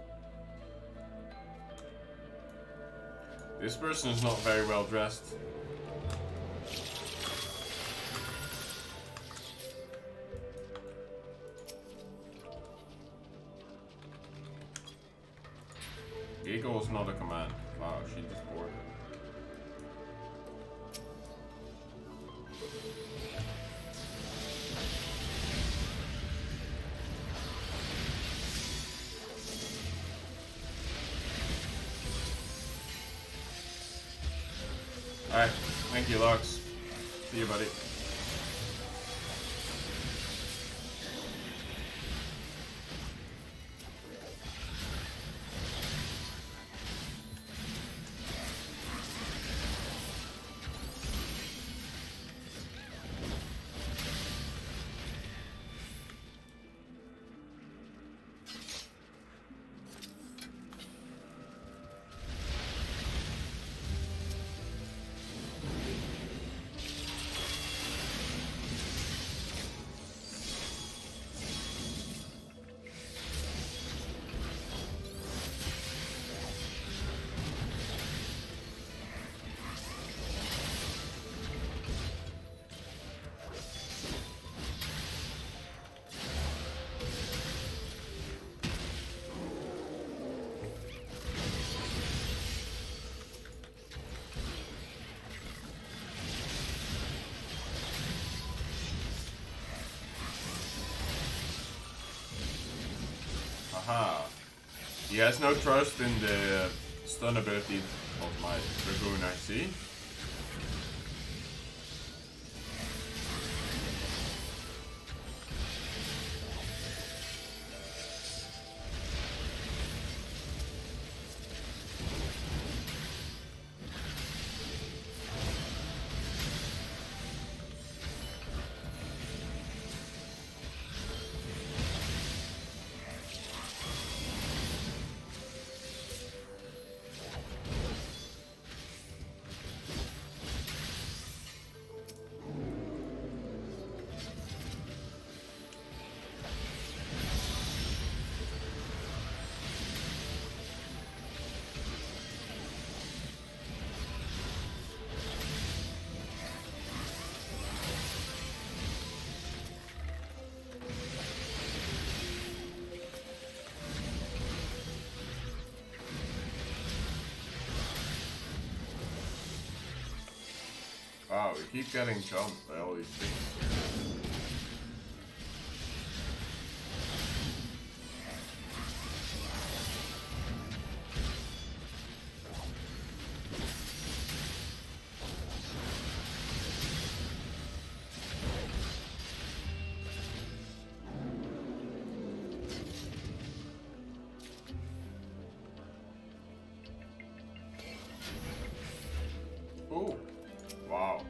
This person is not very well dressed. Giggle is not a command. Wow, she just bored. Alright, thank you, Lux. See you, buddy. Aha. He has no trust in the stun ability of my Dragoon, I see. we keep getting jumped by all these things. Ooh, wow.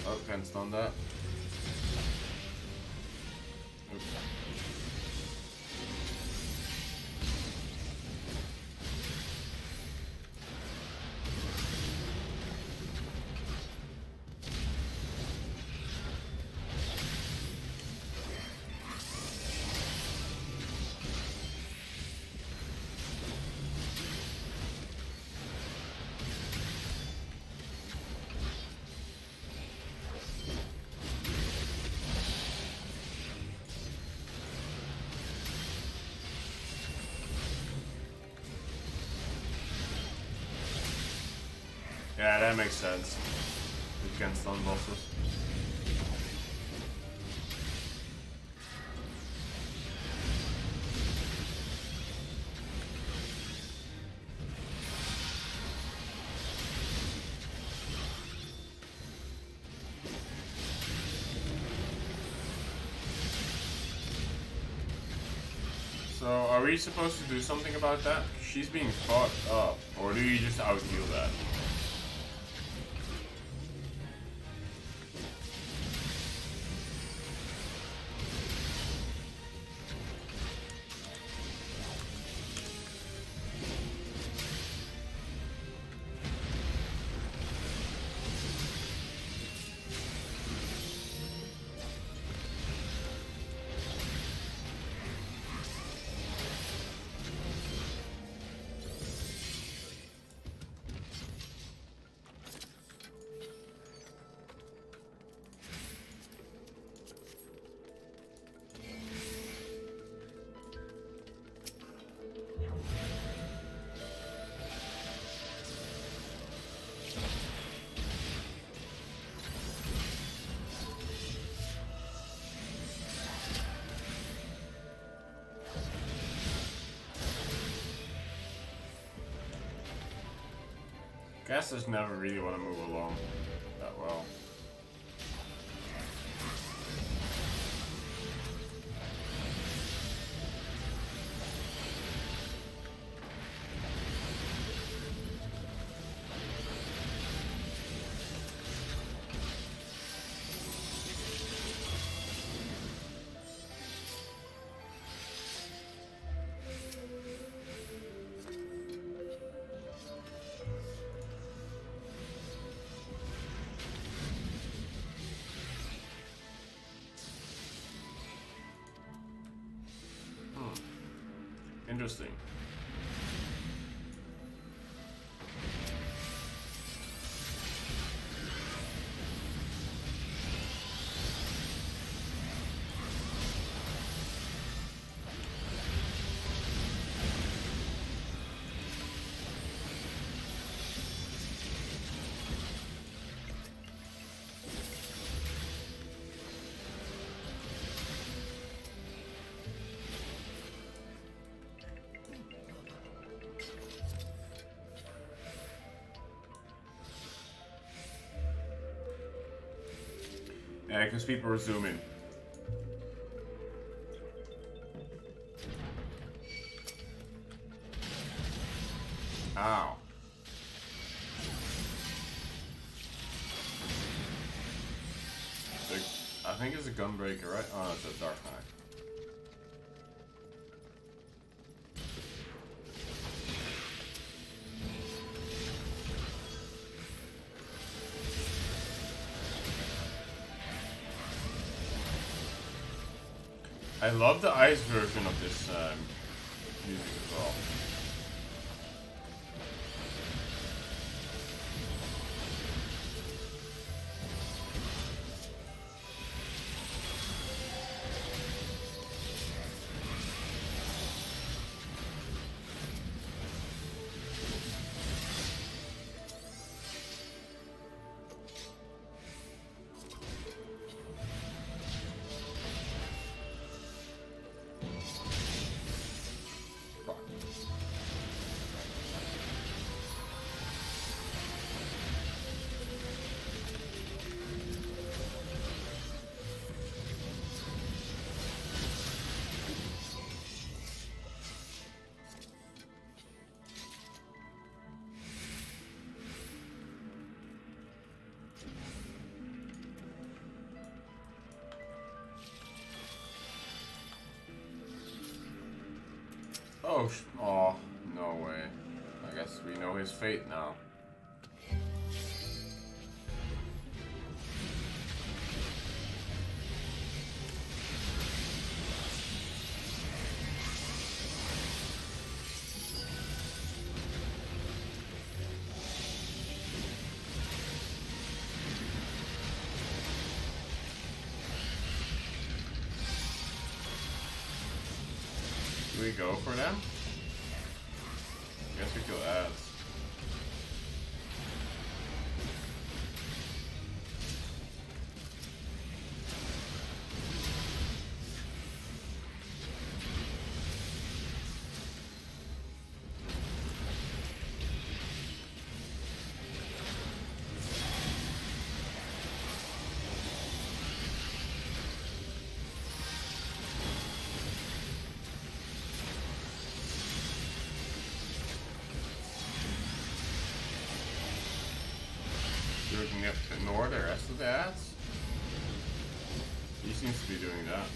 Oh, can't stun that. Oops. Yeah, that makes sense. Against stun bosses. So, are we supposed to do something about that? She's being fucked up. Or do you just out-heal that? Casters never really want to move along that well. Interesting. Yeah, because people are zooming. Ow. I think it's a gunbreaker, right? Oh, it's a Dark Knight. I love the ice version of this music as well. Oh, oh, no way. I guess we know his fate now. Do we go for them? I guess we kill ads. We can ignore the rest of the ads. He seems to be doing that.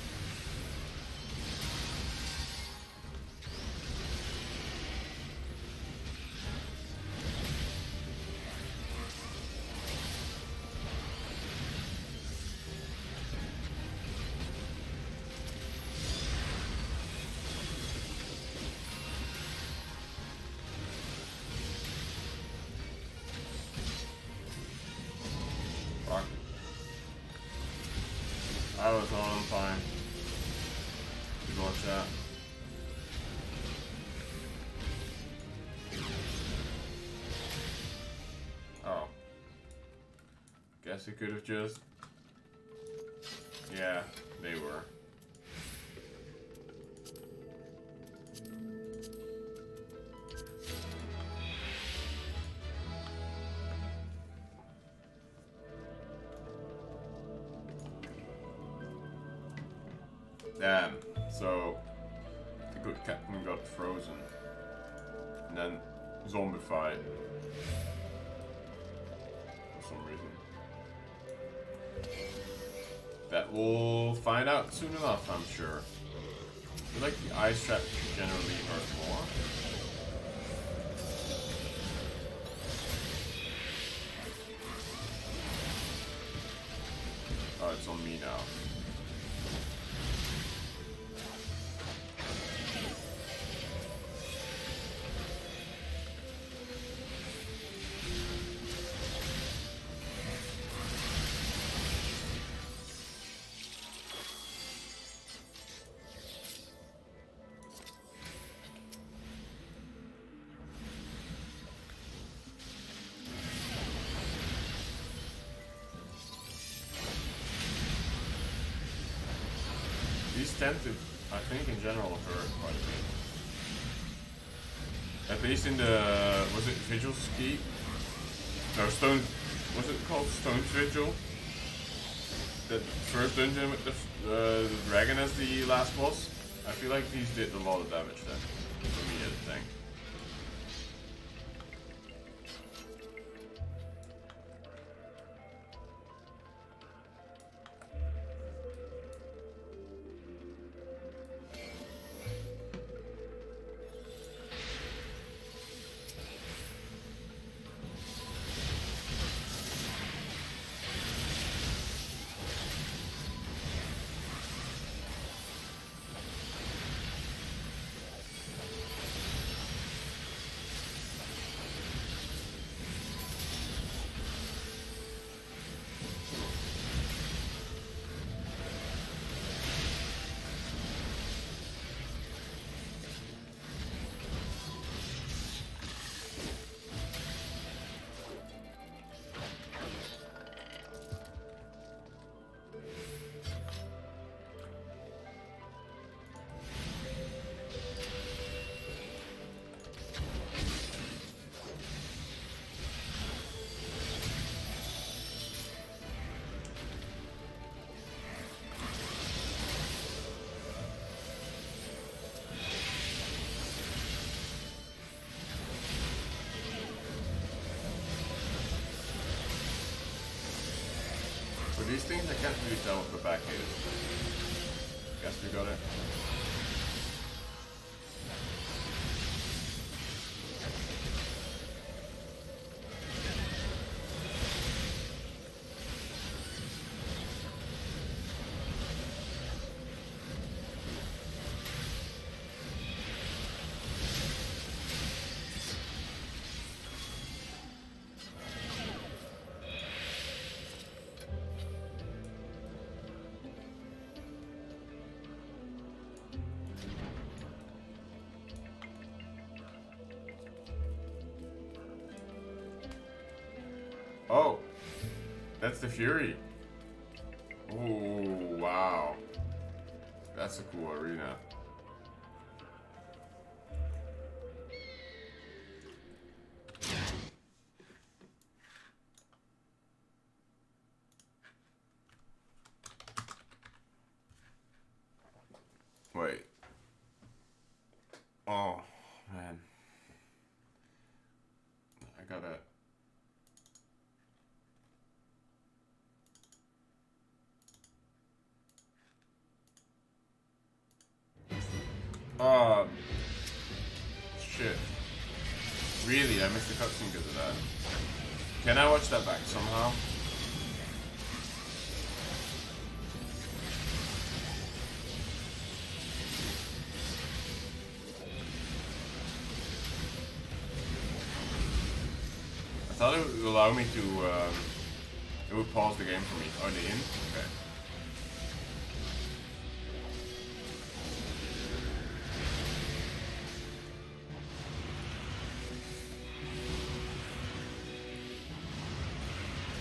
Fuck. I was on fine. Good watch that. Oh. Guess he could have just... Yeah, they were. Damn, so the good captain got frozen and then zombified for some reason. That we'll find out soon enough, I'm sure. I feel like the ice trap generally hurt more. Oh, it's on me now. These tend to, I think in general, hurt quite a bit. At least in the, was it Vigil Ski? No, Stone, was it called Stone Vigil? The first dungeon with the dragon as the last boss? I feel like these did a lot of damage then, for me as a tank. These things I can't really tell what the back is. Guess we got it. Oh, that's the Fury. Oh, wow. That's a cool arena. Wait. Oh, man. I gotta... Shit. Really? I missed the cutscene because of that. Can I watch that back somehow? I thought it would allow me to, it would pause the game for me. Are they in? Okay.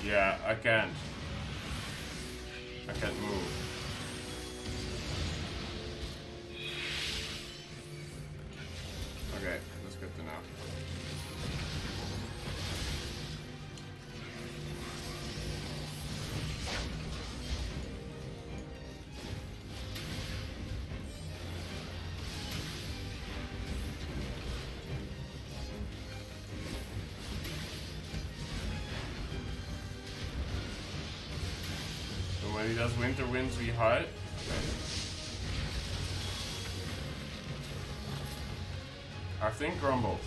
Yeah, I can't. I can't move. Okay, that's good to know. When he does winter winds, we hide. Okay. I think Grumble.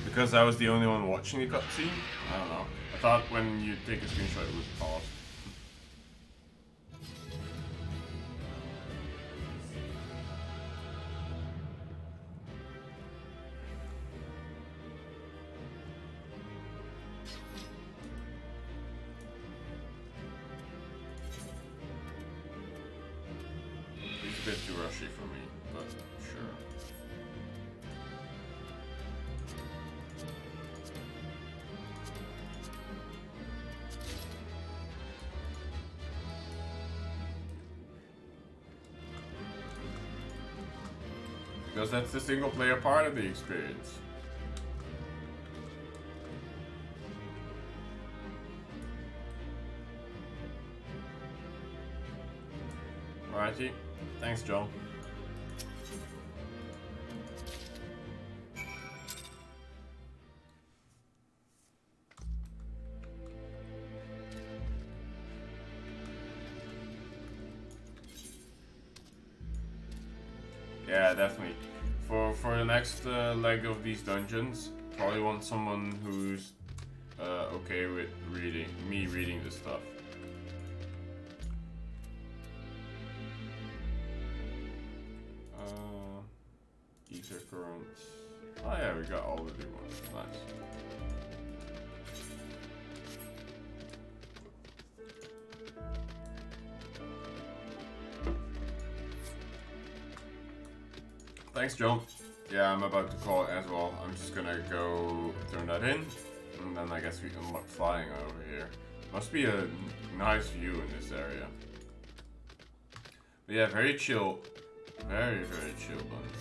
Because I was the only one watching the cutscene? I don't know. I thought when you take a screenshot it would pause. It's a bit too rushy for me, but sure. Because that's the single player part of the experience. Alrighty. Thanks, Joel. Yeah, definitely. For the next leg of these dungeons, probably want someone who's okay with reading this stuff. Ether currents. Oh yeah, we got all the big ones. Nice. Thanks, John. Yeah, I'm about to call it as well. I'm just gonna go turn that in, and then I guess we unlock flying over here. Must be a nice view in this area. But yeah, very chill. Very, very chill bunch.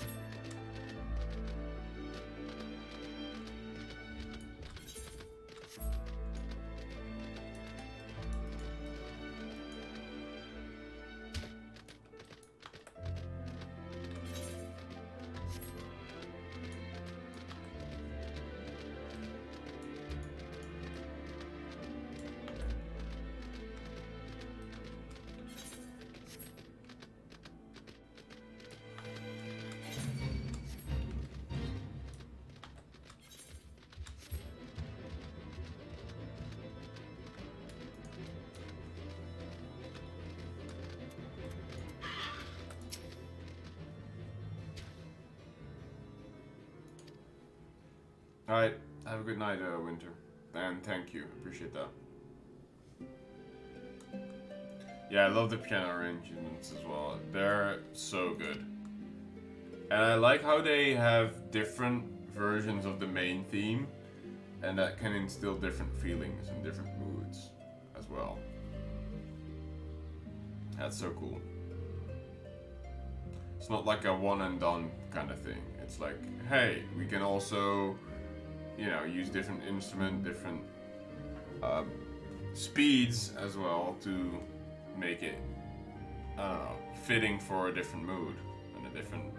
Alright, have a good night, Winter. And thank you, appreciate that. Yeah, I love the piano arrangements as well. They're so good. And I like how they have different versions of the main theme, and that can instill different feelings and different moods as well. That's so cool. It's not like a one and done kind of thing. It's like, hey, we can also, you know, use different instrument, different speeds as well to make it, I don't know, fitting for a different mood and a different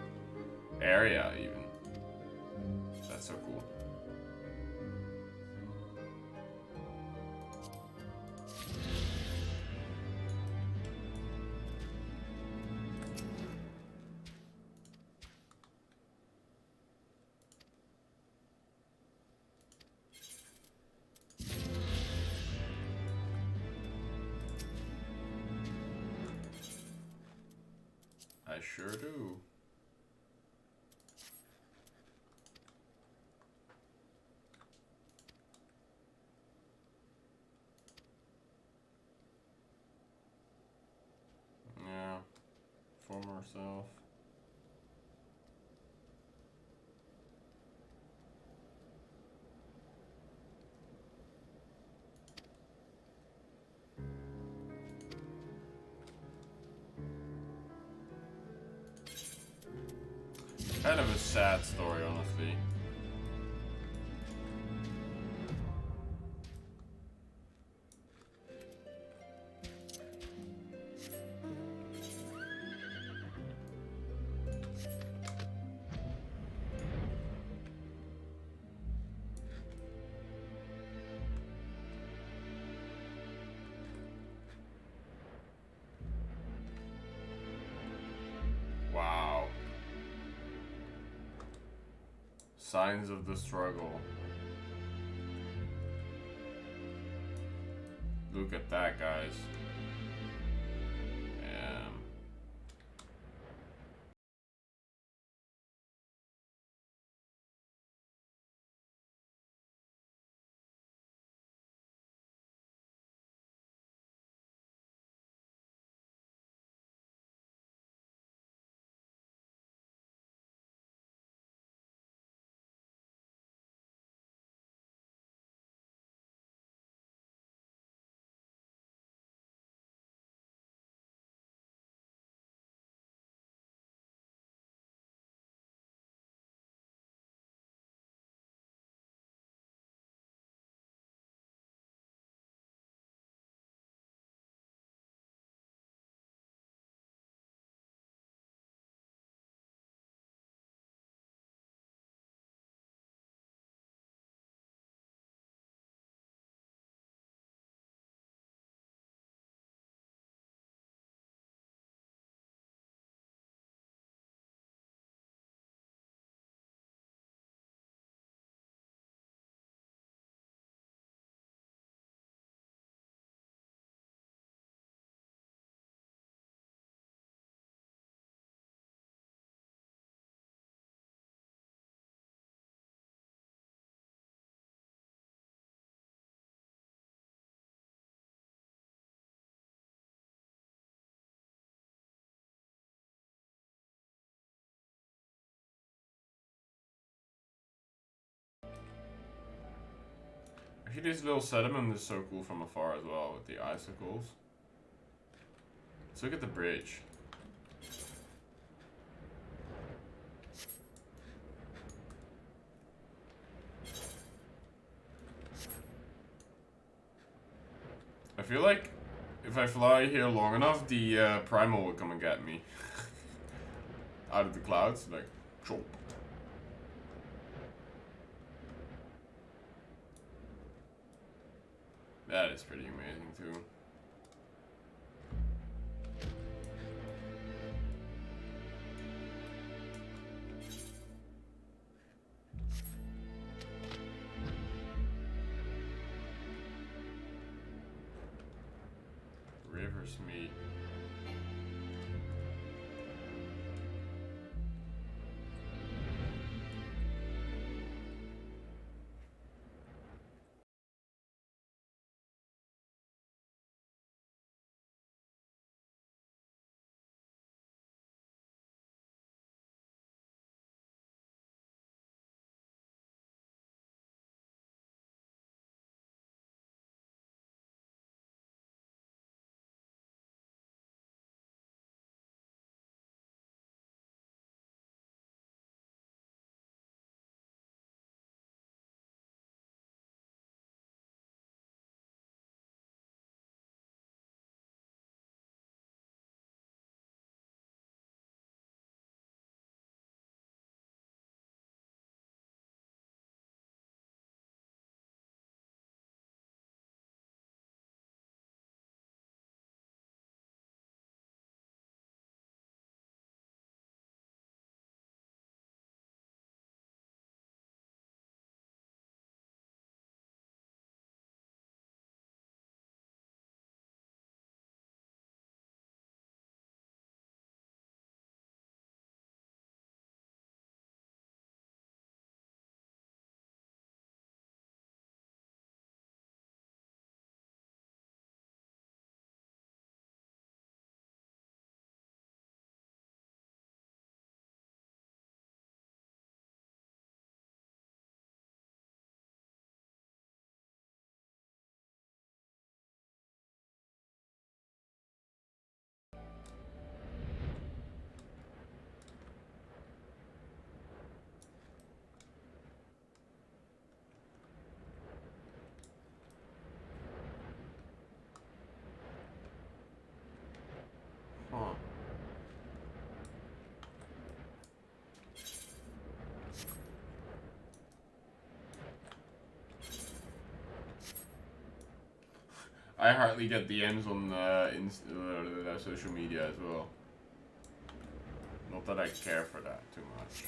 area even. That's so cool. I sure do. Yeah, former self. Kind of a sad story, honestly. Wow. Signs of the struggle. Look at that, guys. Actually, this little sediment is so cool from afar as well, with the icicles. Let's look at the bridge. I feel like if I fly here long enough, the primal will come and get me. Out of the clouds, like, chomp. That is pretty amazing too. Rivers meet. Huh. I hardly get DMs on social media as well. Not that I care for that too much.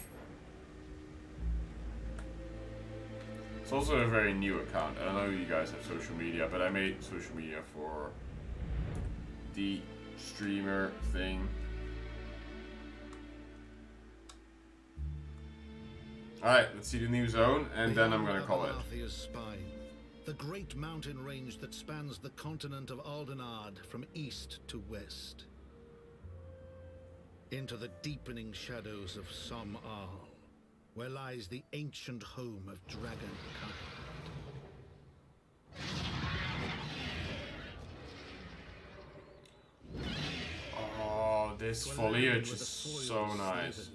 It's also a very new account. I don't know if you guys have social media, but I made social media for the streamer thing. Alright, let's see the new zone, and then I'm gonna call it. Spine, the great mountain range that spans the continent of Aldenard from east to west. Into the deepening shadows of Som Al, where lies the ancient home of Dragonkind. Oh, this foliage is so nice.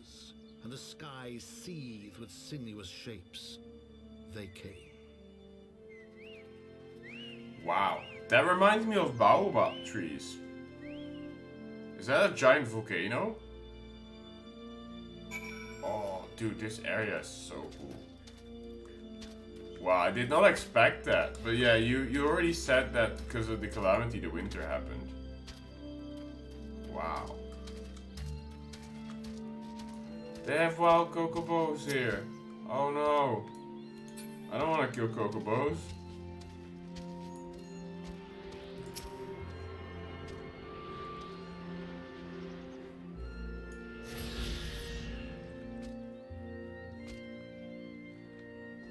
And the skies seethe with sinuous shapes. They came. Wow, that reminds me of baobab trees. Is that a giant volcano? Oh, dude, this area is so cool. Wow, I did not expect that. But yeah, you already said that because of the calamity, the winter happened. Wow. They have wild chocobos here. Oh no. I don't want to kill chocobos.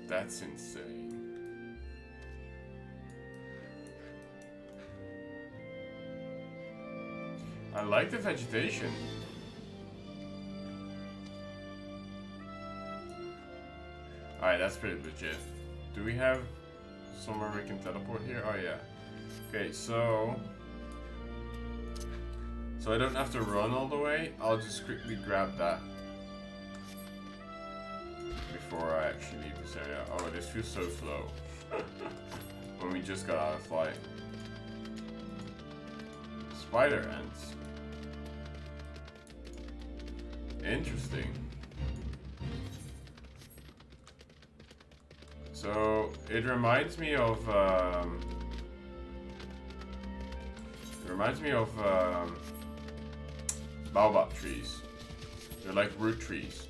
That's insane. I like the vegetation. Alright, that's pretty legit. Do we have somewhere we can teleport here? Oh yeah. Okay, so I don't have to run all the way. I'll just quickly grab that before I actually leave this area. Oh, this feels so slow. When we just got out of flight. Spider ants. Interesting. So it reminds me of baobab trees. They're like root trees.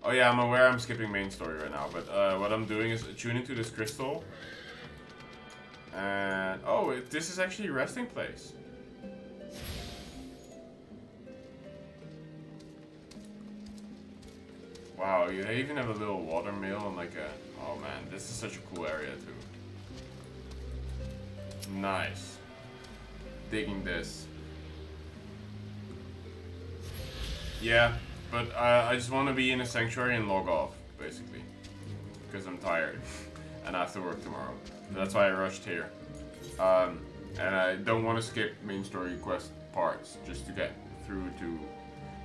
Oh yeah, I'm aware I'm skipping main story right now, but what I'm doing is tuning to this crystal. And oh, this is actually a resting place. Wow, you even have a little water mill and like a... Oh man, this is such a cool area too. Nice. Digging this. Yeah, but I just want to be in a sanctuary and log off, basically. Because I'm tired. And I have to work tomorrow. So that's why I rushed here. And I don't want to skip main story quest parts just to get through to...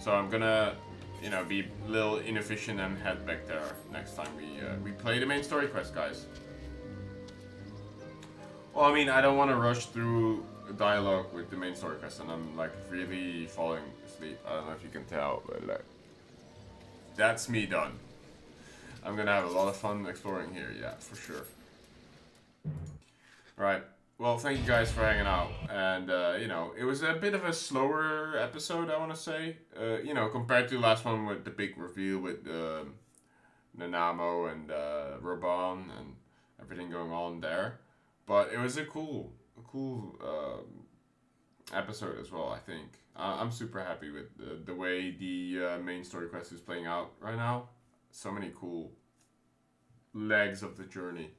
So I'm gonna, you know, be a little inefficient and head back there next time we play the main story quest, guys. Well, I mean, I don't want to rush through dialogue with the main story quest, and I'm like really falling asleep. I don't know if you can tell, but like, that's me done. I'm gonna have a lot of fun exploring here, yeah, for sure. Right. Well, thank you guys for hanging out, and you know, it was a bit of a slower episode, I want to say. You know, compared to the last one with the big reveal with Nanamo and Raban and everything going on there. But it was a cool episode as well, I think. I'm super happy with the way the main story quest is playing out right now. So many cool legs of the journey.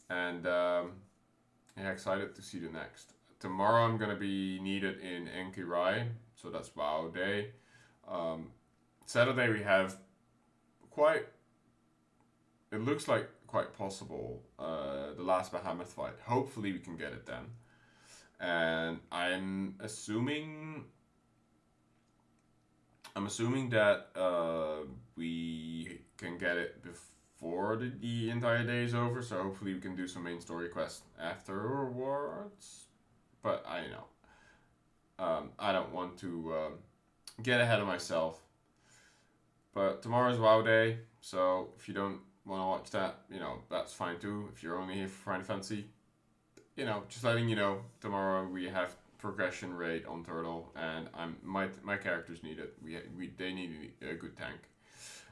And yeah, excited to see the next. Tomorrow I'm going to be needed in Enkirai, so that's WoW Day. Saturday we have it looks like quite possible, the last Behemoth fight. Hopefully we can get it then. And I'm assuming that we can get it before the entire day is over, so hopefully we can do some main story quest afterwards. But I don't want to get ahead of myself. But tomorrow's WoW Day, so if you don't want to watch that, you know, that's fine too. If you're only here for Final Fantasy, you know, just letting you know, tomorrow we have progression rate on Turtle, and my characters need it. They need a good tank.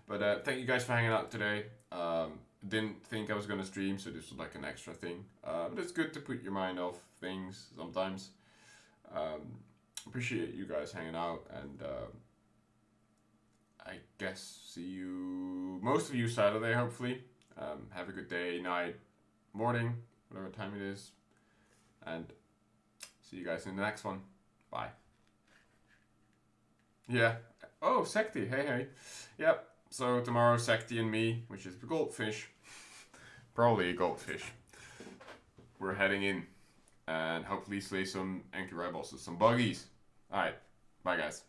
But thank you guys for hanging out today. Didn't think I was gonna stream, so this was like an extra thing. But it's good to put your mind off things sometimes. Appreciate you guys hanging out, and I guess see you, most of you, Saturday, hopefully. Have a good day, night, morning, whatever time it is. And see you guys in the next one. Bye. Yeah. Oh, Sekti. Hey. Yep. So tomorrow, Sekti and me, which is the goldfish. Probably a goldfish. We're heading in. And hopefully slay some Enkirai bosses, some buggies. Alright. Bye, guys.